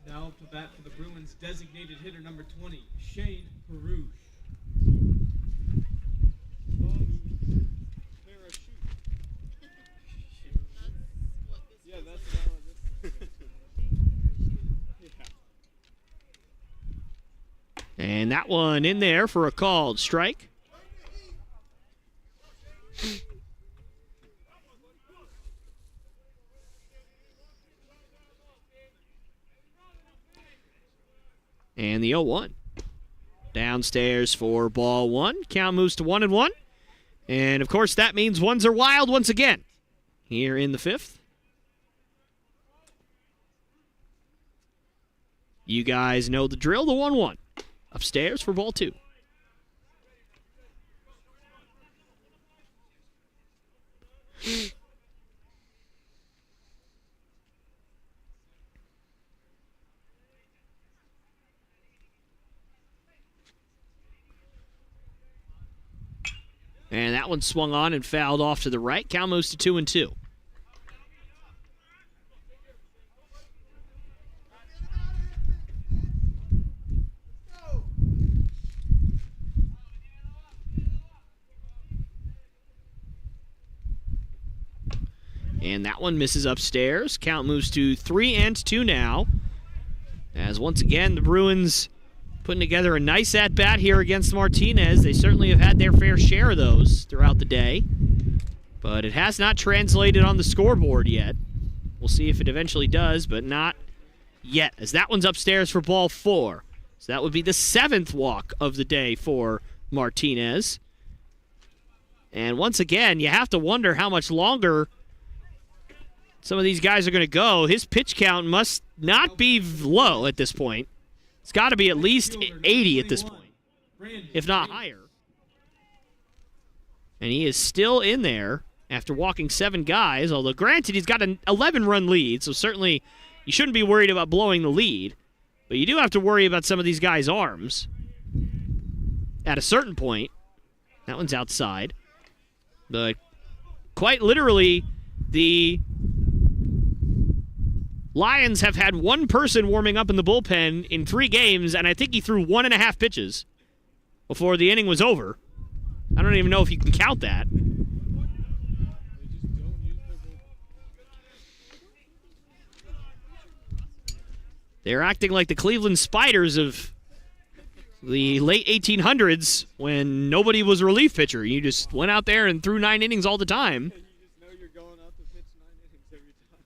Now up to bat for the Bruins, designated hitter number 20, Shane Perush. And that one in there for a called strike. And the 0-1. Downstairs for ball 1. Count moves to 1-1. And, of course, that means ones are wild once again here in the 5th. You guys know the drill, the 1-1. Upstairs for ball 2. And that one swung on and fouled off to the right. Count moves to 2-2. And that one misses upstairs. Count moves to 3-2 now. As once again, the Bruins putting together a nice at-bat here against Martinez. They certainly have had their fair share of those throughout the day. But it has not translated on the scoreboard yet. We'll see if it eventually does, but not yet. As that one's upstairs for ball 4. So that would be the 7th walk of the day for Martinez. And once again, you have to wonder how much longer some of these guys are going to go. His pitch count must not be low at this point. It's got to be at least 80 at this point, if not higher. And he is still in there after walking 7 guys, although granted he's got an 11-run lead, so certainly you shouldn't be worried about blowing the lead. But you do have to worry about some of these guys' arms at a certain point. That one's outside. But quite literally, the Lions have had one person warming up in the bullpen in 3 games, and I think he threw 1.5 pitches before the inning was over. I don't even know if you can count that. They're acting like the Cleveland Spiders of the late 1800s when nobody was a relief pitcher. You just went out there and threw 9 innings all the time. You just know you're going out to pitch 9 innings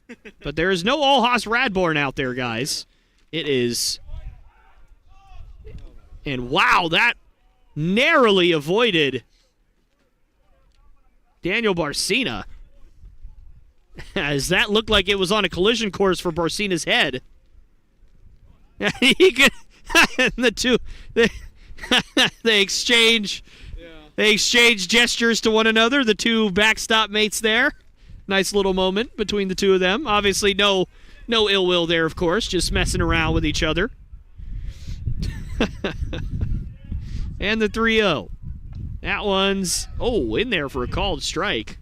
every time. But there is no Olhas Radborn out there, guys. It is. And wow, that narrowly avoided Daniel Barcina, as that looked like it was on a collision course for Barcina's head. He could, the two, they exchange gestures to one another. The two backstop mates there. Nice little moment between the two of them. Obviously, no ill will there, of course. Just messing around with each other. And the 3-0. That one's in there for a called strike.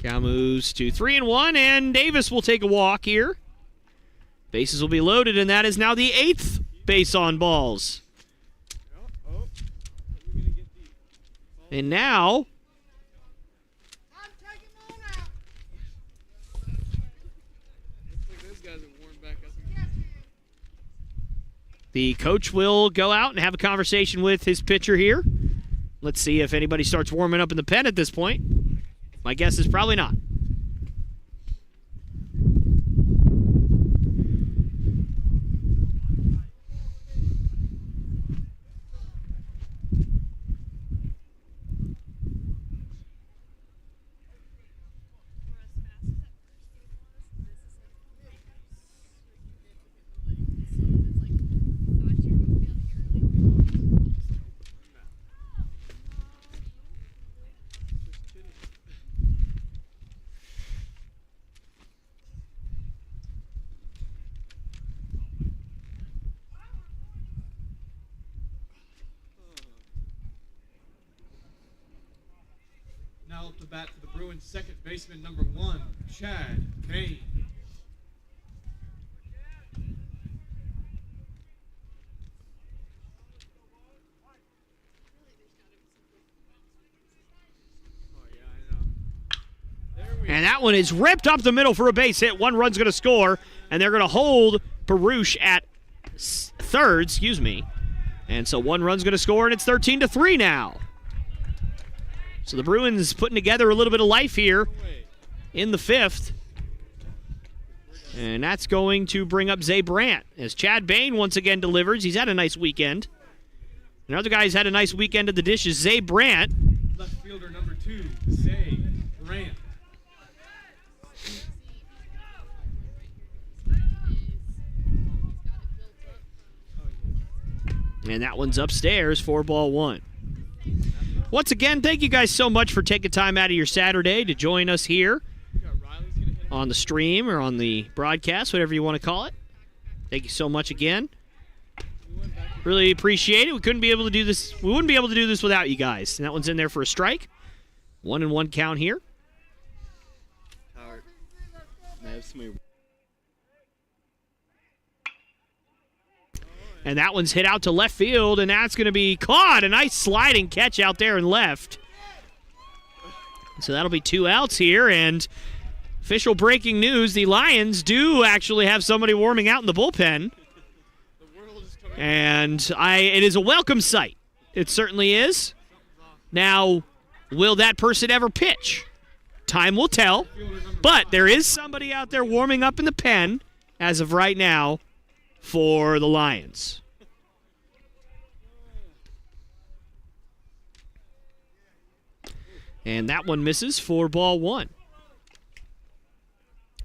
Count moves to 3-1, and Davis will take a walk here. Bases will be loaded, and that is now the 8th base on balls. And now the coach will go out and have a conversation with his pitcher here. Let's see if anybody starts warming up in the pen at this point. My guess is probably not. Now up to bat for the Bruins, second baseman number 1, Chad Paine. And that one is ripped up the middle for a base hit. 1 run's going to score, and they're going to hold Baruch at third, And so 1 run's going to score, and it's 13-3 now. So the Bruins putting together a little bit of life here in the 5th. And that's going to bring up Zay Brandt as Chad Bain once again delivers. He's had a nice weekend. Another guy who's had a nice weekend at the dish is Zay Brandt. Left fielder number 2, Zay Brandt. And that one's upstairs for ball 1. Once again, thank you guys so much for taking time out of your Saturday to join us here on the stream or on the broadcast, whatever you want to call it. Thank you so much again. Really appreciate it. We wouldn't be able to do this without you guys. And that one's in there for a strike. 1-1 count here. Howard, I have somebody. And that one's hit out to left field, and that's going to be caught. A nice sliding catch out there in left. So that'll be 2 outs here, and official breaking news, the Lions do actually have somebody warming out in the bullpen. And it is a welcome sight. It certainly is. Now, will that person ever pitch? Time will tell. But there is somebody out there warming up in the pen as of right now for the Lions. And that one misses for ball one.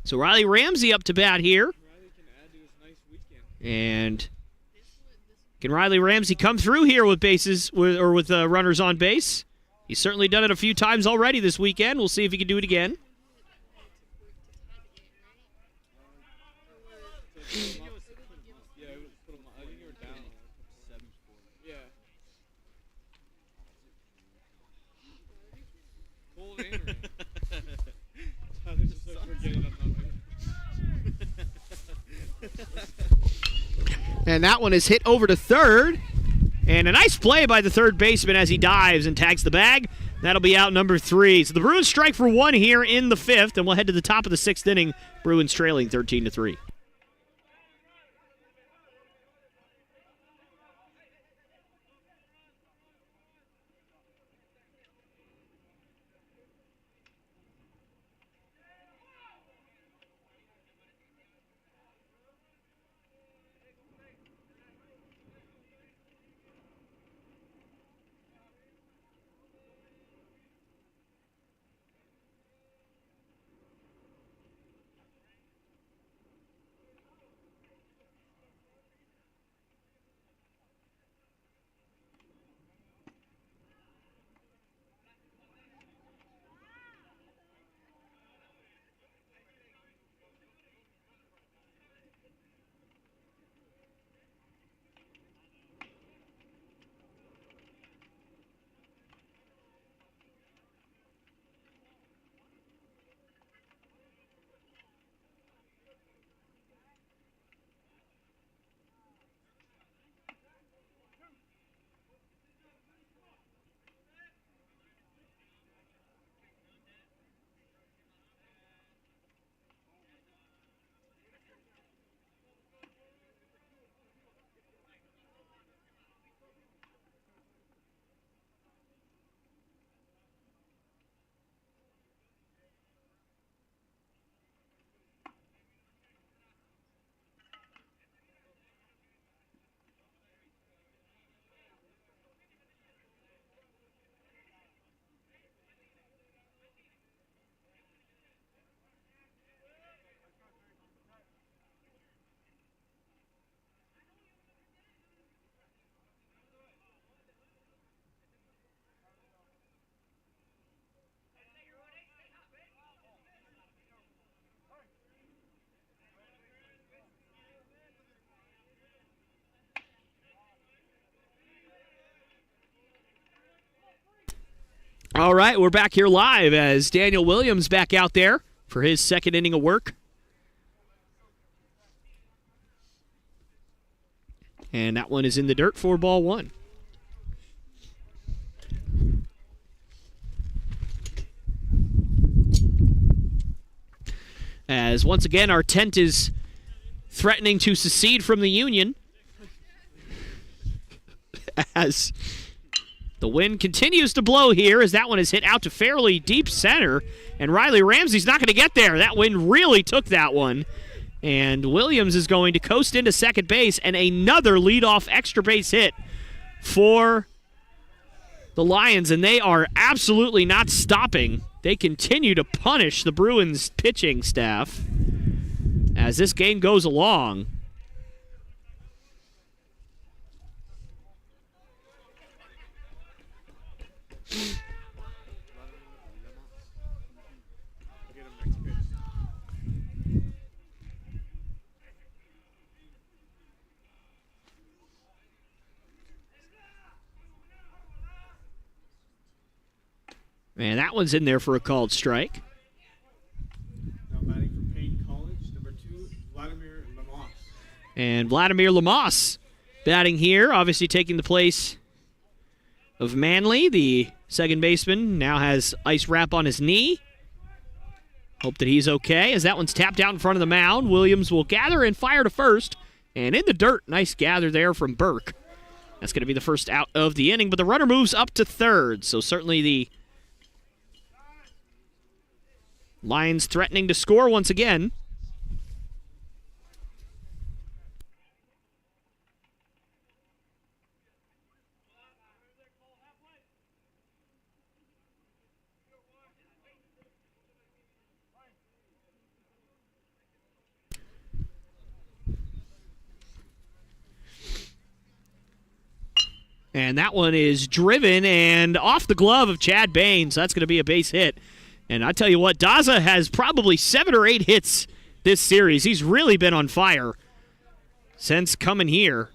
So Riley Ramsey up to bat here. Riley can add to his nice weekend. And can Riley Ramsey come through here with bases with runners on base? He's certainly done it a few times already this weekend. We'll see if he can do it again. And that one is hit over to third. And a nice play by the third baseman as he dives and tags the bag. That'll be out number 3. So the Bruins strike for 1 here in the 5th, and we'll head to the top of the 6th inning. Bruins trailing 13-3. All right, we're back here live as Daniel Williams back out there for his second inning of work. And that one is in the dirt for ball one. As once again our tent is threatening to secede from the Union as the wind continues to blow here as that one is hit out to fairly deep center, and Riley Ramsey's not going to get there. That wind really took that one, and Williams is going to coast into second base, and another leadoff extra base hit for the Lions, and they are absolutely not stopping. They continue to punish the Bruins pitching staff as this game goes along. Man, that one's in there for a called strike. Now batting for Paine College, number 2, Vladimir Lamas. And Vladimir Lamas batting here, obviously taking the place of Manley. The second baseman now has ice wrap on his knee. Hope that he's okay as that one's tapped out in front of the mound. Williams will gather and fire to first. And in the dirt, nice gather there from Burke. That's going to be the first out of the inning, but the runner moves up to third. So certainly the Lions threatening to score once again. And that one is driven and off the glove of Chad Bain, so that's going to be a base hit. And I tell you what, Daza has probably 7 or 8 hits this series. He's really been on fire since coming here.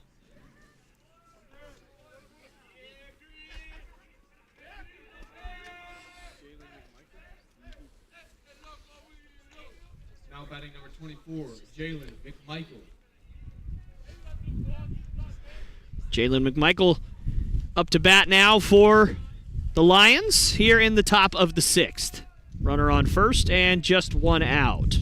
Now batting number 24, Jalen McMichael. Jalen McMichael up to bat now for the Lions here in the top of the 6th. Runner on first and just 1 out.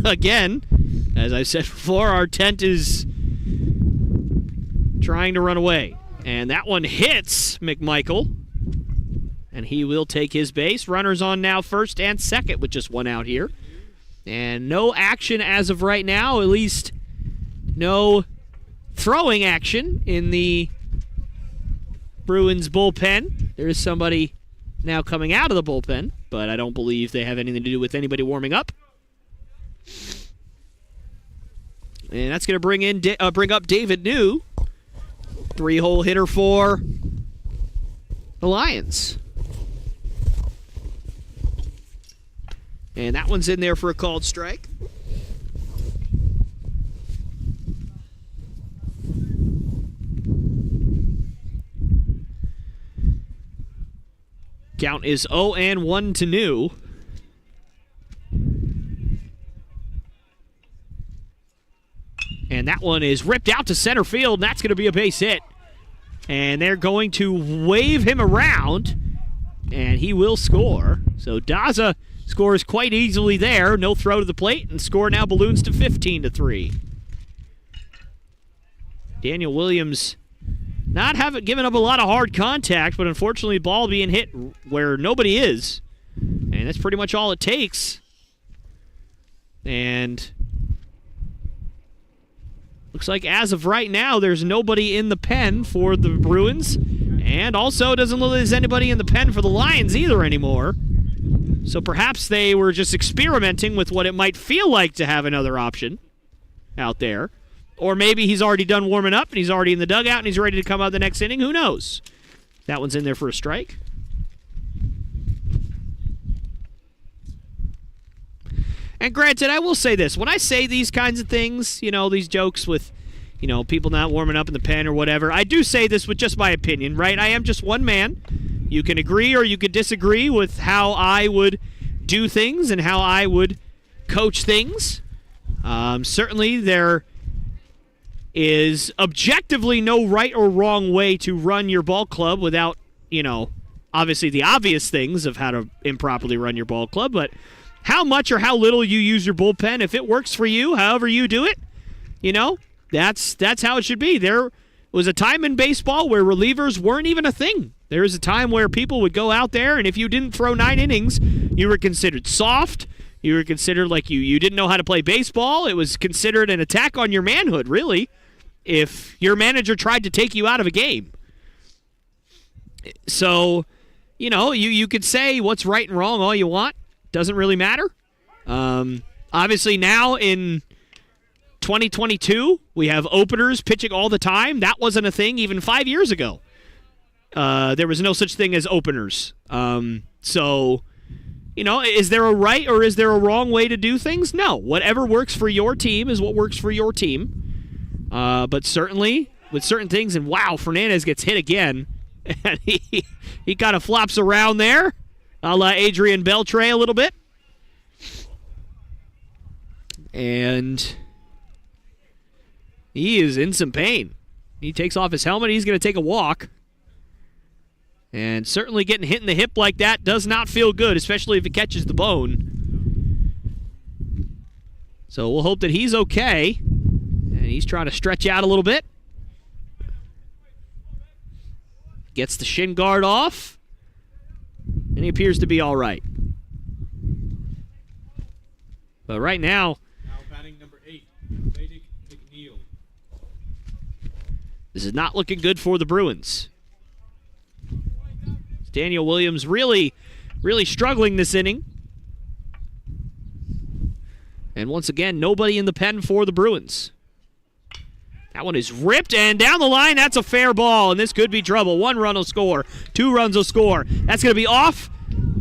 Again, as I said before, our tent is trying to run away. And that one hits McMichael. And he will take his base. Runners on now first and second with just 1 out here. And no action as of right now, at least no throwing action in the Bruins bullpen. There is somebody now coming out of the bullpen, but I don't believe they have anything to do with anybody warming up. And that's going to bring up David New, 3-hole hitter for the Lions. And that one's in there for a called strike. Count is 0-1 to New. And that one is ripped out to center field, and that's going to be a base hit. And they're going to wave him around, and he will score. So Daza scores quite easily there. No throw to the plate, and score now balloons to 15-3. Daniel Williams not having given up a lot of hard contact, but unfortunately ball being hit where nobody is. And that's pretty much all it takes. And looks like as of right now, there's nobody in the pen for the Bruins. And also, it doesn't look like there's anybody in the pen for the Lions either anymore. So perhaps they were just experimenting with what it might feel like to have another option out there. Or maybe he's already done warming up and he's already in the dugout and he's ready to come out the next inning. Who knows? That one's in there for a strike. And granted, I will say this. When I say these kinds of things, you know, these jokes with, you know, people not warming up in the pen or whatever, I do say this with just my opinion, right? I am just one man. You can agree or you could disagree with how I would do things and how I would coach things. Certainly, there is objectively no right or wrong way to run your ball club without, you know, obviously the obvious things of how to improperly run your ball club, but how much or how little you use your bullpen, if it works for you, however you do it, you know, that's how it should be. There was a time in baseball where relievers weren't even a thing. There was a time where people would go out there, and if you didn't throw 9 innings, you were considered soft. You were considered like you didn't know how to play baseball. It was considered an attack on your manhood, really, if your manager tried to take you out of a game. So, you know, you could say what's right and wrong all you want. Doesn't really matter. Obviously now in 2022, we have openers pitching all the time. That wasn't a thing even 5 years ago. There was no such thing as openers. So, you know, is there a right or is there a wrong way to do things? No. Whatever works for your team is what works for your team. But certainly, with certain things, and wow, Fernandez gets hit again. And he kind of flops around there, a la Adrian Beltre a little bit. And he is in some pain. He takes off his helmet. He's going to take a walk. And certainly getting hit in the hip like that does not feel good, especially if it catches the bone. So we'll hope that he's okay. And he's trying to stretch out a little bit. Gets the shin guard off. And he appears to be all right. But right now, batting number 8, Vedic McNeil. This is not looking good for the Bruins. Daniel Williams really struggling this inning. And once again, nobody in the pen for the Bruins. That one is ripped, and down the line, that's a fair ball, and this could be trouble. 1 run will score, 2 runs will score. That's going to be off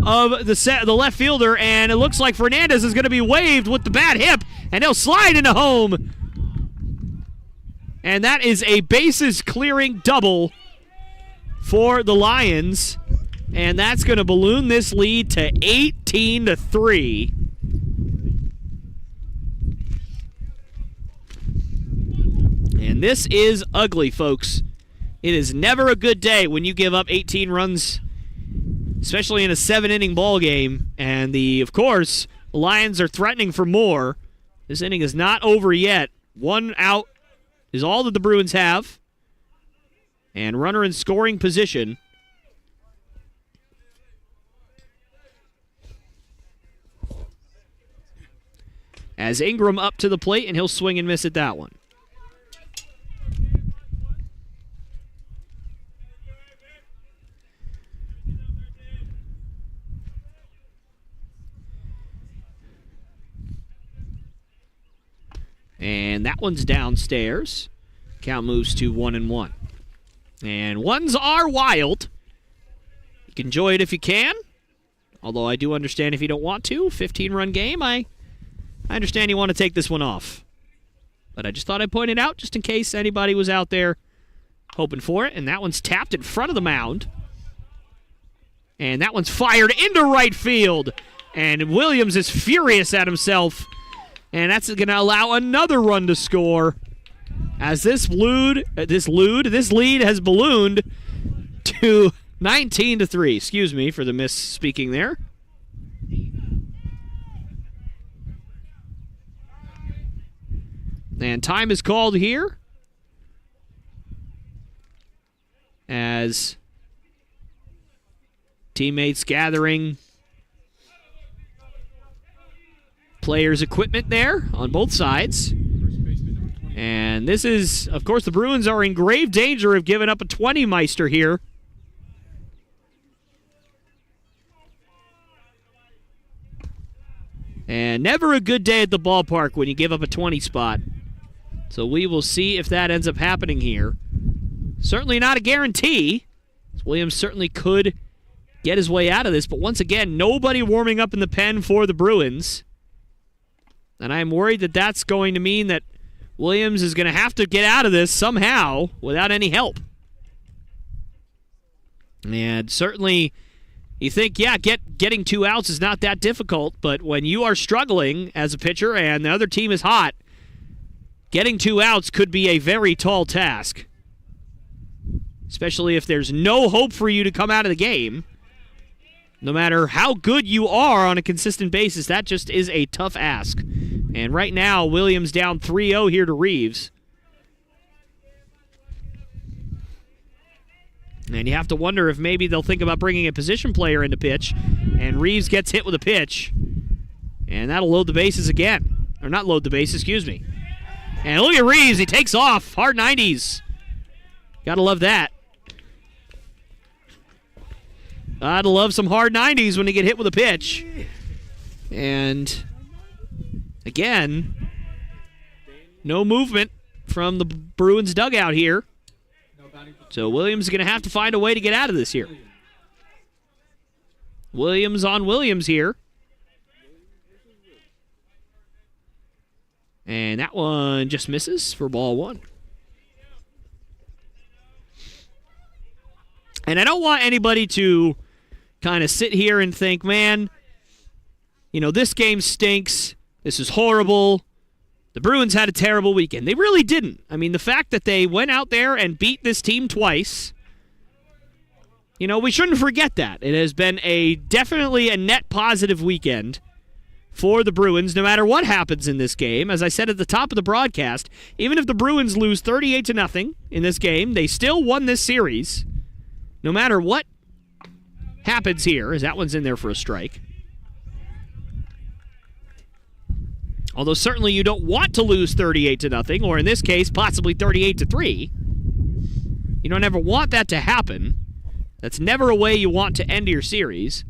of the left fielder, and it looks like Fernandez is going to be waved with the bad hip, and he'll slide into home. And that is a bases-clearing double for the Lions, and that's going to balloon this lead to 18-3. And this is ugly, folks. It is never a good day when you give up 18 runs, especially in a 7-inning ball game. And of course, the Lions are threatening for more. This inning is not over yet. 1 out is all that the Bruins have. And runner in scoring position. As Ingram up to the plate, and he'll swing and miss at that one. And that one's downstairs. Count moves to 1-1. And ones are wild. You can enjoy it if you can. Although I do understand if you don't want to. 15-run game, I understand you want to take this one off. But I just thought I'd point it out just in case anybody was out there hoping for it. And that one's tapped in front of the mound. And that one's fired into right field. And Williams is furious at himself. And that's going to allow another run to score as this lead has ballooned to 19-3. Excuse me for the misspeaking there. And time is called here as teammates gathering players' equipment there on both sides. And this is, of course, the Bruins are in grave danger of giving up a 20-meister here. And never a good day at the ballpark when you give up a 20 spot. So we will see if that ends up happening here. Certainly not a guarantee. Williams certainly could get his way out of this. But once again, nobody warming up in the pen for the Bruins. And I'm worried that that's going to mean that Williams is going to have to get out of this somehow without any help. And certainly, you think, yeah, getting 2 outs is not that difficult, but when you are struggling as a pitcher and the other team is hot, getting 2 outs could be a very tall task. Especially if there's no hope for you to come out of the game. No matter how good you are on a consistent basis, that just is a tough ask. And right now, Williams down 3-0 here to Reeves. And you have to wonder if maybe they'll think about bringing a position player into pitch. And Reeves gets hit with a pitch. And that'll load the bases again. Or not load the bases, excuse me. And look at Reeves. He takes off. Hard 90s. Gotta love that. Gotta love some hard 90s when they get hit with a pitch. And again, no movement from the Bruins dugout here. So Williams is going to have to find a way to get out of this here. Williams on Williams here. And that one just misses for ball 1. And I don't want anybody to kind of sit here and think, man, you know, this game stinks. This is horrible. The Bruins had a terrible weekend. They really didn't. I mean, the fact that they went out there and beat this team twice, you know, we shouldn't forget that. It has been definitely a net positive weekend for the Bruins, no matter what happens in this game. As I said at the top of the broadcast, even if the Bruins lose 38-0 in this game, they still won this series. No matter what happens here, as that one's in there for a strike. Although certainly you don't want to lose 38-0, or in this case, possibly 38-3. You don't ever want that to happen. That's never a way you want to end your series.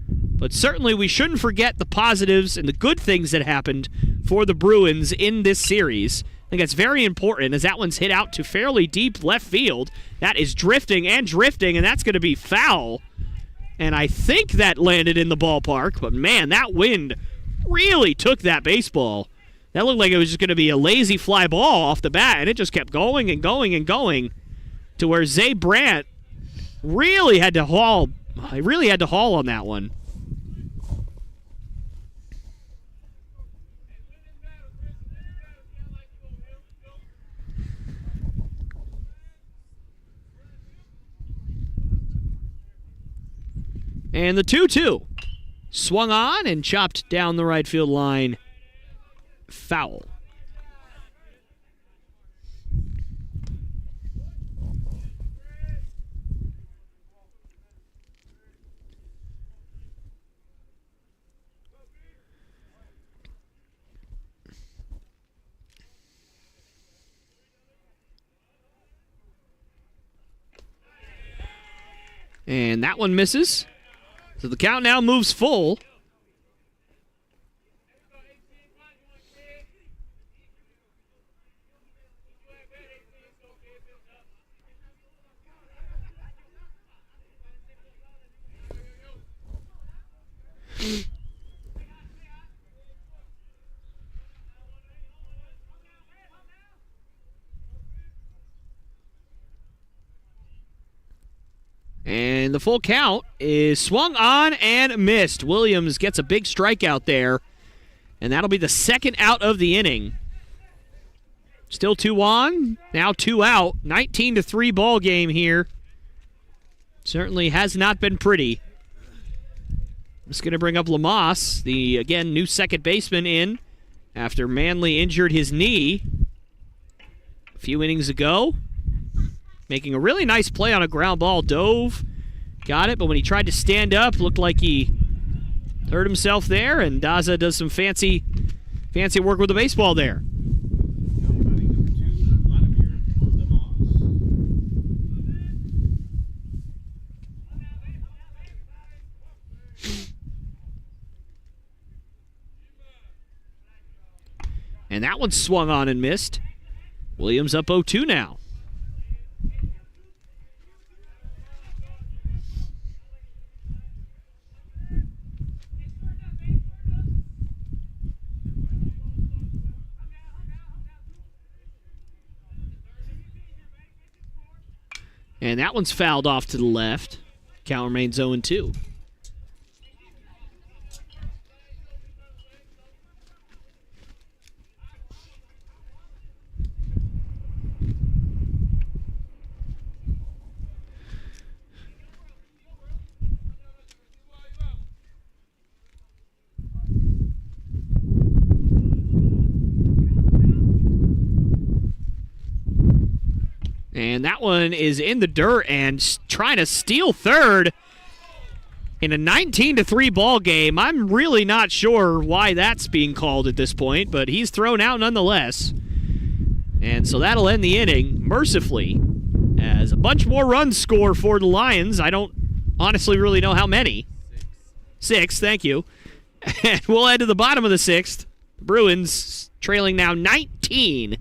But certainly we shouldn't forget the positives and the good things that happened for the Bruins in this series. I think that's very important as that one's hit out to fairly deep left field. That is drifting, and that's going to be foul. And I think that landed in the ballpark, but man, that wind really took that baseball. That looked like it was just going to be a lazy fly ball off the bat, and it just kept going and going and going to where Zay Brandt really had to haul. He really had to haul on that one. And the 2-2 swung on and chopped down the right field line. Foul. And that one misses. So the count now moves full. And the full count is swung on and missed. Williams gets a big strikeout there, and that'll be the second out of the inning. Still 2 on, now 2 out. 19-3 ball game here. Certainly has not been pretty. I'm just going to bring up Lamas, the, again, new second baseman in after Manley injured his knee a few innings ago. Making a really nice play on a ground ball. Dove, got it, but when he tried to stand up, looked like he hurt himself there, and Daza does some fancy work with the baseball there. And that one swung on and missed. Williams up 0-2 now. And that one's fouled off to the left. Count remains 0-2. And that one is in the dirt and trying to steal third in a 19-3 ball game. I'm really not sure why that's being called at this point, but he's thrown out nonetheless. And so that'll end the inning mercifully as a bunch more runs score for the Lions. I don't honestly really know how many. Six, thank you. And we'll head to the bottom of the sixth. The Bruins trailing now 19-3.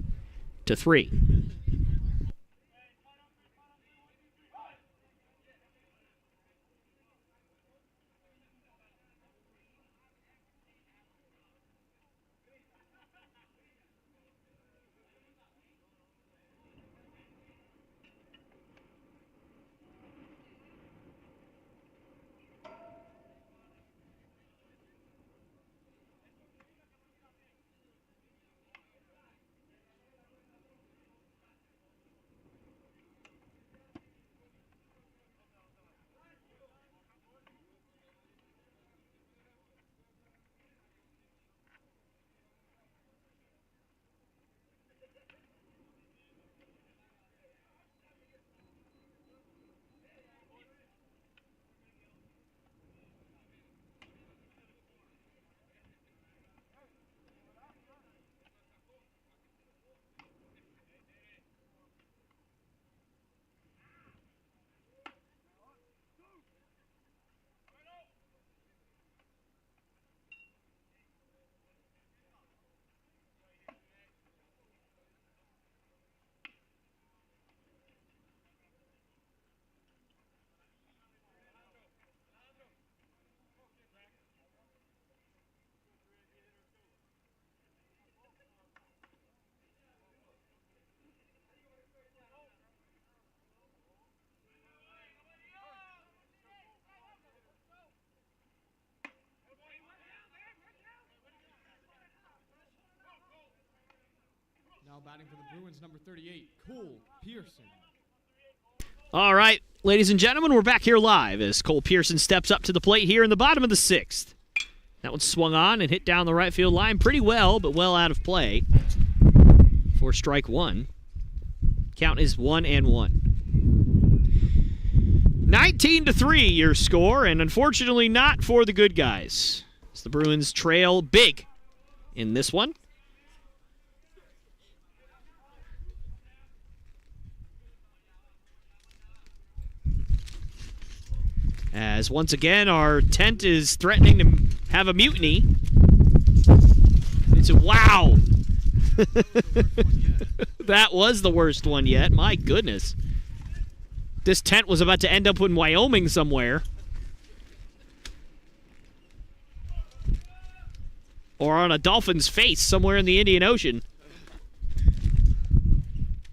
Now batting for the Bruins, number 38, Cole Pearson. All right, ladies and gentlemen, we're back here live as Cole Pearson steps up to the plate here in the bottom of the 6th. That one swung on and hit down the right field line pretty well, but well out of play for strike one. Count is 1-1. 19-3 your score, and unfortunately not for the good guys, as the Bruins trail big in this one. As once again our tent is threatening to have a mutiny. It's a wow. That was the worst one yet. My goodness. This tent was about to end up in Wyoming somewhere. Or on a dolphin's face somewhere in the Indian Ocean.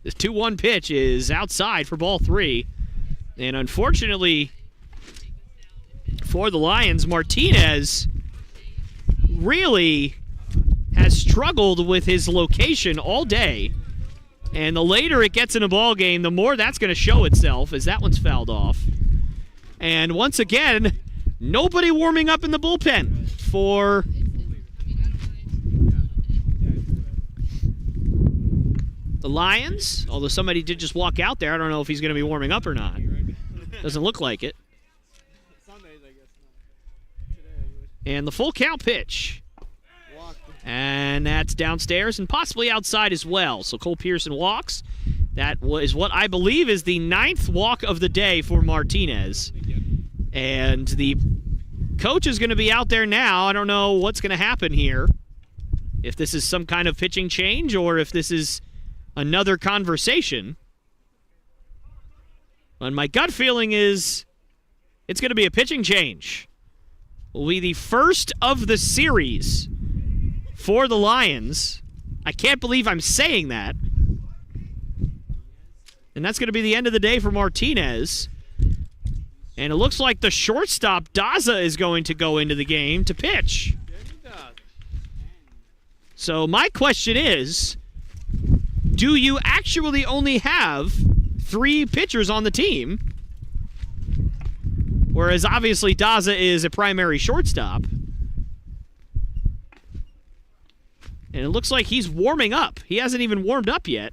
This 2-1 pitch is outside for ball 3. And unfortunately for the Lions, Martinez really has struggled with his location all day. And the later it gets in a ball game, the more that's going to show itself, as that one's fouled off. And once again, nobody warming up in the bullpen for the Lions. Although somebody did just walk out there. I don't know if he's going to be warming up or not. Doesn't look like it. Sundays, I guess not. Today I would. And the full count pitch. And that's downstairs and possibly outside as well. So Cole Pearson walks. That is what I believe is the 9th walk of the day for Martinez. And the coach is going to be out there now. I don't know what's going to happen here. If this is some kind of pitching change or if this is another conversation. And my gut feeling is it's going to be a pitching change. Will be the first of the series for the Lions. I can't believe I'm saying that. And that's going to be the end of the day for Martinez. And it looks like the shortstop, Daza, is going to go into the game to pitch. So my question is, do you actually only have 3 pitchers on the team? Whereas obviously Daza is a primary shortstop. And it looks like he's warming up. He hasn't even warmed up yet.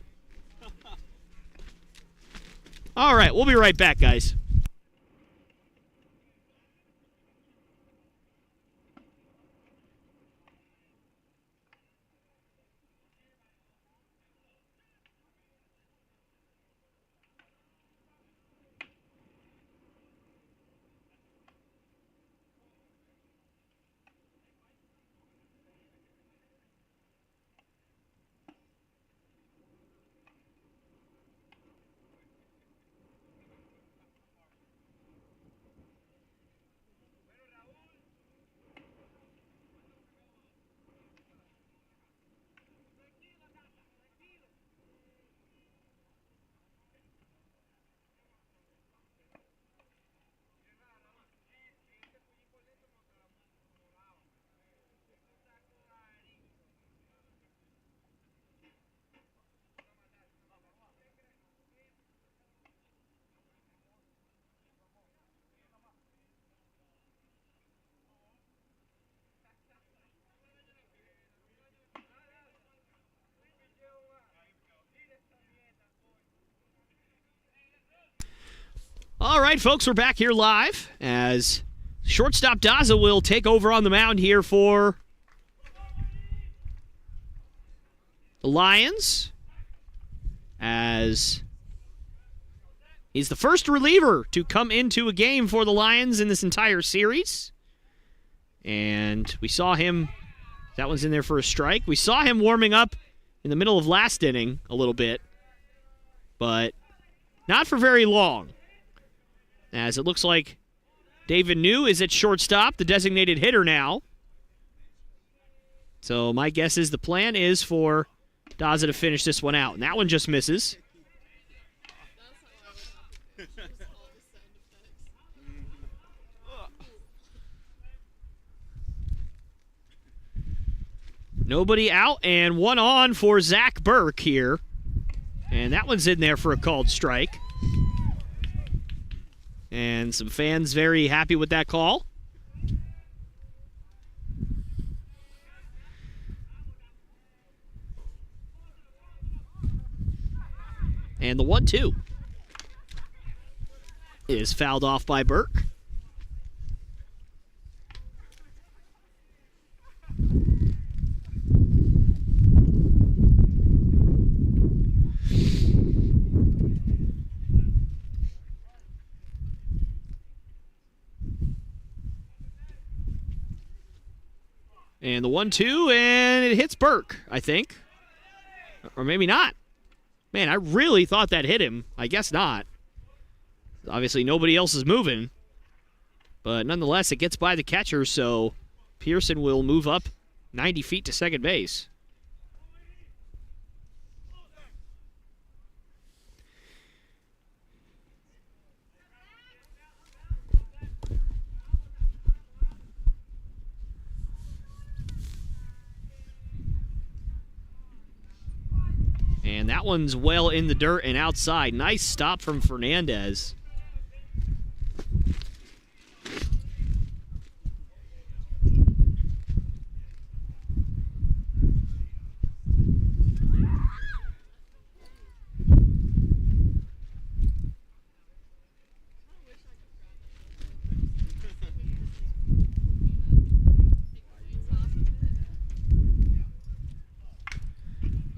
All right, we'll be right back, guys. All right, folks, we're back here live as shortstop Daza will take over on the mound here for the Lions, as he's the first reliever to come into a game for the Lions in this entire series. And we saw him, that one's in there for a strike. We saw him warming up in the middle of last inning a little bit, but not for very long. As it looks like David New is at shortstop, the designated hitter now. So my guess is the plan is for Daza to finish this one out. And that one just misses. Nobody out, and one on for Zach Burke here. And that one's in there for a called strike. And some fans very happy with that call. And the 1-2 is fouled off by Burke. And the 1-2, and it hits Burke, I think. Or maybe not. Man, I really thought that hit him. I guess not. Obviously, nobody else is moving. But nonetheless, it gets by the catcher, so Pearson will move up 90 feet to second base. And that one's well in the dirt and outside. Nice stop from Fernandez.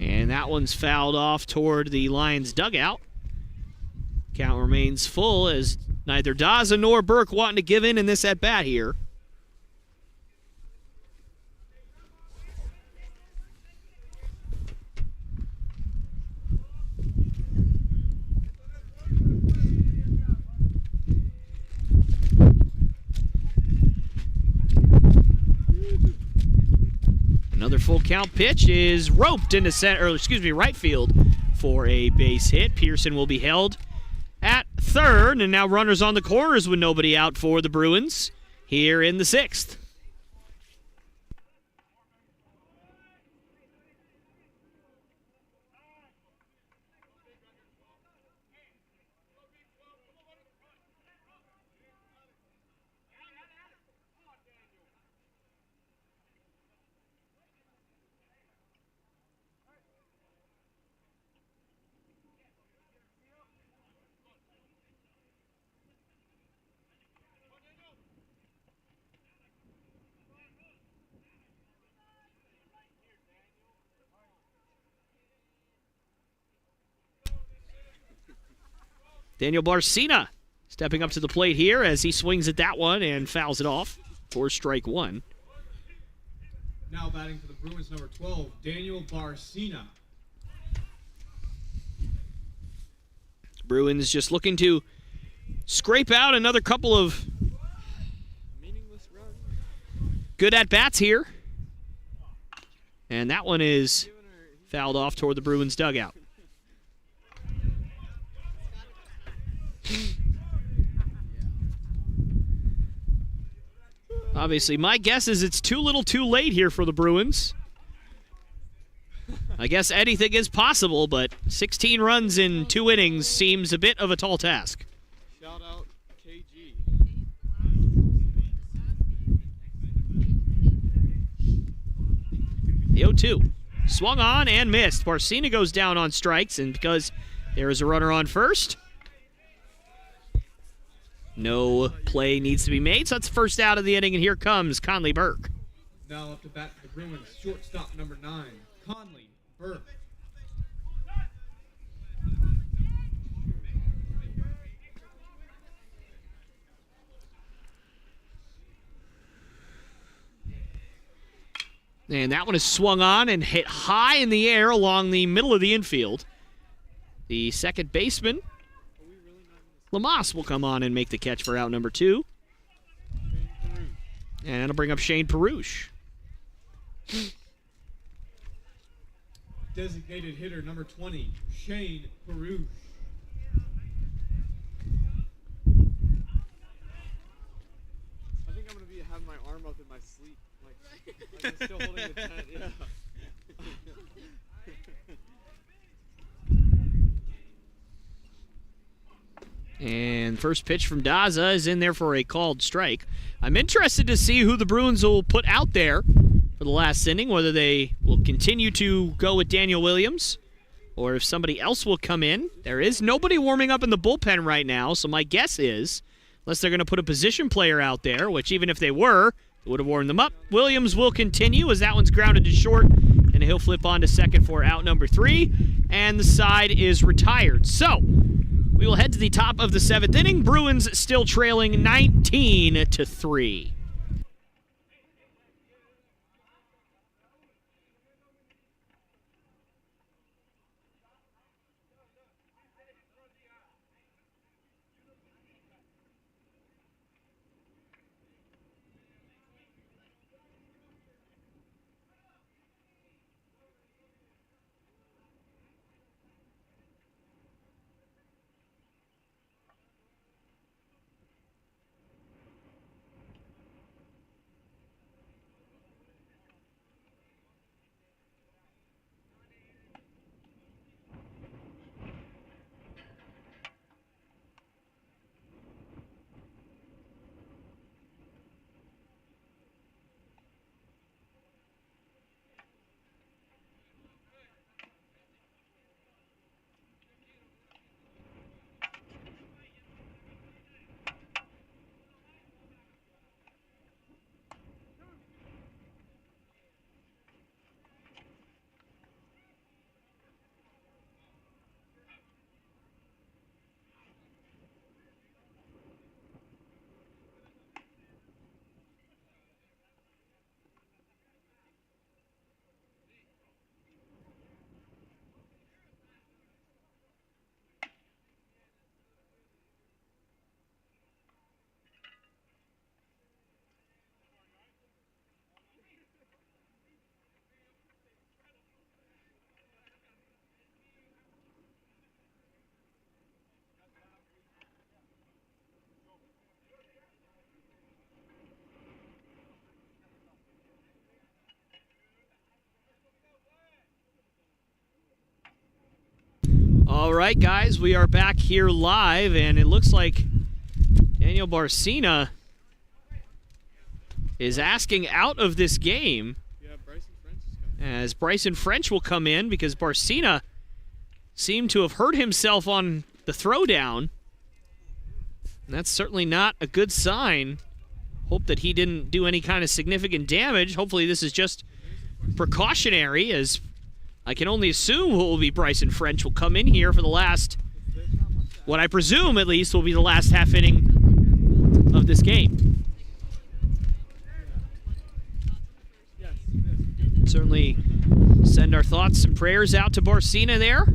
And that one's fouled off toward the Lions' dugout. Count remains full as neither Daza nor Burke wanting to give in this at-bat here. Another full count pitch is roped into right field for a base hit. Pearson will be held at third, and now runners on the corners with nobody out for the Bruins here in the sixth. Daniel Barcina stepping up to the plate here as he swings at that one and fouls it off for strike one. Now batting for the Bruins, number 12, Daniel Barcina. Bruins just looking to scrape out another couple of good at-bats here. And that one is fouled off toward the Bruins dugout. Obviously, my guess is it's too little too late here for the Bruins. I guess anything is possible, but 16 runs in 2 innings seems a bit of a tall task. Shout out KG. The 0-2. Swung on and missed. Barcina goes down on strikes, and because there is a runner on first, no play needs to be made, so that's first out of the inning, and here comes Conley Burke. Now up to bat for the Bruins, shortstop number 9, Conley Burke. And that one is swung on and hit high in the air along the middle of the infield. The second baseman, Lamas, will come on and make the catch for out number 2. And that'll bring up Shane Perouche. Designated hitter number 20, Shane Perouche. I think I'm gonna have my arm up in my sleep, like I'm still holding the tent. Yeah. And first pitch from Daza is in there for a called strike. I'm interested to see who the Bruins will put out there for the last inning, whether they will continue to go with Daniel Williams or if somebody else will come in. There is nobody warming up in the bullpen right now, so my guess is, unless they're going to put a position player out there, which even if they were, it would have warmed them up, Williams will continue as that one's grounded to short, and he'll flip on to second for out number 3, and the side is retired. So, we will head to the top of the 7th inning. Bruins still trailing 19-3. All right, guys, we are back here live, and it looks like Daniel Barcina is asking out of this game. Yeah, Bryson French is coming. As Bryson French will come in because Barcina seemed to have hurt himself on the throwdown. And that's certainly not a good sign. Hope that he didn't do any kind of significant damage. Hopefully this is just precautionary, as I can only assume what will be Bryson French will come in here for the last, what I presume at least will be the last half inning of this game. Certainly send our thoughts and prayers out to Barcina there.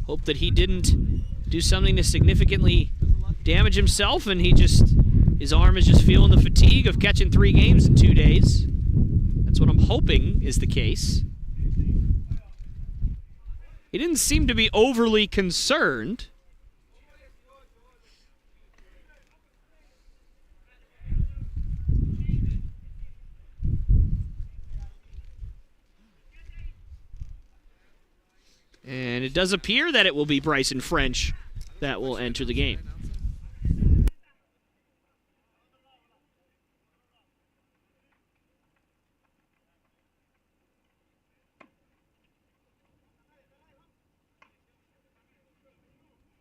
Hope that he didn't do something to significantly damage himself and his arm is just feeling the fatigue of catching 3 games in 2 days. That's what I'm hoping is the case. He didn't seem to be overly concerned. And it does appear that it will be Bryson French that will enter the game.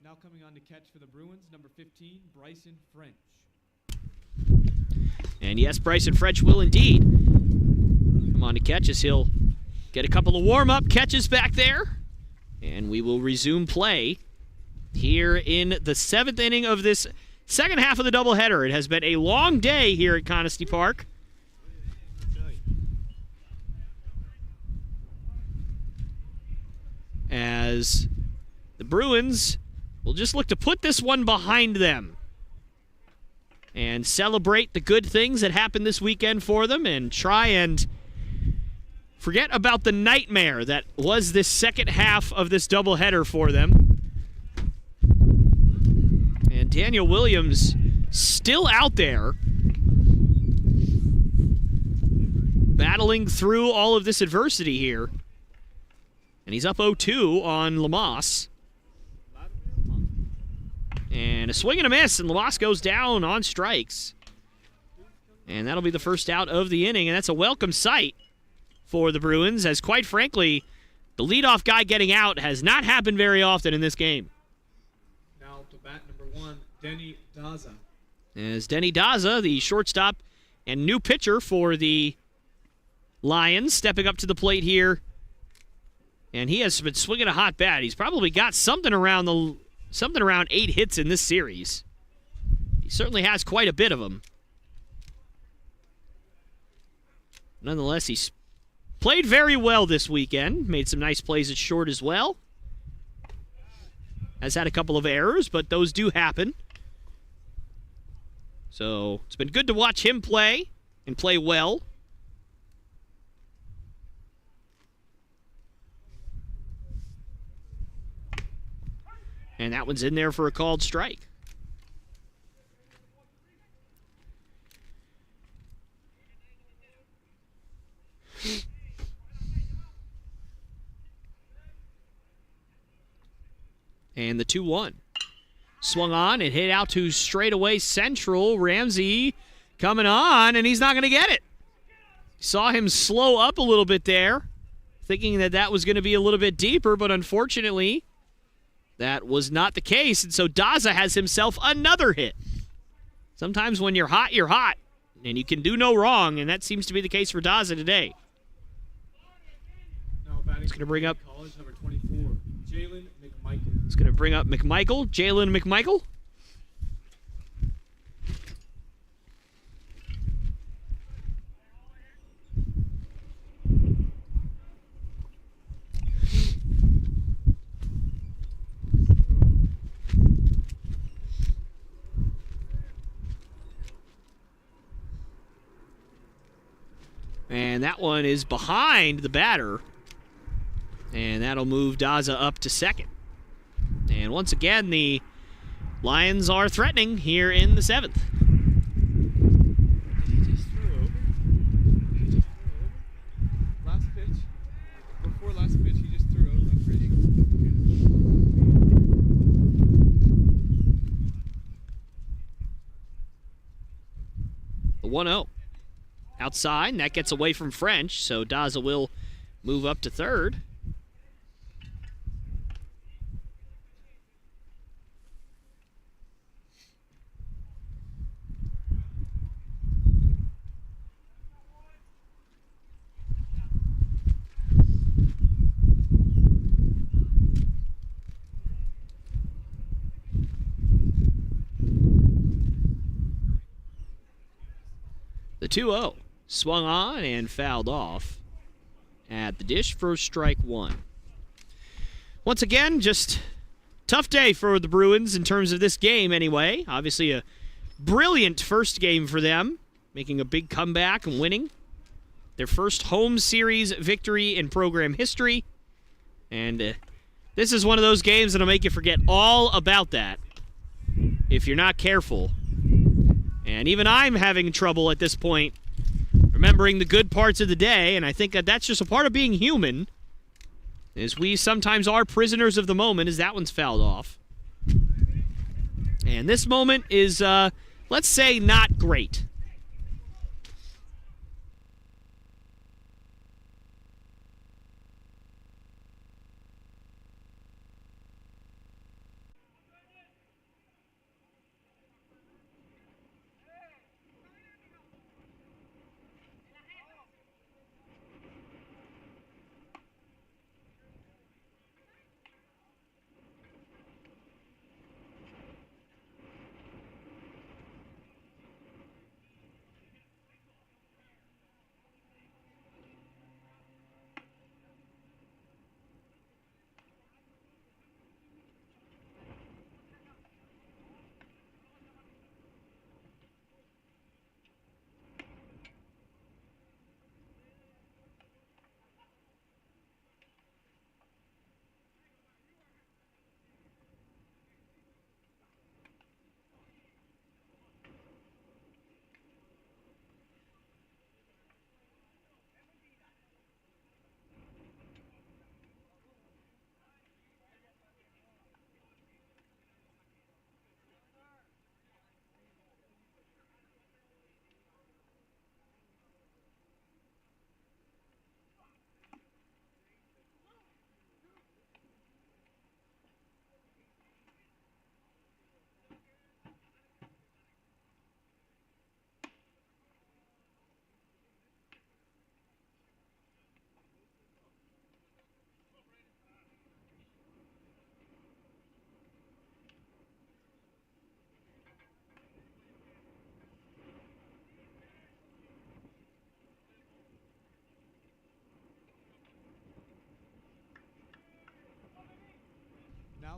Now coming on to catch for the Bruins, number 15, Bryson French. And yes, Bryson French will indeed come on to catch as he'll get a couple of warm-up catches back there. And we will resume play here in the 7th inning of this second half of the doubleheader. It has been a long day here at Conestee Park. As the Bruins will just look to put this one behind them and celebrate the good things that happened this weekend for them and try and forget about the nightmare that was this second half of this doubleheader for them. And Daniel Williams still out there battling through all of this adversity here. And he's up 0-2 on Lamas. And a swing and a miss, and Lamas goes down on strikes. And that'll be the first out of the inning, and that's a welcome sight for the Bruins, as quite frankly, the leadoff guy getting out has not happened very often in this game. Now to bat number 1, Denny Daza. As Denny Daza, the shortstop and new pitcher for the Lions, stepping up to the plate here. And he has been swinging a hot bat. He's probably got something around 8 hits in this series. He certainly has quite a bit of them. Nonetheless, he's played very well this weekend. Made some nice plays at short as well. Has had a couple of errors, but those do happen. So it's been good to watch him play and play well. And that one's in there for a called strike. And the 2-1. Swung on, it hit out to straightaway central. Ramsey coming on, and he's not going to get it. Saw him slow up a little bit there, thinking that that was going to be a little bit deeper, but unfortunately, that was not the case, and so Daza has himself another hit. Sometimes when you're hot, and you can do no wrong, and that seems to be the case for Daza today. Now batting He's going to bring up College number 24, Jalen McMichael. It's going to bring up McMichael, Jalen McMichael. And that one is behind the batter. And that'll move Daza up to second. And once again, the Lions are threatening here in the 7th. Did he just throw over? Last pitch? Before last pitch, he just threw over, I'm pretty sure. The 1-0. Outside, and that gets away from French, so Daza will move up to third. The 2-0. Swung on and fouled off at the dish for strike 1. Once again, just tough day for the Bruins in terms of this game anyway. Obviously a brilliant first game for them, making a big comeback and winning their first home series victory in program history. And this is one of those games that'll make you forget all about that if you're not careful. And even I'm having trouble at this point remembering the good parts of the day, and I think that that's just a part of being human, is we sometimes are prisoners of the moment, as that one's fouled off. And this moment is, let's say, not great.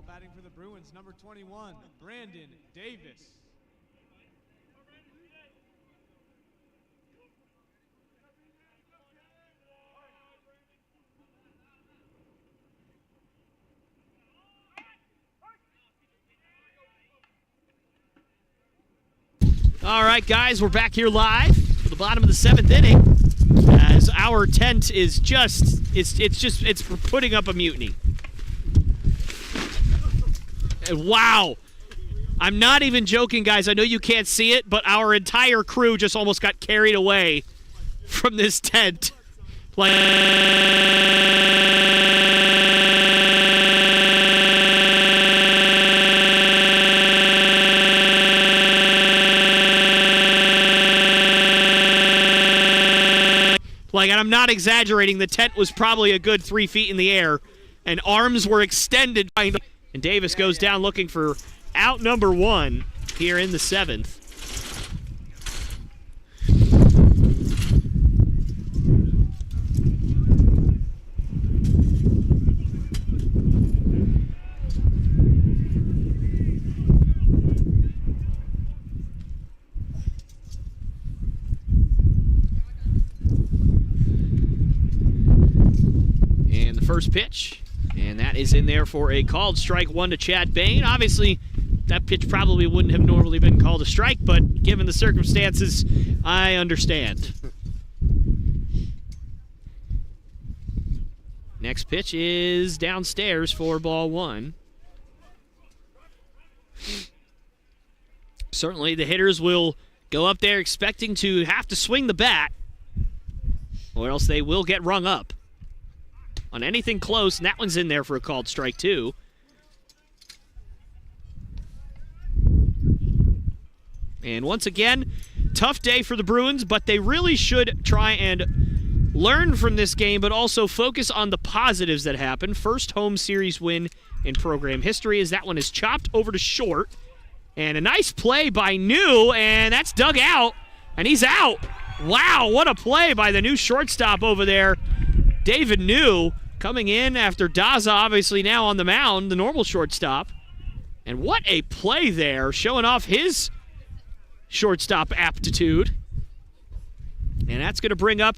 batting for the Bruins, number 21, Brandon Davis. All right, guys, we're back here live for the bottom of the 7th inning. As our tent is it's putting up a mutiny. Wow. I'm not even joking, guys. I know you can't see it, but our entire crew just almost got carried away from this tent. And I'm not exaggerating, the tent was probably a good 3 feet in the air, and arms were extended. And Davis goes down looking for out number 1 here in the 7th. First pitch, and that is in there for a called strike 1 to Chad Bain. Obviously, that pitch probably wouldn't have normally been called a strike, but given the circumstances, I understand. Next pitch is downstairs for ball 1. Certainly, the hitters will go up there expecting to have to swing the bat, or else they will get rung up on anything close, and that one's in there for a called strike 2. And once again, tough day for the Bruins, but they really should try and learn from this game, but also focus on the positives that happened. First home series win in program history, as that one is chopped over to short. And a nice play by New, and that's dug out, and he's out. Wow, what a play by the new shortstop over there, David New, coming in after Daza obviously now on the mound, the normal shortstop. And what a play there, showing off his shortstop aptitude. And that's going to bring up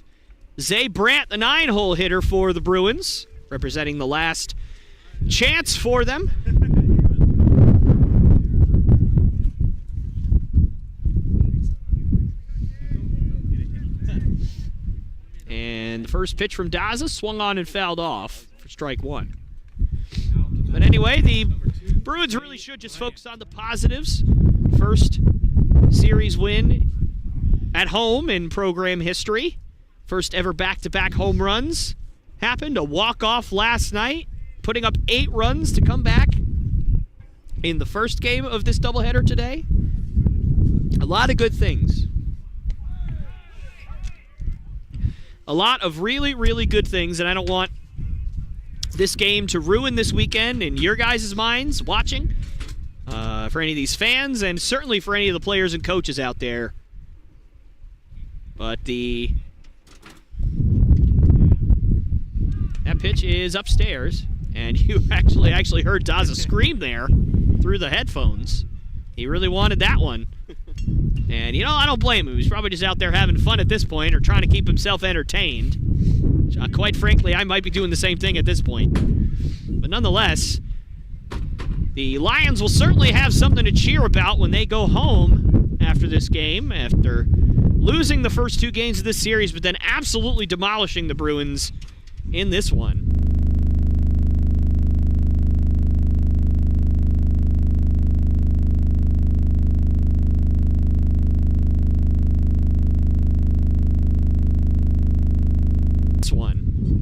Zay Brandt, the 9-hole hitter for the Bruins, representing the last chance for them. And the first pitch from Daza swung on and fouled off for strike 1. But anyway, the Bruins really should just focus on the positives. First series win at home in program history. First ever back-to-back home runs happened. A walk-off last night, putting up 8 runs to come back in the first game of this doubleheader today. A lot of good things. A lot of really, really good things, and I don't want this game to ruin this weekend in your guys' minds watching, for any of these fans, and certainly for any of the players and coaches out there. But that pitch is upstairs, and you actually heard Daza scream there through the headphones. He really wanted that one. And, I don't blame him. He's probably just out there having fun at this point or trying to keep himself entertained. Quite frankly, I might be doing the same thing at this point. But nonetheless, the Lions will certainly have something to cheer about when they go home after this game, after losing the first 2 games of this series, but then absolutely demolishing the Bruins in this one.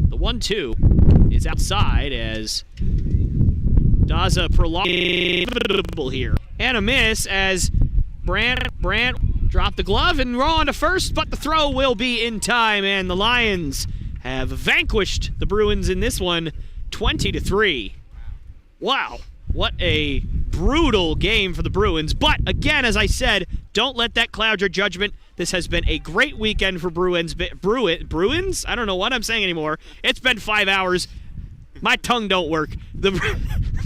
The 1-2 is outside as Daza prolonged here. And a miss as Brandt dropped the glove and we're on to first, but the throw will be in time, and the Lions have vanquished the Bruins in this one 20-3. Wow, what a brutal game for the Bruins. But again, as I said, don't let that cloud your judgment. This has been a great weekend for Bruins. Bruins? I don't know what I'm saying anymore. It's been 5 hours. my tongue don't work. The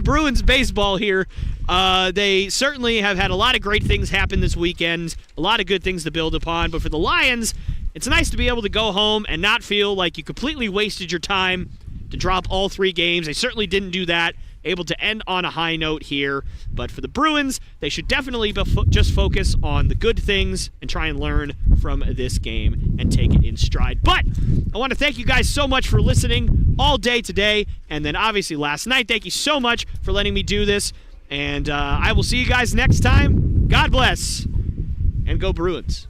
Bruins baseball here, they certainly have had a lot of great things happen this weekend, a lot of good things to build upon. But for the Lions, it's nice to be able to go home and not feel like you completely wasted your time to drop all 3 games. They certainly didn't do that. Able to end on a high note here. But for the Bruins, they should definitely just focus on the good things and try and learn from this game and take it in stride. But I want to thank you guys so much for listening all day today, and then obviously last night. Thank you so much for letting me do this, and I will see you guys next time. God bless, and go Bruins.